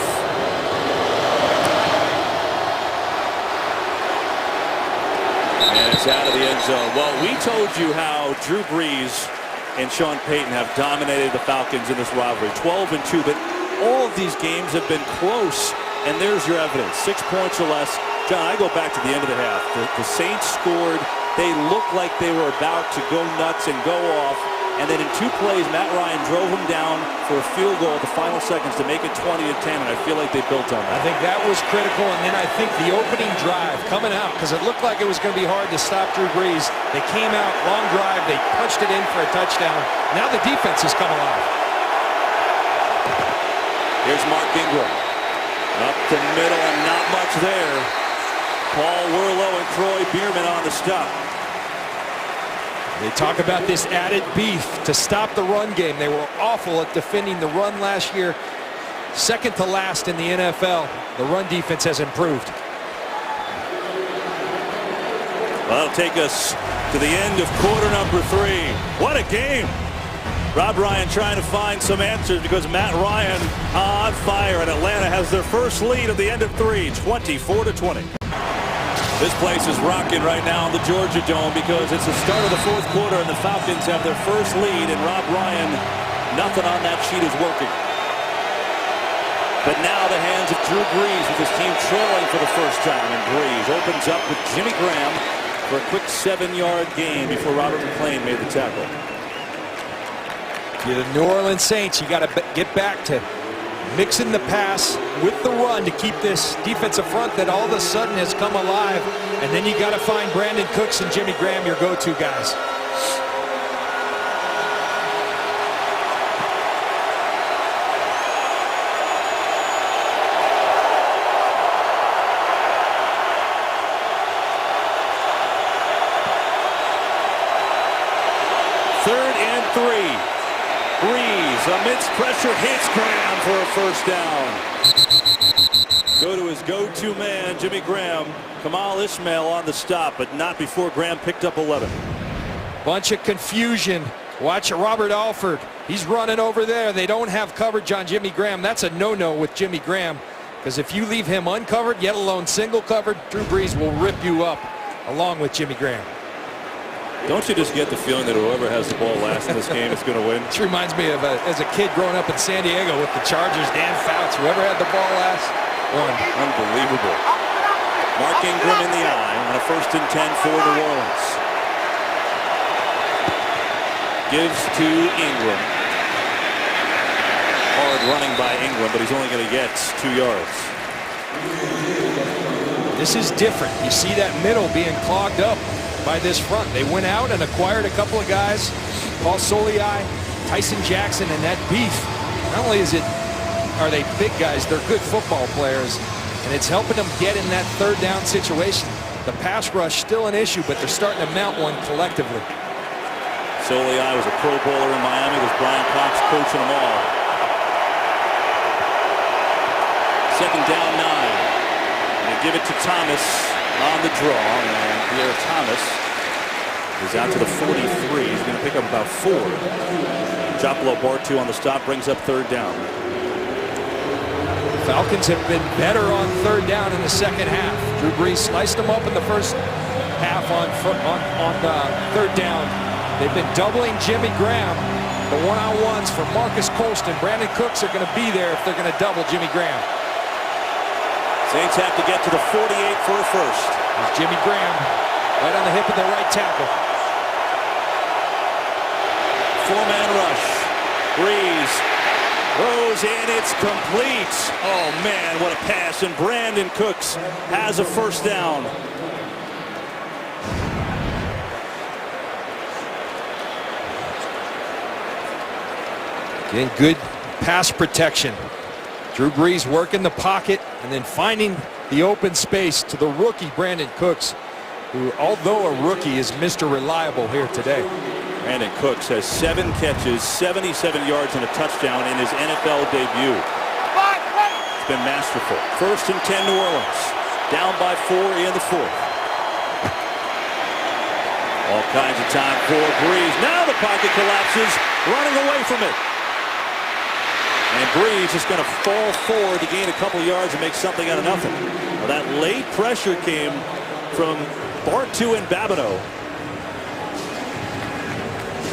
And it's out of the end zone. Well, we told you how Drew Brees and Sean Payton have dominated the Falcons in this rivalry. 12-2, but all of these games have been close. And there's your evidence. 6 points or less. John, I go back to the end of the half. The Saints scored. They looked like they were about to go nuts and go off. And then in 2 plays, Matt Ryan drove him down for a field goal at the final seconds to make it 20-10, and I feel like they built on that. I think that was critical, and then I think the opening drive coming out, because it looked like it was going to be hard to stop Drew Brees. They came out, long drive, they punched it in for a touchdown. Now the defense has come alive. Here's Mark Ingram. Up the middle and not much there. Paul Worlow and Troy Bierman on the stop. They talk about this added beef to stop the run game. They were awful at defending the run last year. Second to last in the NFL. The run defense has improved. Well, that'll take us to the end of quarter number 3. What a game. Rob Ryan trying to find some answers because Matt Ryan on fire, and Atlanta has their first lead at the end of 3, 24-20. This place is rocking right now in the Georgia Dome because it's the start of the 4th quarter and the Falcons have their first lead, and Rob Ryan, nothing on that sheet is working. But now the hands of Drew Brees with his team trailing for the first time, and Brees opens up with Jimmy Graham for a quick 7-yard gain before Robert McClain made the tackle. You're the New Orleans Saints. You got to get back to mixing the pass with the run to keep this defensive front that all of a sudden has come alive. And then you got to find Brandon Cooks and Jimmy Graham your go-to guys. Third and 3. Brees amidst pressure hits Graham for a first down. Go to his go-to man, Jimmy Graham. Kamal Ishmael on the stop, but not before Graham picked up 11. Bunch of confusion. Watch Robert Alford. He's running over there. They don't have coverage on Jimmy Graham. That's a no-no with Jimmy Graham, because if you leave him uncovered, yet alone single covered, Drew Brees will rip you up along with Jimmy Graham. Don't you just get the feeling that whoever has the ball last in this game is going to win? This reminds me of as a kid growing up in San Diego with the Chargers, Dan Fouts. Whoever had the ball last won. Unbelievable. Mark Ingram in the eye on a 1st and 10 for New Orleans. Gives to Ingram. Hard running by Ingram, but he's only going to get 2 yards. This is different. You see that middle being clogged up by this front. They went out and acquired a couple of guys, Paul Soliai, Tyson Jackson, and that beef. Not only are they big guys, they're good football players, and it's helping them get in that 3rd down situation. The pass rush still an issue, but they're starting to mount one collectively. Soliai was a Pro Bowler in Miami with Brian Cox coaching them all. 2nd down 9. And they give it to Thomas on the draw, and Pierre Thomas is out to the 43. He's going to pick up about 4. Chapelo Bartu on the stop brings up 3rd down. Falcons have been better on 3rd down in the 2nd half. Drew Brees sliced them up in the 1st half on 3rd down. They've been doubling Jimmy Graham. The one-on-ones for Marcus Colston. Brandon Cooks are going to be there if they're going to double Jimmy Graham. Saints have to get to the 48 for a first. There's Jimmy Graham right on the hip of the right tackle. 4-man rush. Brees throws in. It's complete. Oh, man, what a pass. And Brandon Cooks has a 1st down. Again, good pass protection. Drew Brees working the pocket and then finding the open space to the rookie Brandon Cooks, who, although a rookie, is Mr. Reliable here today. Brandon Cooks has 7 catches, 77 yards, and a touchdown in his NFL debut. It's been masterful. 1st and 10 New Orleans. Down by 4 in the 4th. All kinds of time for Brees. Now the pocket collapses, running away from it. And Brees is going to fall forward to gain a couple yards and make something out of nothing. Well, that late pressure came from Bartu and Babineau.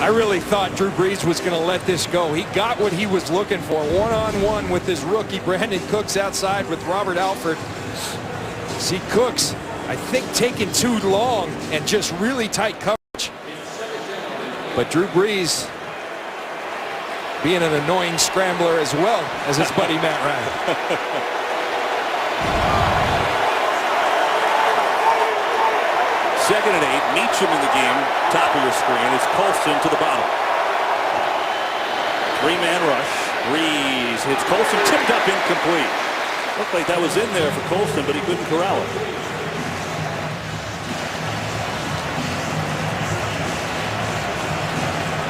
I really thought Drew Brees was going to let this go. He got what he was looking for. One-on-one with his rookie Brandon Cooks outside with Robert Alford. See Cooks, I think, taking too long and just really tight coverage. But Drew Brees being an annoying scrambler as well as his buddy Matt Ryan. 2nd and 8. Meacham in the game. Top of your screen. It's Colston to the bottom. 3-man rush. Brees hits Colston. Tipped up, incomplete. Looked like that was in there for Colston, but he couldn't corral it.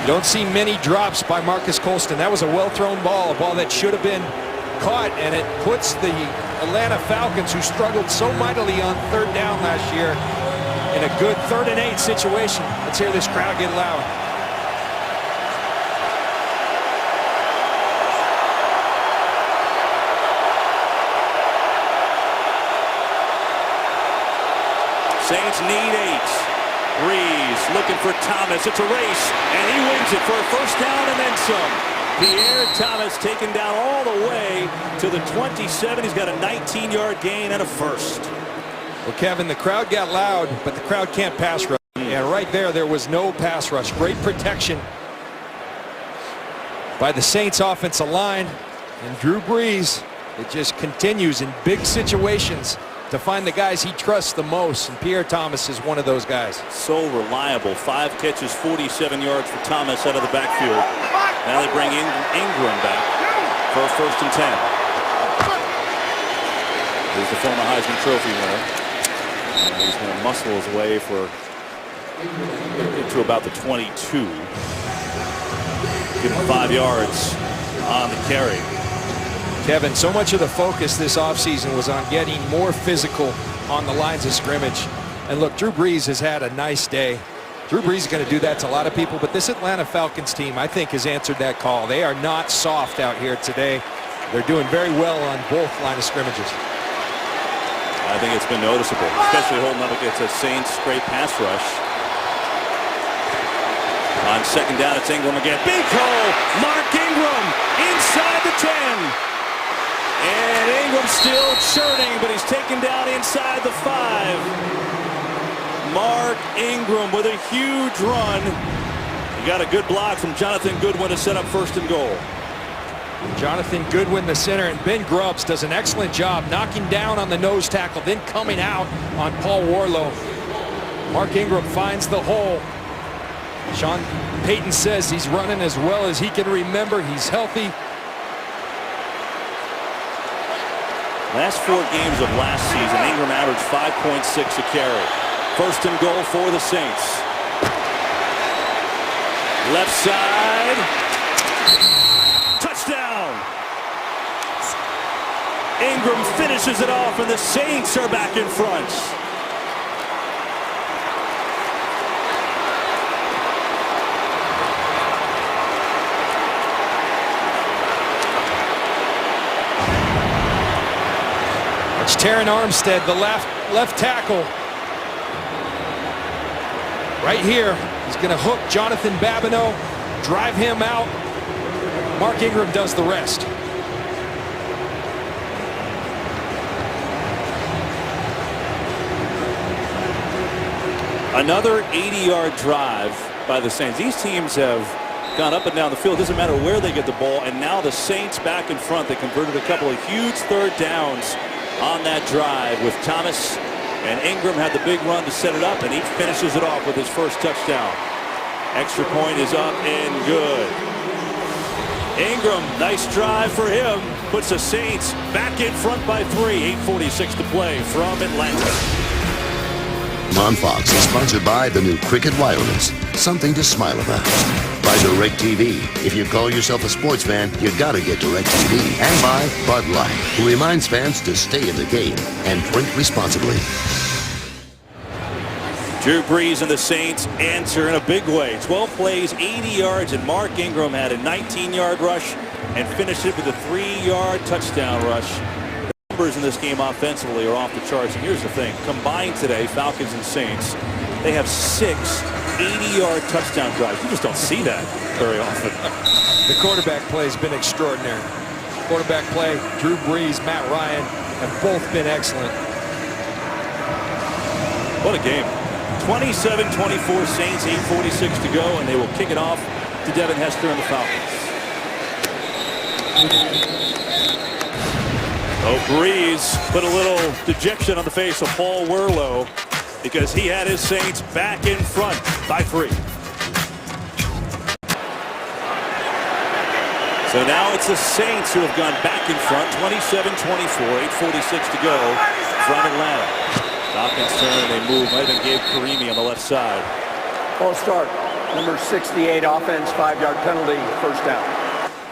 You don't see many drops by Marcus Colston. That was a well-thrown ball, a ball that should have been caught, and it puts the Atlanta Falcons, who struggled so mightily on 3rd down last year, in a good 3rd and 8 situation. Let's hear this crowd get loud. Saints need 8. Brees looking for Thomas. It's a race, and he wins it for a 1st down and then some. Pierre Thomas taken down all the way to the 27. He's got a 19-yard gain and a 1st. Well, Kevin, the crowd got loud, but the crowd can't pass rush. And right there was no pass rush. Great protection by the Saints offensive line. And Drew Brees, it just continues in big situations to find the guys he trusts the most, and Pierre Thomas is one of those guys. So reliable. 5 catches, 47 yards for Thomas out of the backfield. Now they bring Ingram back for a 1st and 10. Here's the former Heisman Trophy winner. And he's going to muscle his way to about the 22. Give him 5 yards on the carry. Kevin, so much of the focus this offseason was on getting more physical on the lines of scrimmage. And look, Drew Brees has had a nice day. Drew Brees is going to do that to a lot of people, but this Atlanta Falcons team, I think, has answered that call. They are not soft out here today. They're doing very well on both line of scrimmages. I think it's been noticeable, especially holding up against a Saints straight pass rush. On second down, it's Ingram again. Big hole. Mark Ingram inside the 10. And Ingram still churning, but he's taken down inside the 5. Mark Ingram with a huge run. He got a good block from Jonathan Goodwin to set up 1st and goal. Jonathan Goodwin, the center, and Ben Grubbs does an excellent job knocking down on the nose tackle, then coming out on Paul Warlow. Mark Ingram finds the hole. Sean Payton says he's running as well as he can remember. He's healthy. Last 4 games of last season, Ingram averaged 5.6 a carry. 1st and goal for the Saints. Left side. Touchdown. Ingram finishes it off, and the Saints are back in front. It's Terran Armstead, the left tackle. Right here, he's going to hook Jonathan Babineau, drive him out. Mark Ingram does the rest. Another 80-yard drive by the Saints. These teams have gone up and down the field. It doesn't matter where they get the ball. And now the Saints back in front. They converted a couple of huge 3rd downs on that drive with Thomas, and Ingram had the big run to set it up, and he finishes it off with his 1st touchdown. Extra point is up and good. Ingram, nice drive for him, puts the Saints back in front by 3. 8:46 to play from Atlanta. On Fox is sponsored by the new Cricket Wireless. Something to smile about. By DirecTV. If you call yourself a sports fan, you gotta get DirecTV. And by Bud Light, who reminds fans to stay in the game and drink responsibly. Drew Brees and the Saints answer in a big way. 12 plays, 80 yards, and Mark Ingram had a 19-yard rush and finished it with a 3-yard touchdown rush. The numbers in this game offensively are off the charts. And here's the thing. Combined today, Falcons and Saints, they have 6 80-yard touchdown drives. You just don't see that very often. The quarterback play has been extraordinary. Quarterback play, Drew Brees, Matt Ryan have both been excellent. What a game. 27-24 Saints, 8:46 to go, and they will kick it off to Devin Hester and the Falcons. Oh, Brees put a little dejection on the face of Paul Warlow because he had his Saints back in front by 3. So now it's the Saints who have gone back in front, 27-24, 8:46 to go from Atlanta. Falcons turn and they move. Might have been Gabe Karimi on the left side. Ball start. Number 68 offense, 5-yard penalty, 1st down.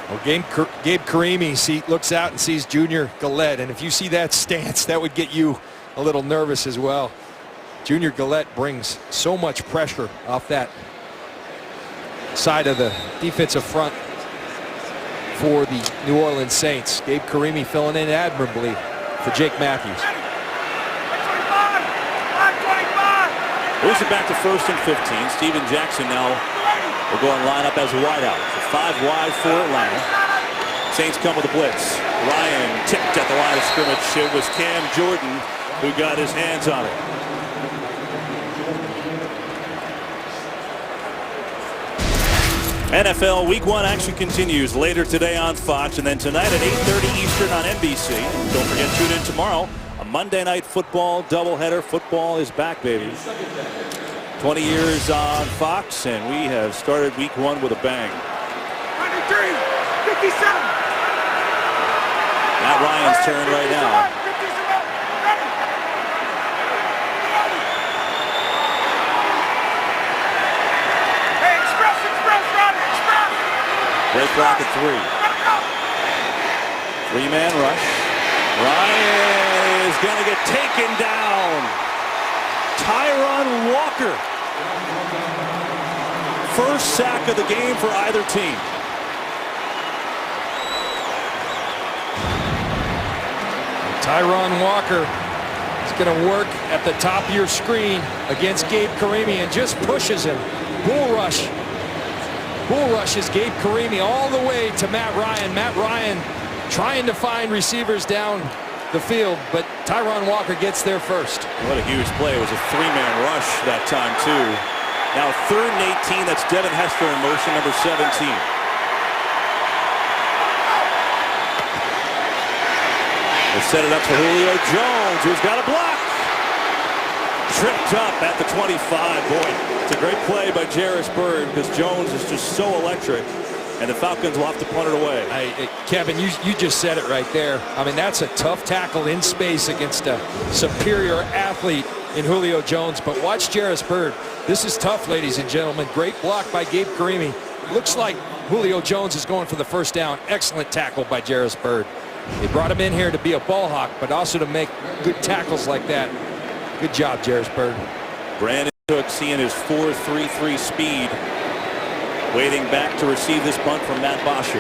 Well, Gabe Karimi looks out and sees Junior Gillette, and if you see that stance, that would get you a little nervous as well. Junior Gillette brings so much pressure off that side of the defensive front for the New Orleans Saints. Gabe Karimi filling in admirably for Jake Matthews. Moves it back to 1st and 15. Steven Jackson now will go and line up as a wideout. So 5 wide for Atlanta. Saints come with a blitz. Ryan tipped at the line of scrimmage. It was Cam Jordan who got his hands on it. NFL Week 1 action continues later today on Fox, and then tonight at 8:30 Eastern on NBC. Don't forget, tune in tomorrow. A Monday Night Football doubleheader. Football is back, baby. 20 years on Fox, and we have started Week 1 with a bang. 23, 57. Matt Ryan's turn right now. Break clock at 3. 3-man rush. Ryan is going to get taken down. Tyron Walker. First sack of the game for either team. Tyron Walker is going to work at the top of your screen against Gabe Karimi and just pushes him. Bull rush bull rushes Gabe Karimi all the way to Matt Ryan. Matt Ryan trying to find receivers down the field, but Tyron Walker gets there first. What a huge play. It was a three-man rush that time, too. Now 3rd and 18. That's Devin Hester in motion, number 17. They set it up for Julio Jones, who's got a block. Tripped up at the 25. Boy, it's a great play by Jairus Byrd because Jones is just so electric. And the Falcons will have to punt it away. Kevin, you just said it right there. I mean, that's a tough tackle in space against a superior athlete in Julio Jones. But watch Jairus Byrd. This is tough, ladies and gentlemen. Great block by Gabe Karimi. Looks like Julio Jones is going for the first down. Excellent tackle by Jairus Byrd. They brought him in here to be a ball hawk, but also to make good tackles like that. Good job, Jairus Byrd. Brandon Cook seeing his 4.33 speed. Waiting back to receive this bunt from Matt Bosher.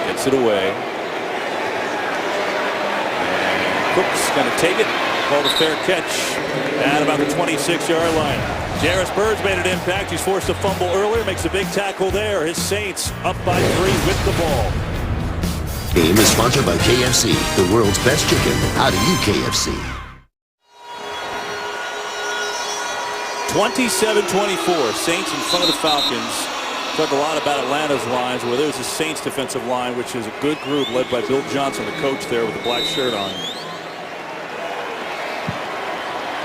Gets it away. And Cook's going to take it. Called a fair catch at about the 26-yard line. Jairus Byrd's made an impact. He's forced a fumble earlier. Makes a big tackle there. His Saints up by 3 with the ball. Game is sponsored by KFC, the world's best chicken. How do you KFC? 27-24. Saints in front of the Falcons. Talk a lot about Atlanta's lines, where there's a Saints defensive line, which is a good group led by Bill Johnson, the coach there with the black shirt on.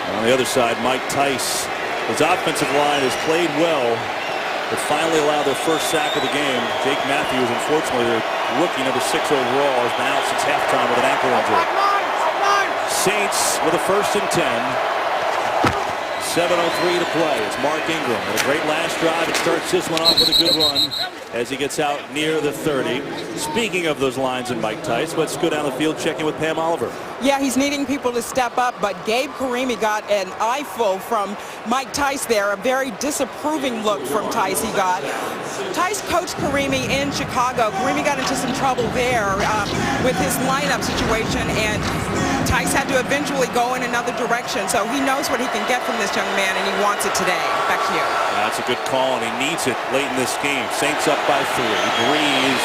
And on the other side, Mike Tice. His offensive line has played well, but finally allowed their first sack of the game. Jake Matthews, unfortunately, their rookie, number 6 overall, has been out since halftime with an ankle injury. Saints with a 1st and 10. 7:03 to play. It's Mark Ingram with a great last drive. It starts this one off with a good run as he gets out near the 30. Speaking of those lines and Mike Tice, let's go down the field, check in with Pam Oliver. Yeah, he's needing people to step up, but Gabe Karimi got an eyeful from Mike Tice there. A very disapproving look from Tice he got. Tice coached Karimi in Chicago. Karimi got into some trouble there with his lineup situation, and Tice had to eventually go in another direction. So he knows what he can get from this young man, and he wants it today. Back to you. That's a good call, and he needs it late in this game. Saints up by 3. Brees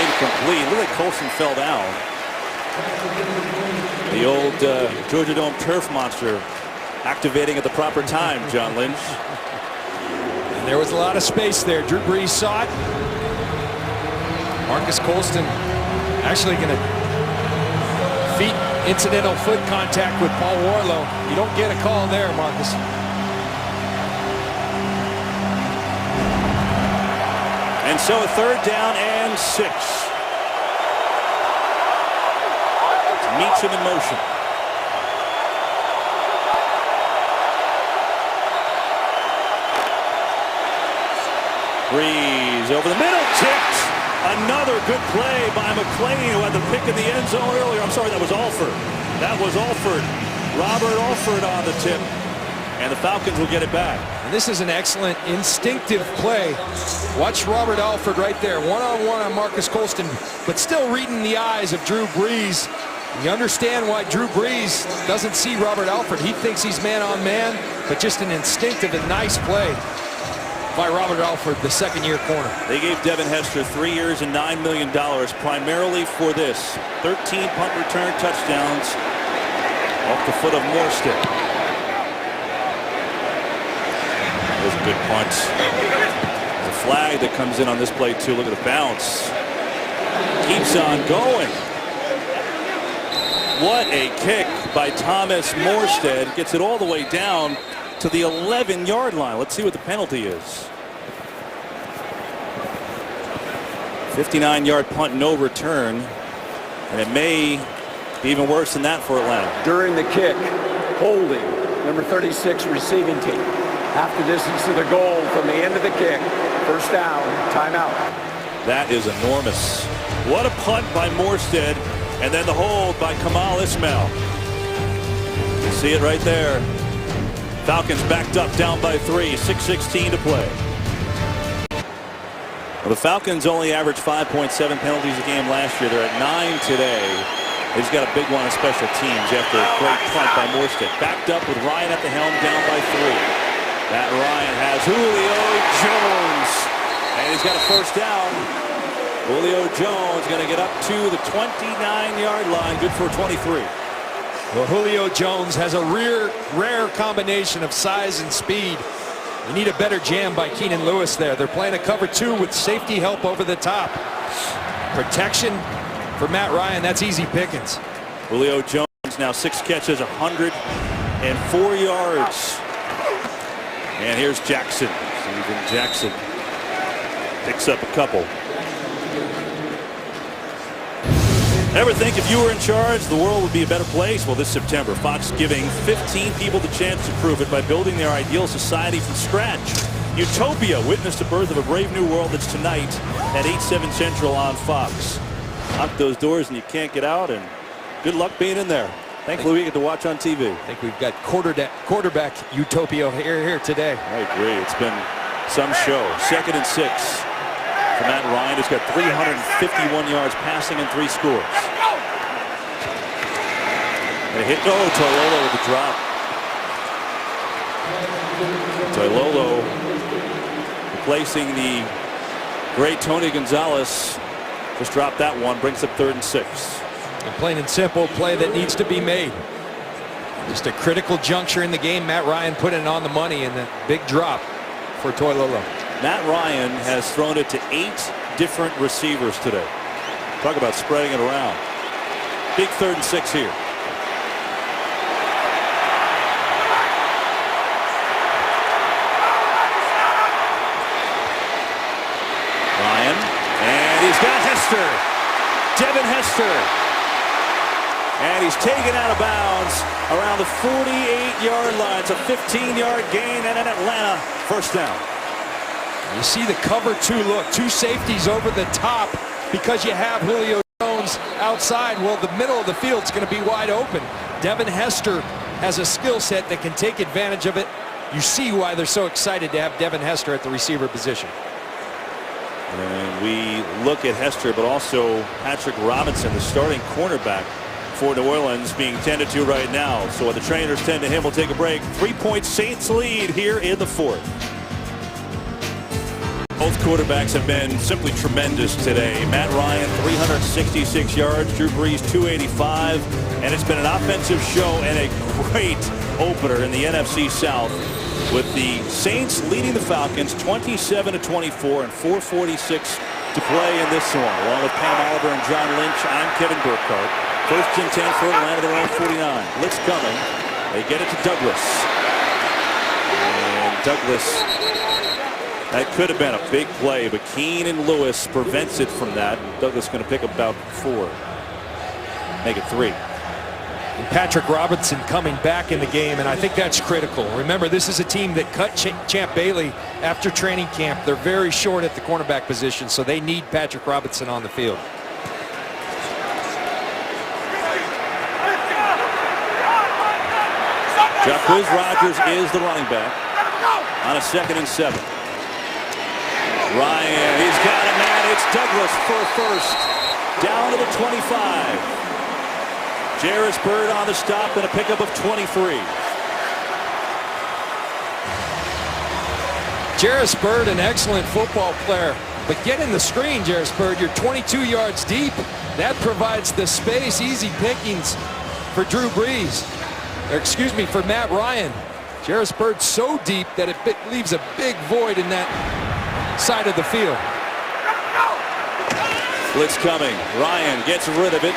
incomplete. Look like Colson fell down. The old Georgia Dome turf monster activating at the proper time, John Lynch. And there was a lot of space there. Drew Brees saw it. Marcus Colston actually going to feet incidental foot contact with Paul Warlow. You don't get a call there, Marcus. And so a 3rd down and 6. Meacham in motion. Brees over the middle, tipped. Another good play by McClain, who had the pick in the end zone earlier. I'm sorry, that was Alford. That was Alford. Robert Alford on the tip. And the Falcons will get it back. And this is an excellent instinctive play. Watch Robert Alford right there. One-on-one on Marcus Colston, but still reading the eyes of Drew Brees. You understand why Drew Brees doesn't see Robert Alford. He thinks he's man-on-man, but just an instinctive and nice play by Robert Alford, the 2nd-year corner. They gave Devin Hester 3 years and $9 million primarily for this. 13 punt return touchdowns off the foot of Morstead. That was a good punt. There's a flag that comes in on this play too. Look at the bounce. Keeps on going. What a kick by Thomas Morstead. Gets it all the way down to the 11-yard line. Let's see what the penalty is. 59-yard punt, no return. And it may be even worse than that for Atlanta. During the kick, holding, number 36 receiving team. Half the distance to the goal from the end of the kick. 1st down, timeout. That is enormous. What a punt by Morstead. And then the hold by Kamal Ismail. You see it right there. Falcons backed up down by 3. 6:16 to play. Well, the Falcons only averaged 5.7 penalties a game last year. They're at 9 today. They just got a big one on special teams after a great punt by Morstead. Backed up with Ryan at the helm, down by 3. Matt Ryan has Julio Jones, and he's got a first down. Julio Jones going to get up to the 29-yard line, good for 23. Well, Julio Jones has a rare combination of size and speed. You need a better jam by Keenan Lewis there. They're playing a cover 2 with safety help over the top. Protection for Matt Ryan, that's easy pickings. Julio Jones now 6 catches, 104 yards. And here's Jackson. Steven Jackson picks up a couple. Ever think if you were in charge, the world would be a better place? Well, this September, Fox giving 15 people the chance to prove it by building their ideal society from scratch. Utopia witnessed the birth of a brave new world that's tonight at 8/7 Central on Fox. Lock those doors and you can't get out, and good luck being in there. Thankfully, we get to watch on TV. I think we've got quarterback utopia here today. I agree. It's been some show. 2nd and 6 for Matt Ryan, who's got 351 yards passing and 3 scores. And a hit. Oh, Toilolo with the drop. Toilolo replacing the great Tony Gonzalez. Just dropped that one. Brings up 3rd and 6. And plain and simple, play that needs to be made. Just a critical juncture in the game. Matt Ryan put it on the money, and the big drop for Toilolo. Matt Ryan has thrown it to 8 different receivers today. Talk about spreading it around. Big 3rd and 6 here. Ryan, and he's got Hester. Devin Hester. And he's taken out of bounds around the 48-yard line. It's a 15-yard gain and an Atlanta first down. You see the cover 2 look. 2 safeties over the top because you have Julio Jones outside. Well, the middle of the field's going to be wide open. Devin Hester has a skill set that can take advantage of it. You see why they're so excited to have Devin Hester at the receiver position. And we look at Hester, but also Patrick Robinson, the starting cornerback for New Orleans, being tended to right now. So what the trainers tend to him, will take a break. 3-point Saints lead here in the 4th. Both quarterbacks have been simply tremendous today. Matt Ryan, 366 yards. Drew Brees, 285. And it's been an offensive show and a great opener in the NFC South, with the Saints leading the Falcons 27-24 and 4:46 to play in this one. Along with Pam Oliver and John Lynch, I'm Kevin Burkhardt. 1st and 10 for Atlanta, their own 49. Blitz coming. They get it to Douglas. And Douglas, that could have been a big play, but Keenan Lewis prevents it from that. Douglas going to pick up about 4. Make it 3. And Patrick Robinson coming back in the game, and I think that's critical. Remember, this is a team that cut Champ Bailey after training camp. They're very short at the cornerback position, so they need Patrick Robinson on the field. Jacquizz Rodgers is the running back on a 2nd and 7. Ryan, he's got a man. It's Douglas for a first. Down to the 25. Jarris Byrd on the stop and a pickup of 23. Jarris Byrd, an excellent football player. But get in the screen, Jarris Byrd. You're 22 yards deep. That provides the space, easy pickings for Drew Brees. Excuse me, for Matt Ryan. Jarris Byrd so deep that it leaves a big void in that side of the field. Blitz coming. Ryan gets rid of it.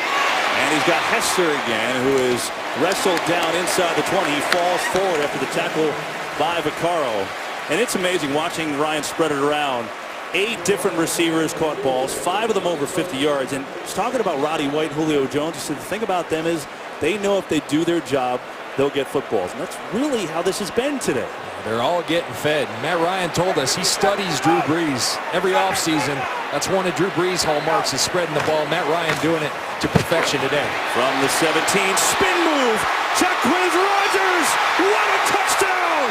And he's got Hester again, who is wrestled down inside the 20. He falls forward after the tackle by Vaccaro. And it's amazing watching Ryan spread it around. 8 different receivers caught balls, 5 of them over 50 yards. And he's talking about Roddy White, Julio Jones. He said the thing about them is they know if they do their job, they'll get footballs. And that's really how this has been today. They're all getting fed. Matt Ryan told us he studies Drew Brees every offseason. That's one of Drew Brees' hallmarks, is spreading the ball. Matt Ryan doing it to perfection today. From the 17, spin move. Jacquizz Rodgers. What a touchdown!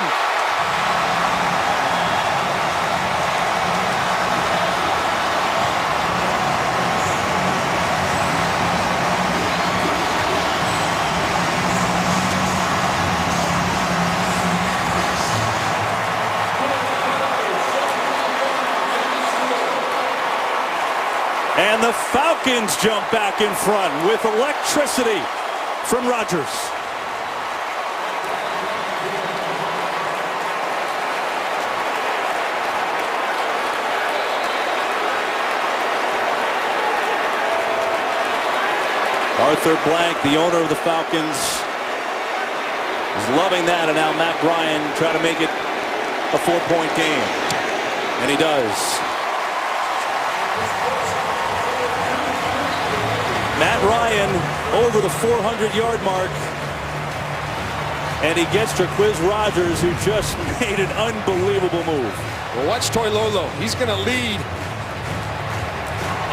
the Falcons jump back in front with electricity from Rodgers. Arthur Blank, the owner of the Falcons, is loving that, and now Matt Ryan trying to make it a 4-point game. And he does. Matt Ryan over the 400-yard mark. And he gets to Brees-Ryan, who just made an unbelievable move. Well, watch Toilolo. He's going to lead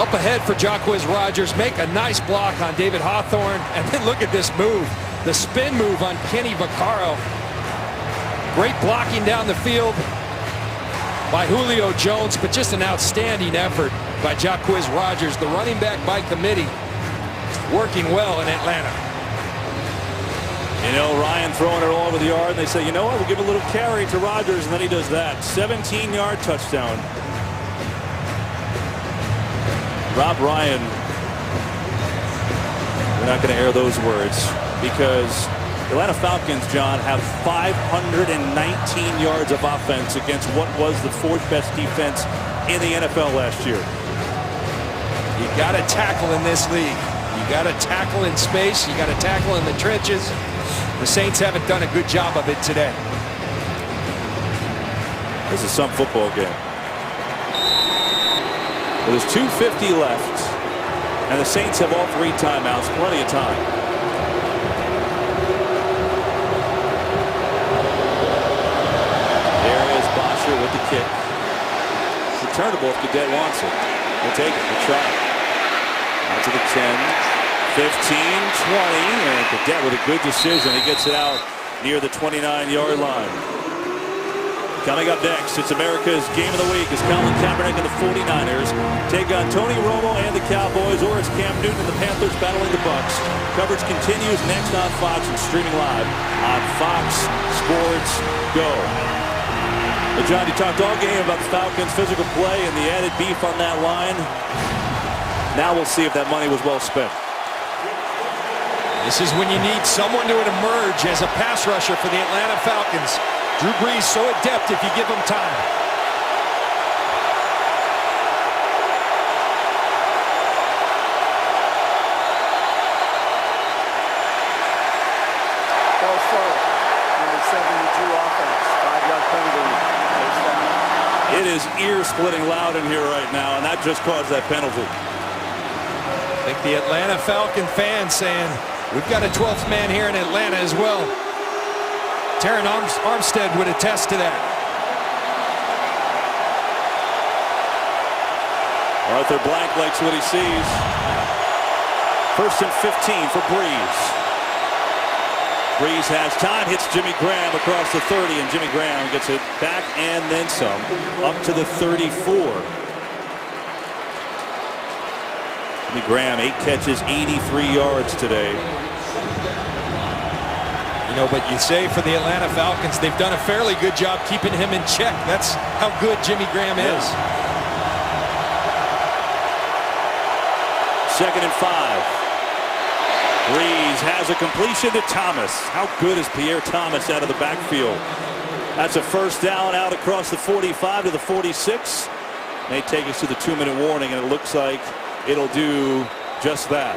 up ahead for Brees-Ryan. Make a nice block on David Hawthorne. And then look at this move. The spin move on Kenny Vaccaro. Great blocking down the field by Julio Jones, but just an outstanding effort by Brees-Ryan. The running back by committee working well in Atlanta. You know, Ryan throwing it all over the yard, and they say, you know what, we'll give a little carry to Rodgers, and then he does that. 17-yard touchdown. Rob Ryan, we're not going to air those words, because the Atlanta Falcons, John, have 519 yards of offense against what was the 4th best defense in the NFL last year. You got to tackle in this league. You got to tackle in space. You got to tackle in the trenches. The Saints haven't done a good job of it today. This is some football game. Well, there's 2:50 left, and the Saints have all 3 timeouts, plenty of time. There is Bosher with the kick. It's returnable if Cadet wants it. We'll take it. We'll try it. Out to the 10, 15, 20, and Cadet with a good decision. He gets it out near the 29-yard line. Coming up next, it's America's Game of the Week as Colin Kaepernick and the 49ers take on Tony Romo and the Cowboys, or it's Cam Newton and the Panthers battling the Bucs. Coverage continues next on Fox and streaming live on Fox Sports Go. But John, you talked all game about the Falcons' physical play and the added beef on that line. Now we'll see if that money was well spent. This is when you need someone to emerge as a pass rusher for the Atlanta Falcons. Drew Brees so adept if you give him time. Go first. Number 72 offense. 5-yard penalty. It is ear-splitting loud in here right now, and that just caused that penalty. I think the Atlanta Falcon fans saying, we've got a 12th man here in Atlanta as well. Terran Armstead would attest to that. Arthur Blank likes what he sees. 1st and 15 for Brees. Brees has time, hits Jimmy Graham across the 30, and Jimmy Graham gets it back and then some, up to the 34. Jimmy Graham, 8 catches, 83 yards today. You know, but you say for the Atlanta Falcons, they've done a fairly good job keeping him in check. That's how good Jimmy Graham is. 2nd and 5. Brees has a completion to Thomas. How good is Pierre Thomas out of the backfield? That's a 1st down out across the 45 to the 46. May take us to the 2-minute warning, and it looks like it'll do just that.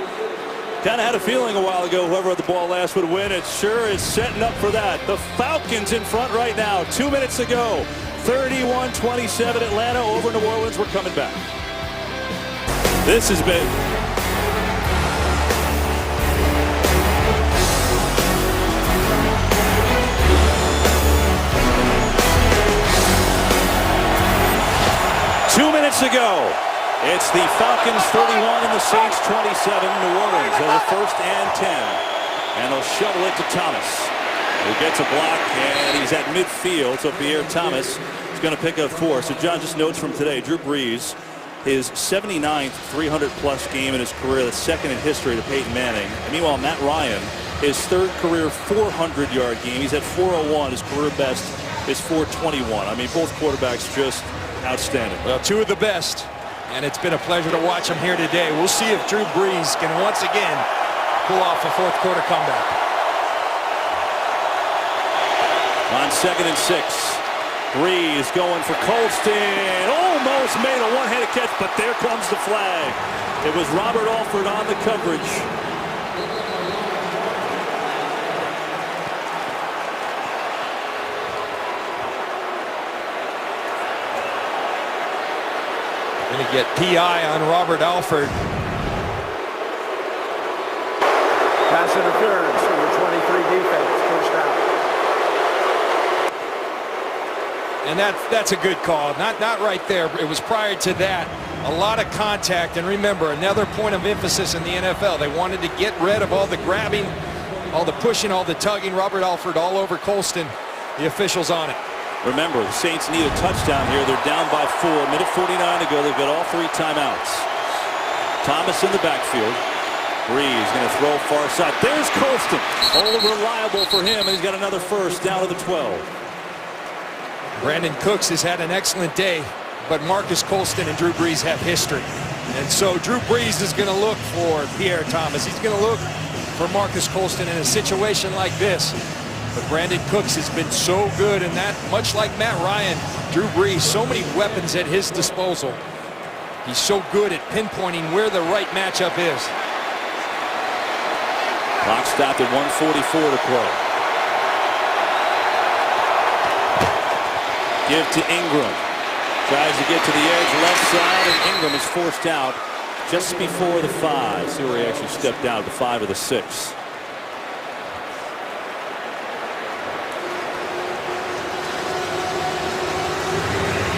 Kind of had a feeling a while ago whoever had the ball last would win. It sure is setting up for that. The Falcons in front right now. 2 minutes to go. 31-27 Atlanta over New Orleans. We're coming back. This has been... to go. It's the Falcons 31 and the Saints 27. New Orleans has a 1st and 10. And they'll shovel it to Thomas, who gets a block, and he's at midfield. So Pierre Thomas is going to pick up 4. So John, just notes from today, Drew Brees, his 79th 300-plus game in his career, the 2nd in history to Peyton Manning. And meanwhile, Matt Ryan, his 3rd career 400-yard game. He's at 401. His career best is 421. I mean, both quarterbacks just outstanding. Well, 2 of the best. And it's been a pleasure to watch him here today. We'll see if Drew Brees can once again pull off a fourth quarter comeback. On 2nd and 6. Brees going for Colston. Almost made a one-handed catch, but there comes the flag. It was Robert Alford on the coverage. Going to get PI on Robert Alford. Pass interference, number 23 defense, first down. And that's a good call. Not right there. It was prior to that. A lot of contact. And remember, another point of emphasis in the NFL. They wanted to get rid of all the grabbing, all the pushing, all the tugging. Robert Alford all over Colston. The officials on it. Remember, the Saints need a touchdown here. They're down by 4. Minute 49 to go. They've got all 3 timeouts. Thomas in the backfield. Brees going to throw far side. There's Colston. All reliable for him, and he's got another first down to the 12. Brandon Cooks has had an excellent day, but Marcus Colston and Drew Brees have history. And so Drew Brees is going to look for Pierre Thomas. He's going to look for Marcus Colston in a situation like this. But Brandon Cooks has been so good in that, much like Matt Ryan, Drew Brees, so many weapons at his disposal. He's so good at pinpointing where the right matchup is. Clock stopped at 1:44 to play. Give to Ingram. Tries to get to the edge left side, and Ingram is forced out just before the 5. See where he actually stepped out at the 5 of the 6.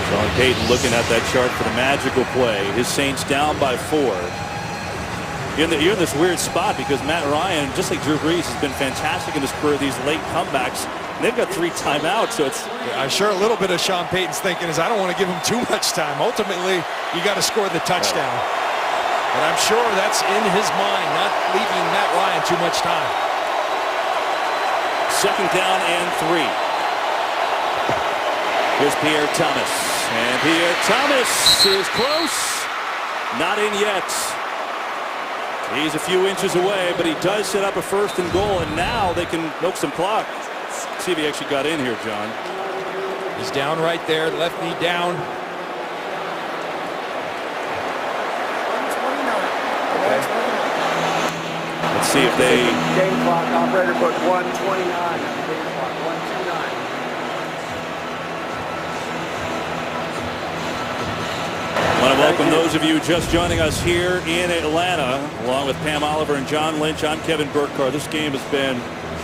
Sean Payton looking at that chart for the magical play. His Saints down by 4. You're in this weird spot because Matt Ryan, just like Drew Brees, has been fantastic in his career. These late comebacks. And they've got 3 timeouts, so it's. I'm sure a little bit of Sean Payton's thinking is I don't want to give him too much time. Ultimately, you got to score the touchdown. But I'm sure that's in his mind, not leaving Matt Ryan too much time. 2nd down and 3. Here's Pierre Thomas. And Pierre Thomas is close. Not in yet. He's a few inches away, but he does set up a 1st and goal, and now they can milk some clock. See if he actually got in here, John. He's down right there, left knee down. Okay. Let's see if they. Game clock, operator put 1:29 on the game clock, 1:29. I want to welcome those of you just joining us here in Atlanta, along with Pam Oliver and John Lynch. I'm Kevin Burkhardt. This game has been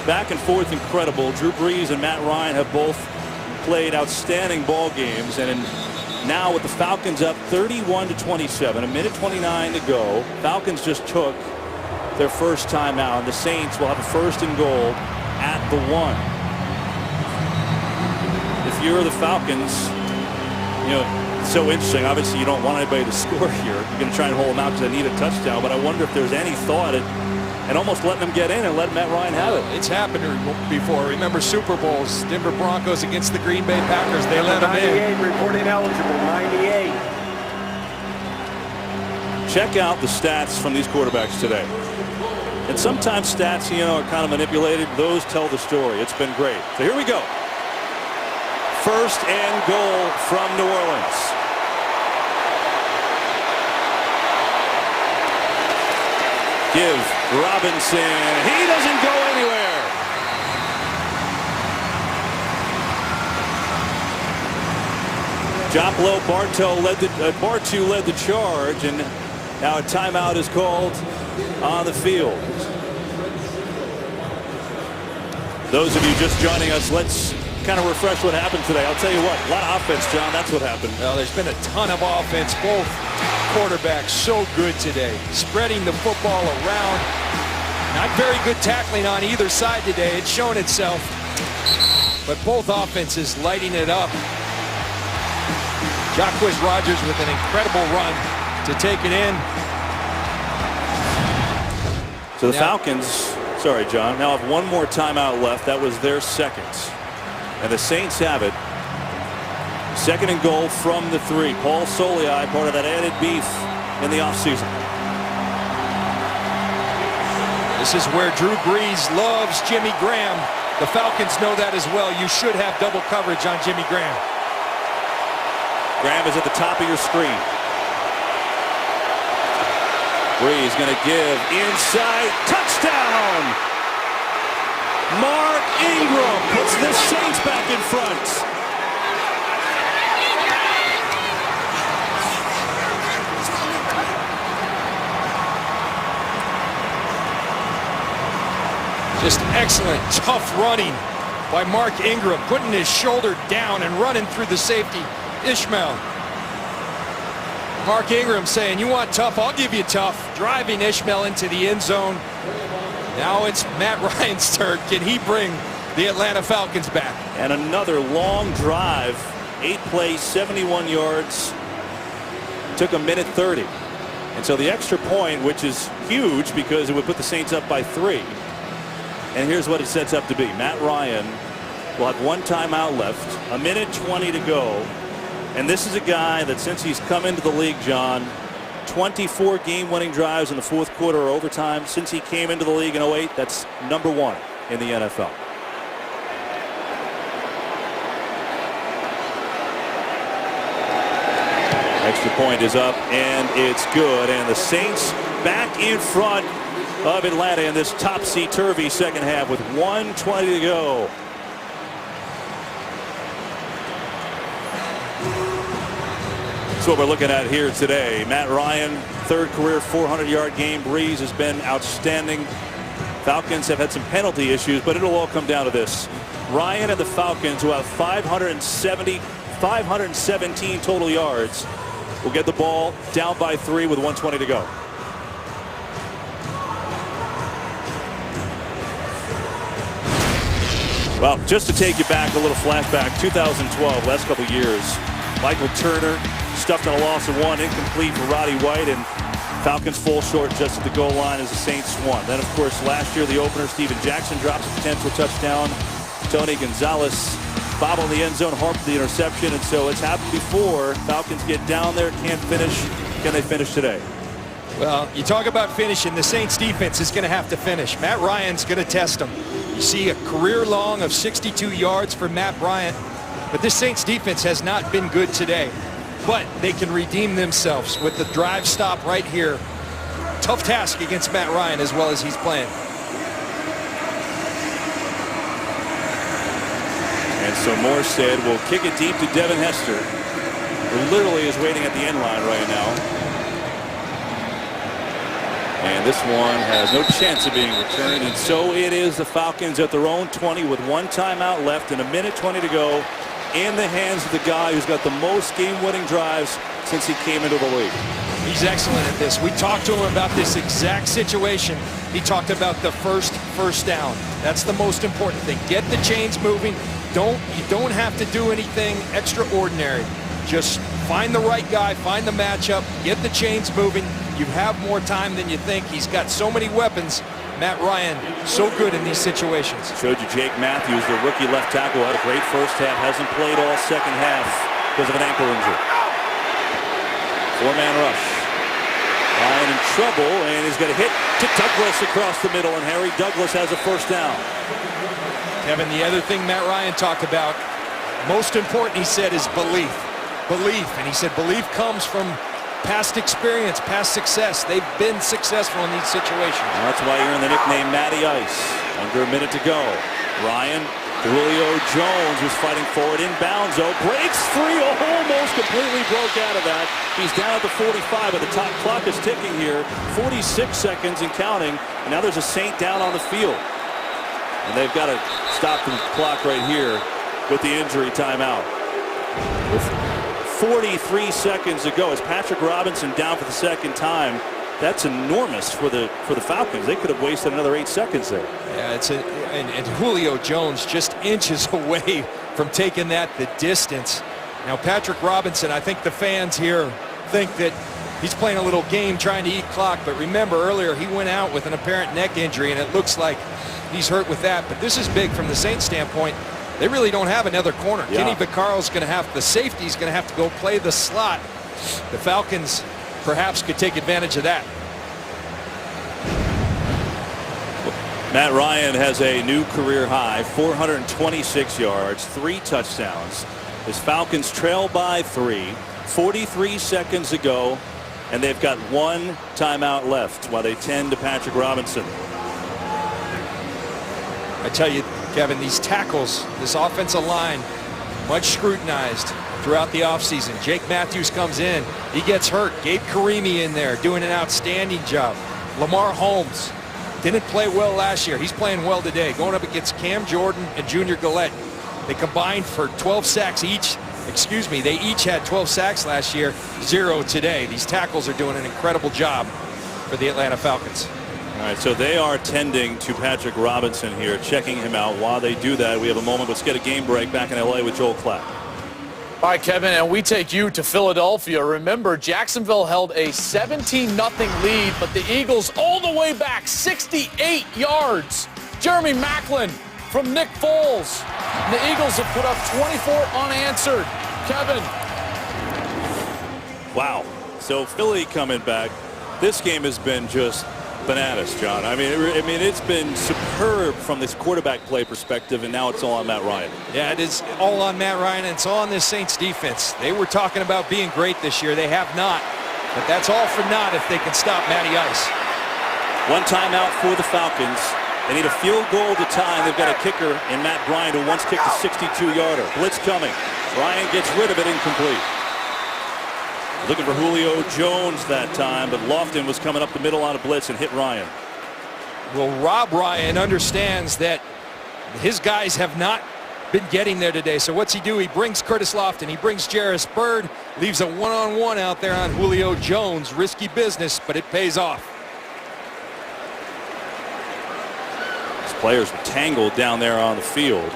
back and forth incredible. Drew Brees and Matt Ryan have both played outstanding ball games, and now with the Falcons up 31-27, a minute 29 to go. Falcons just took their first timeout. The Saints will have a 1st and goal at the 1. If you're the Falcons, you know, it's so interesting. Obviously, you don't want anybody to score here. You're going to try and hold them out because they need a touchdown. But I wonder if there's any thought at almost letting them get in and letting Matt Ryan have it. It's happened before. Remember Super Bowls, Denver Broncos against the Green Bay Packers. They let them in. 98 reporting eligible, 98. Check out the stats from these quarterbacks today. And sometimes stats, are kind of manipulated. Those tell the story. It's been great. So here we go. 1st and goal from New Orleans. Give Robinson. He doesn't go anywhere. Joplo Bartu led the charge, and now a timeout is called on the field. Those of you just joining us, let's kind of refresh what happened today. I'll tell you what, a lot of offense, John. That's what happened. Well, there's been a ton of offense. Both quarterbacks so good today, spreading the football around. Not very good tackling on either side today. It's shown itself. But both offenses lighting it up. Jacquizz Rodgers with an incredible run to take it in. So the Falcons, sorry, John, now have 1 more timeout left. That was their 2nd. And the Saints have it. Second and goal from the 3. Paul Soliai, part of that added beef in the offseason. This is where Drew Brees loves Jimmy Graham. The Falcons know that as well. You should have double coverage on Jimmy Graham. Graham is at the top of your screen. Brees going to give inside. Touchdown! Mark Ingram puts the Saints back in front. Just excellent, tough running by Mark Ingram, putting his shoulder down and running through the safety, Ishmael. Mark Ingram saying, you want tough, I'll give you tough. Driving Ishmael into the end zone. Now it's Matt Ryan's turn. Can he bring the Atlanta Falcons back? And another long drive, 8 plays, 71 yards. Took a minute 30. And so the extra point, which is huge because it would put the Saints up by 3. And here's what it sets up to be. Matt Ryan will have 1 timeout left, a minute 20 to go. And this is a guy that since he's come into the league, John, 24 game-winning drives in the fourth quarter or overtime. Since he came into the league in 08, that's number 1 in the NFL. Extra point is up, and it's good. And the Saints back in front of Atlanta in this topsy-turvy second half with 1:20 to go. That's what we're looking at here today. Matt Ryan, 3rd career 400-yard game. Brees has been outstanding. Falcons have had some penalty issues, but it'll all come down to this. Ryan and the Falcons, who have 517 total yards, will get the ball down by 3 with 1:20 to go. Well, just to take you back, a little flashback, 2012, last couple of years, Michael Turner stuffed on a loss of 1, incomplete for Roddy White, and Falcons fall short just at the goal line as the Saints won. Then, of course, last year, the opener, Steven Jackson drops a potential touchdown. Tony Gonzalez bobbled in the end zone, harped the interception, and so it's happened before. Falcons get down there, can't finish. Can they finish today? Well, you talk about finishing. The Saints defense is going to have to finish. Matt Ryan's going to test them. You see a career long of 62 yards for Matt Bryant, but this Saints defense has not been good today. But they can redeem themselves with the drive stop right here. Tough task against Matt Ryan as well as he's playing. And so Morstead will kick it deep to Devin Hester, who literally is waiting at the end line right now. And this one has no chance of being returned. And so it is the Falcons at their own 20 with 1 timeout left and a minute 20 to go, in the hands of the guy who's got the most game-winning drives since he came into the league. He's excellent at this. We talked to him about this exact situation. He talked about the first down. That's the most important thing. Get the chains moving. You don't have to do anything extraordinary. Just find the right guy, find the matchup, get the chains moving. You have more time than you think. He's got so many weapons. Matt Ryan, so good in these situations. Showed you Jake Matthews, the rookie left tackle, had a great first half, hasn't played all second half because of an ankle injury. 4-man rush. Ryan in trouble, and he's got a hit to Douglas across the middle, and Harry Douglas has a first down. Kevin, the other thing Matt Ryan talked about, most important, he said, is belief. Belief, and he said belief comes from past experience, past success. They've been successful in these situations. Well, that's why you're in the nickname Matty Ice. Under a minute to go. Ryan, Julio Jones was fighting forward, inbounds, breaks free, almost completely broke out of that. He's down at the 45, but the top clock is ticking here. 46 seconds and counting. And now there's a Saint down on the field. And they've got to stop the clock right here with the injury timeout. With 43 seconds to go, as Patrick Robinson down for the second time. That's enormous for the Falcons. They could have wasted another 8 seconds there. Yeah, and Julio Jones just inches away from taking that the distance. Now Patrick Robinson, I think the fans here think that he's playing a little game trying to eat clock, but remember earlier he went out with an apparent neck injury, and it looks like he's hurt with that. But this is big from the Saints standpoint. they really don't have another corner. Yeah. Kenny Vaccaro's going to have, the safety's going to have to go play the slot. The Falcons perhaps could take advantage of that. Matt Ryan has a new career high, 426 yards, 3 touchdowns. His Falcons trail by 3, 43 seconds ago, and they've got 1 timeout left while they tend to Patrick Robinson. I tell you, Kevin, these tackles, this offensive line, much scrutinized throughout the offseason. Jake Matthews comes in. He gets hurt. Gabe Karimi in there doing an outstanding job. Lamar Holmes didn't play well last year. He's playing well today. Going up against Cam Jordan and Junior Gillette. They combined for 12 sacks each. Excuse me, they each had 12 sacks last year, 0 today. These tackles are doing an incredible job for the Atlanta Falcons. All right, so they are tending to Patrick Robinson here, checking him out. While they do that, we have a moment. Let's get a game break back in L.A. with Joel Klatt. All right, Kevin, and we take you to Philadelphia. Remember, Jacksonville held a 17-0 lead, but the Eagles all the way back, 68 yards. Jeremy Maclin from Nick Foles. And the Eagles have put up 24 unanswered. Kevin. Wow. So Philly coming back. This game has been just bananas, John. I mean, it's been superb from this quarterback play perspective, and now it's all on Matt Ryan. Yeah, it is all on Matt Ryan, and it's all on this Saints defense. They were talking about being great this year. They have not, but that's all for naught if they can stop Matty Ice. 1 timeout for the Falcons. They need a field goal to tie. They've got a kicker in Matt Bryant, who once kicked a 62-yarder. Blitz coming. Ryan gets rid of it, incomplete. Looking for Julio Jones that time, but Lofton was coming up the middle on a blitz and hit Ryan. Well, Rob Ryan understands that his guys have not been getting there today. So what's he do? He brings Curtis Lofton. He brings Jarris Byrd. Leaves a one-on-one out there on Julio Jones. Risky business, but it pays off. These players were tangled down there on the field.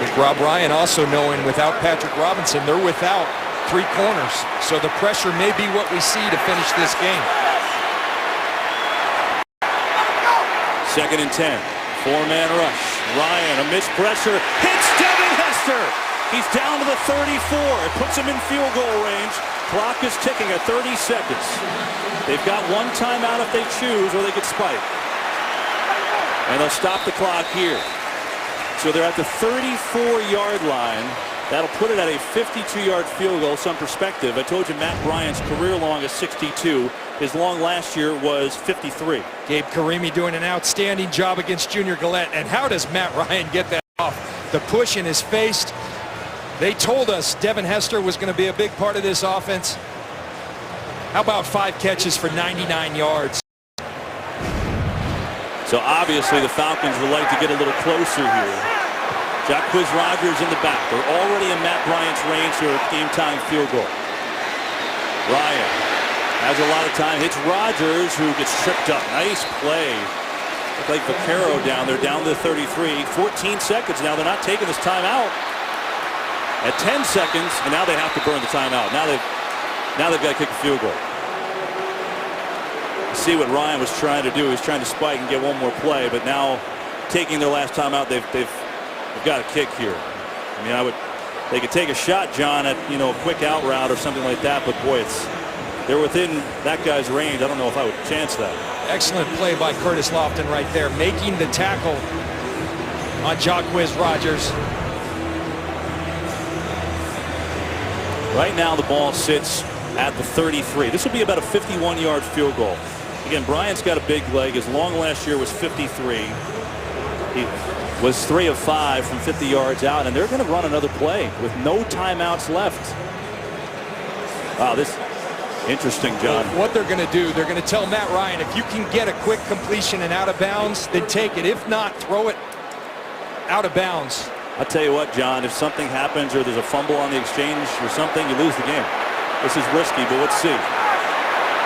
With Rob Ryan also knowing without Patrick Robinson, they're without 3 corners. So the pressure may be what we see to finish this game. 2nd and 10. 4-man rush. Ryan, a missed pressure. Hits Devin Hester. He's down to the 34. It puts him in field goal range. Clock is ticking at 30 seconds. They've got 1 timeout if they choose, or they could spike. And they'll stop the clock here. So they're at the 34-yard line. That'll put it at a 52-yard field goal. Some perspective. I told you Matt Bryant's career long is 62. His long last year was 53. Gabe Karimi doing an outstanding job against Junior Gillette. And how does Matt Ryan get that off? The push in his face. They told us Devin Hester was going to be a big part of this offense. How about 5 catches for 99 yards? So obviously the Falcons would like to get a little closer here. Jacquizz Rodgers in the back. They're already in Matt Bryant's range here at game-time field goal. Ryan has a lot of time. Hits Rodgers, who gets tripped up. Nice play. Look like Vaccaro down there, down to the 33. 14 seconds now. They're not taking this timeout. At 10 seconds, and now they have to burn the timeout. Now they've got to kick a field goal. See what Ryan was trying to do. He was trying to spike and get one more play, but now taking their last time out, they've got a kick here. I mean, they could take a shot, John, at a quick out route or something like that, but boy, they're within that guy's range. I don't know if I would chance that. Excellent play by Curtis Lofton right there, making the tackle on Jacquizz Rodgers. Right now the ball sits at the 33. This will be about a 51-yard field goal. Again, Bryant's got a big leg. His long last year was 53. He was 3 of 5 from 50 yards out, and they're going to run another play with no timeouts left. Wow, this interesting, John. Well, what they're going to do, they're going to tell Matt Ryan, if you can get a quick completion and out of bounds, then take it. If not, throw it out of bounds. I'll tell you what, John, if something happens or there's a fumble on the exchange or something, you lose the game. This is risky, but let's see.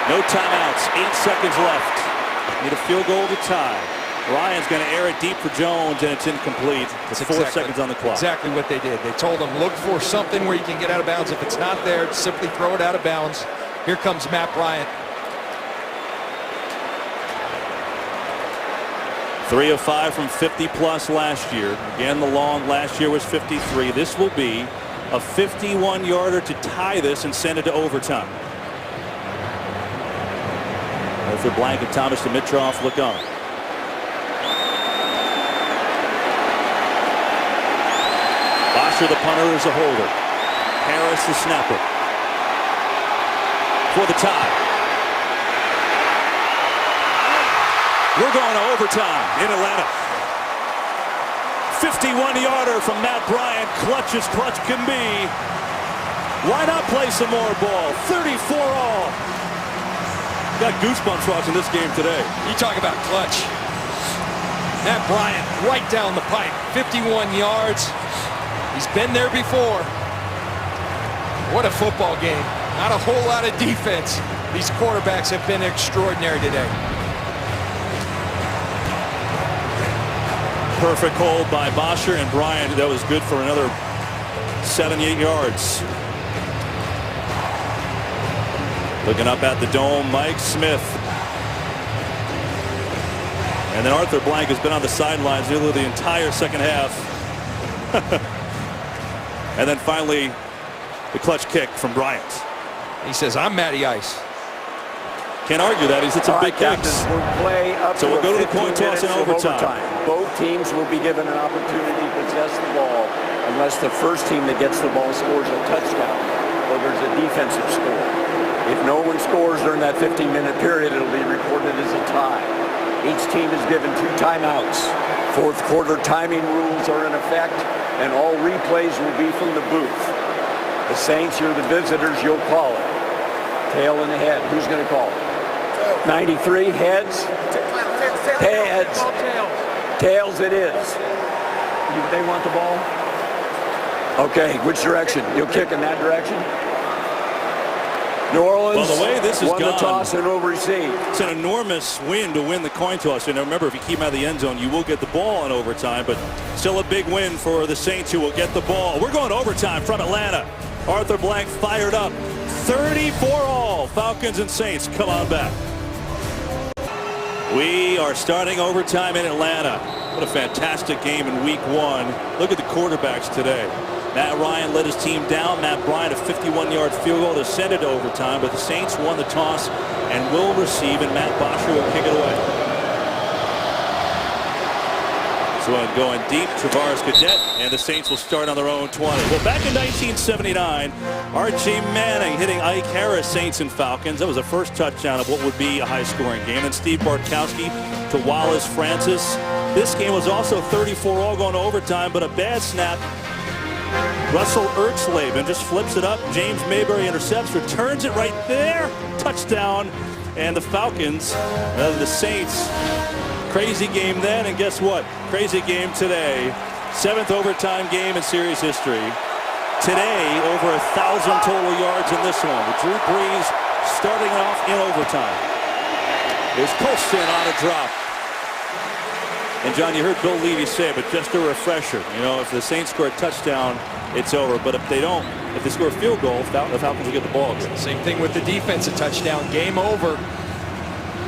No timeouts, 8 seconds left. Need a field goal to tie. Ryan's going to air it deep for Jones, and it's incomplete. It's 4 seconds on the clock. Exactly what they did. They told him, look for something where you can get out of bounds. If it's not there, simply throw it out of bounds. Here comes Matt Bryant. 3 of 5 from 50+ last year. Again, the long last year was 53. This will be a 51-yarder to tie this and send it to overtime. Arthur Blank and Thomas Dimitroff look on. Bosher, the punter, is a holder. Harris, the snapper. For the tie. We're going to overtime in Atlanta. 51-yarder from Matt Bryant. Clutch as clutch can be. Why not play some more ball? 34 all. Got goosebumps watching this game today. You talk about clutch. Matt Bryant right down the pipe. 51 yards. He's been there before. What a football game. Not a whole lot of defense. These quarterbacks have been extraordinary today. Perfect hold by Bosher and Bryant. That was good for another 78 yards. Looking up at the dome, Mike Smith. And then Arthur Blank has been on the sidelines nearly the entire second half. And then finally, the clutch kick from Bryant. He says, I'm Matty Ice. Can't argue that. He's hit some big kicks. So we'll go to the coin toss in overtime. Both teams will be given an opportunity to possess the ball unless the first team that gets the ball scores a touchdown or there's a defensive score. If no one scores during that 15-minute period, it'll be recorded as a tie. Each team is given 2 timeouts. Fourth quarter timing rules are in effect, and all replays will be from the booth. The Saints, you're the visitors, you'll call it. Tail in the head. Who's going to call it? 93, heads? Heads. Tails it is. They want the ball? Okay, which direction? You'll kick in that direction? New Orleans well, the way this is won gone, the toss and will receive. It's an enormous win to win the coin toss. And remember, if you keep him out of the end zone, you will get the ball in overtime. But still a big win for the Saints, who will get the ball. We're going to overtime from Atlanta. Arthur Blank fired up. 34 all. Falcons and Saints, come on back. We are starting overtime in Atlanta. What a fantastic game in week 1. Look at the quarterbacks today. Matt Ryan led his team down. Matt Bryant, a 51-yard field goal to send it to overtime. But the Saints won the toss and will receive, and Matt Bosher will kick it away. So going deep, Travaris Cadet, and the Saints will start on their own 20. Well, back in 1979, Archie Manning hitting Ike Harris, Saints and Falcons. That was the first touchdown of what would be a high-scoring game. And Steve Bartkowski to Wallace Francis. This game was also 34 all going to overtime, but a bad snap. Russell Ertzleben just flips it up. James Mayberry intercepts, returns it right there. Touchdown. And the Falcons, the Saints, crazy game then, and guess what? Crazy game today. 7th overtime game in series history. Today, over 1,000 total yards in this one. With Drew Brees starting off in overtime. Here's Colston on a drop. And John, you heard Bill Levy say it, but just a refresher. You know, if the Saints score a touchdown, it's over. But if they don't, if they score a field goal, the Falcons will get the ball. Same thing with the defense, a touchdown, game over.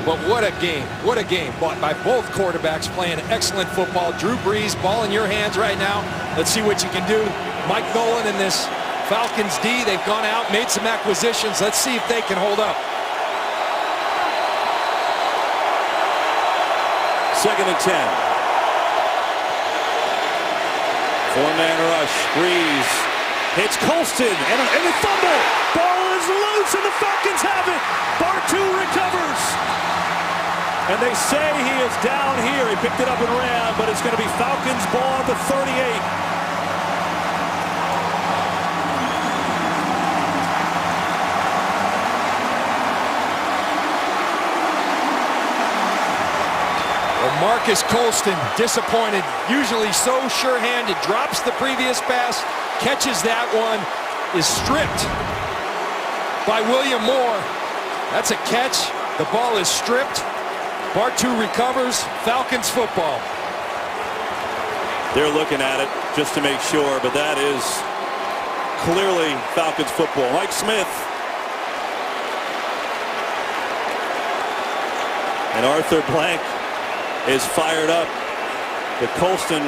But what a game. What a game by both quarterbacks playing excellent football. Drew Brees, ball in your hands right now. Let's see what you can do. Mike Nolan and this Falcons D, they've gone out, made some acquisitions. Let's see if they can hold up. 2nd and 10. 4-man rush. Brees hits Colston and a fumble. Ball is loose and the Falcons have it. Bartu recovers. And they say he is down here. He picked it up and ran, but it's going to be Falcons ball at the 38. Marcus Colston disappointed, usually so sure-handed, drops the previous pass, catches that one, is stripped by William Moore. That's a catch. The ball is stripped. Bartu recovers. Falcons football. They're looking at it just to make sure, but that is clearly Falcons football. Mike Smith and Arthur Blank is fired up. But Colston,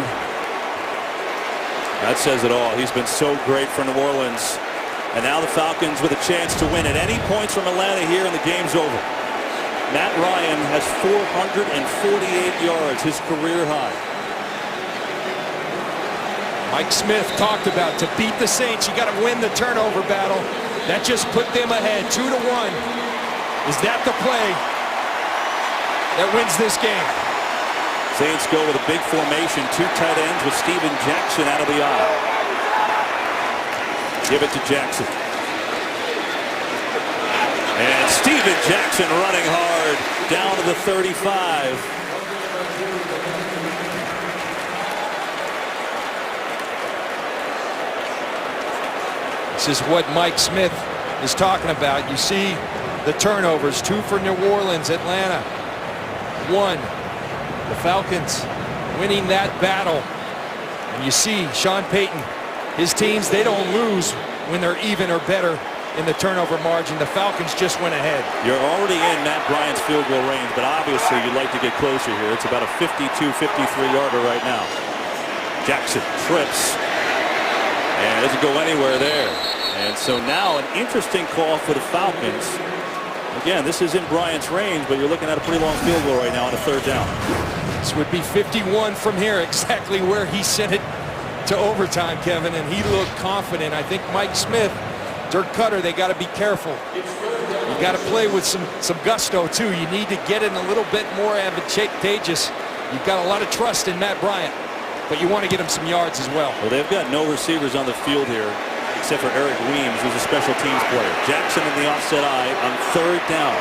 that says it all. He's been so great for New Orleans. And now the Falcons with a chance to win at any points from Atlanta here, and the game's over. Matt Ryan has 448 yards, his career high. Mike Smith talked about, to beat the Saints, you got to win the turnover battle. That just put them ahead 2-1. Is that the play that wins this game? Saints go with a big formation, 2 tight ends with Steven Jackson out of the aisle. Give it to Jackson. And Steven Jackson running hard down to the 35. This is what Mike Smith is talking about. You see the turnovers, 2 for New Orleans, Atlanta 1. The Falcons winning that battle. And you see Sean Payton, his teams, they don't lose when they're even or better in the turnover margin. The Falcons just went ahead. You're already in Matt Bryant's field goal range, but obviously you'd like to get closer here. It's about a 52-53-yarder right now. Jackson trips and doesn't go anywhere there. And so now an interesting call for the Falcons. Again, this is in Bryant's range, but you're looking at a pretty long field goal right now on a 3rd down. This would be 51 from here, exactly where he sent it to overtime, Kevin, and he looked confident. I think Mike Smith, Dirk Cutter, they got to be careful. You got to play with some gusto too. You need to get it a little bit more advantageous. You've got a lot of trust in Matt Bryant, but you want to get him some yards as well. Well, they've got no receivers on the field here except for Eric Weems, who's a special teams player. Jackson in the offset eye on 3rd down.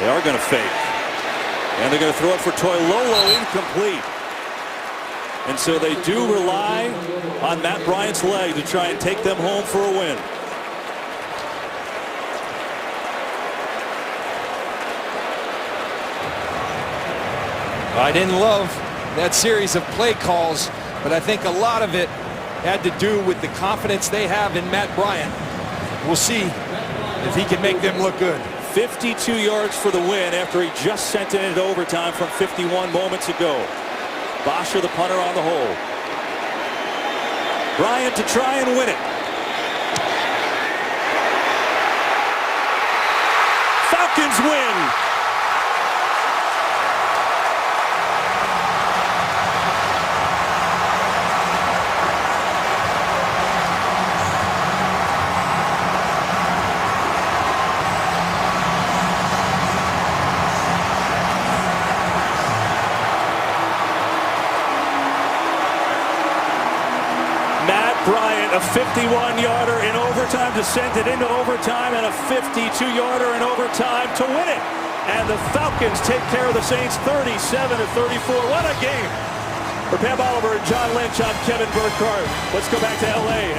They are going to fake. And they're going to throw it for Toilolo, incomplete. And so they do rely on Matt Bryant's leg to try and take them home for a win. I didn't love that series of play calls, but I think a lot of it had to do with the confidence they have in Matt Bryant. We'll see if he can make them look good. 52 yards for the win after he just sent it into overtime from 51 moments ago. Bosher, the punter, on the hold. Bryant to try and win it. Falcons win. Bryant, a 51-yarder in overtime to send it into overtime, and a 52-yarder in overtime to win it. And the Falcons take care of the Saints 37-34. What a game. For Pam Oliver and John Lynch, I'm Kevin Burkhardt. Let's go back to L.A.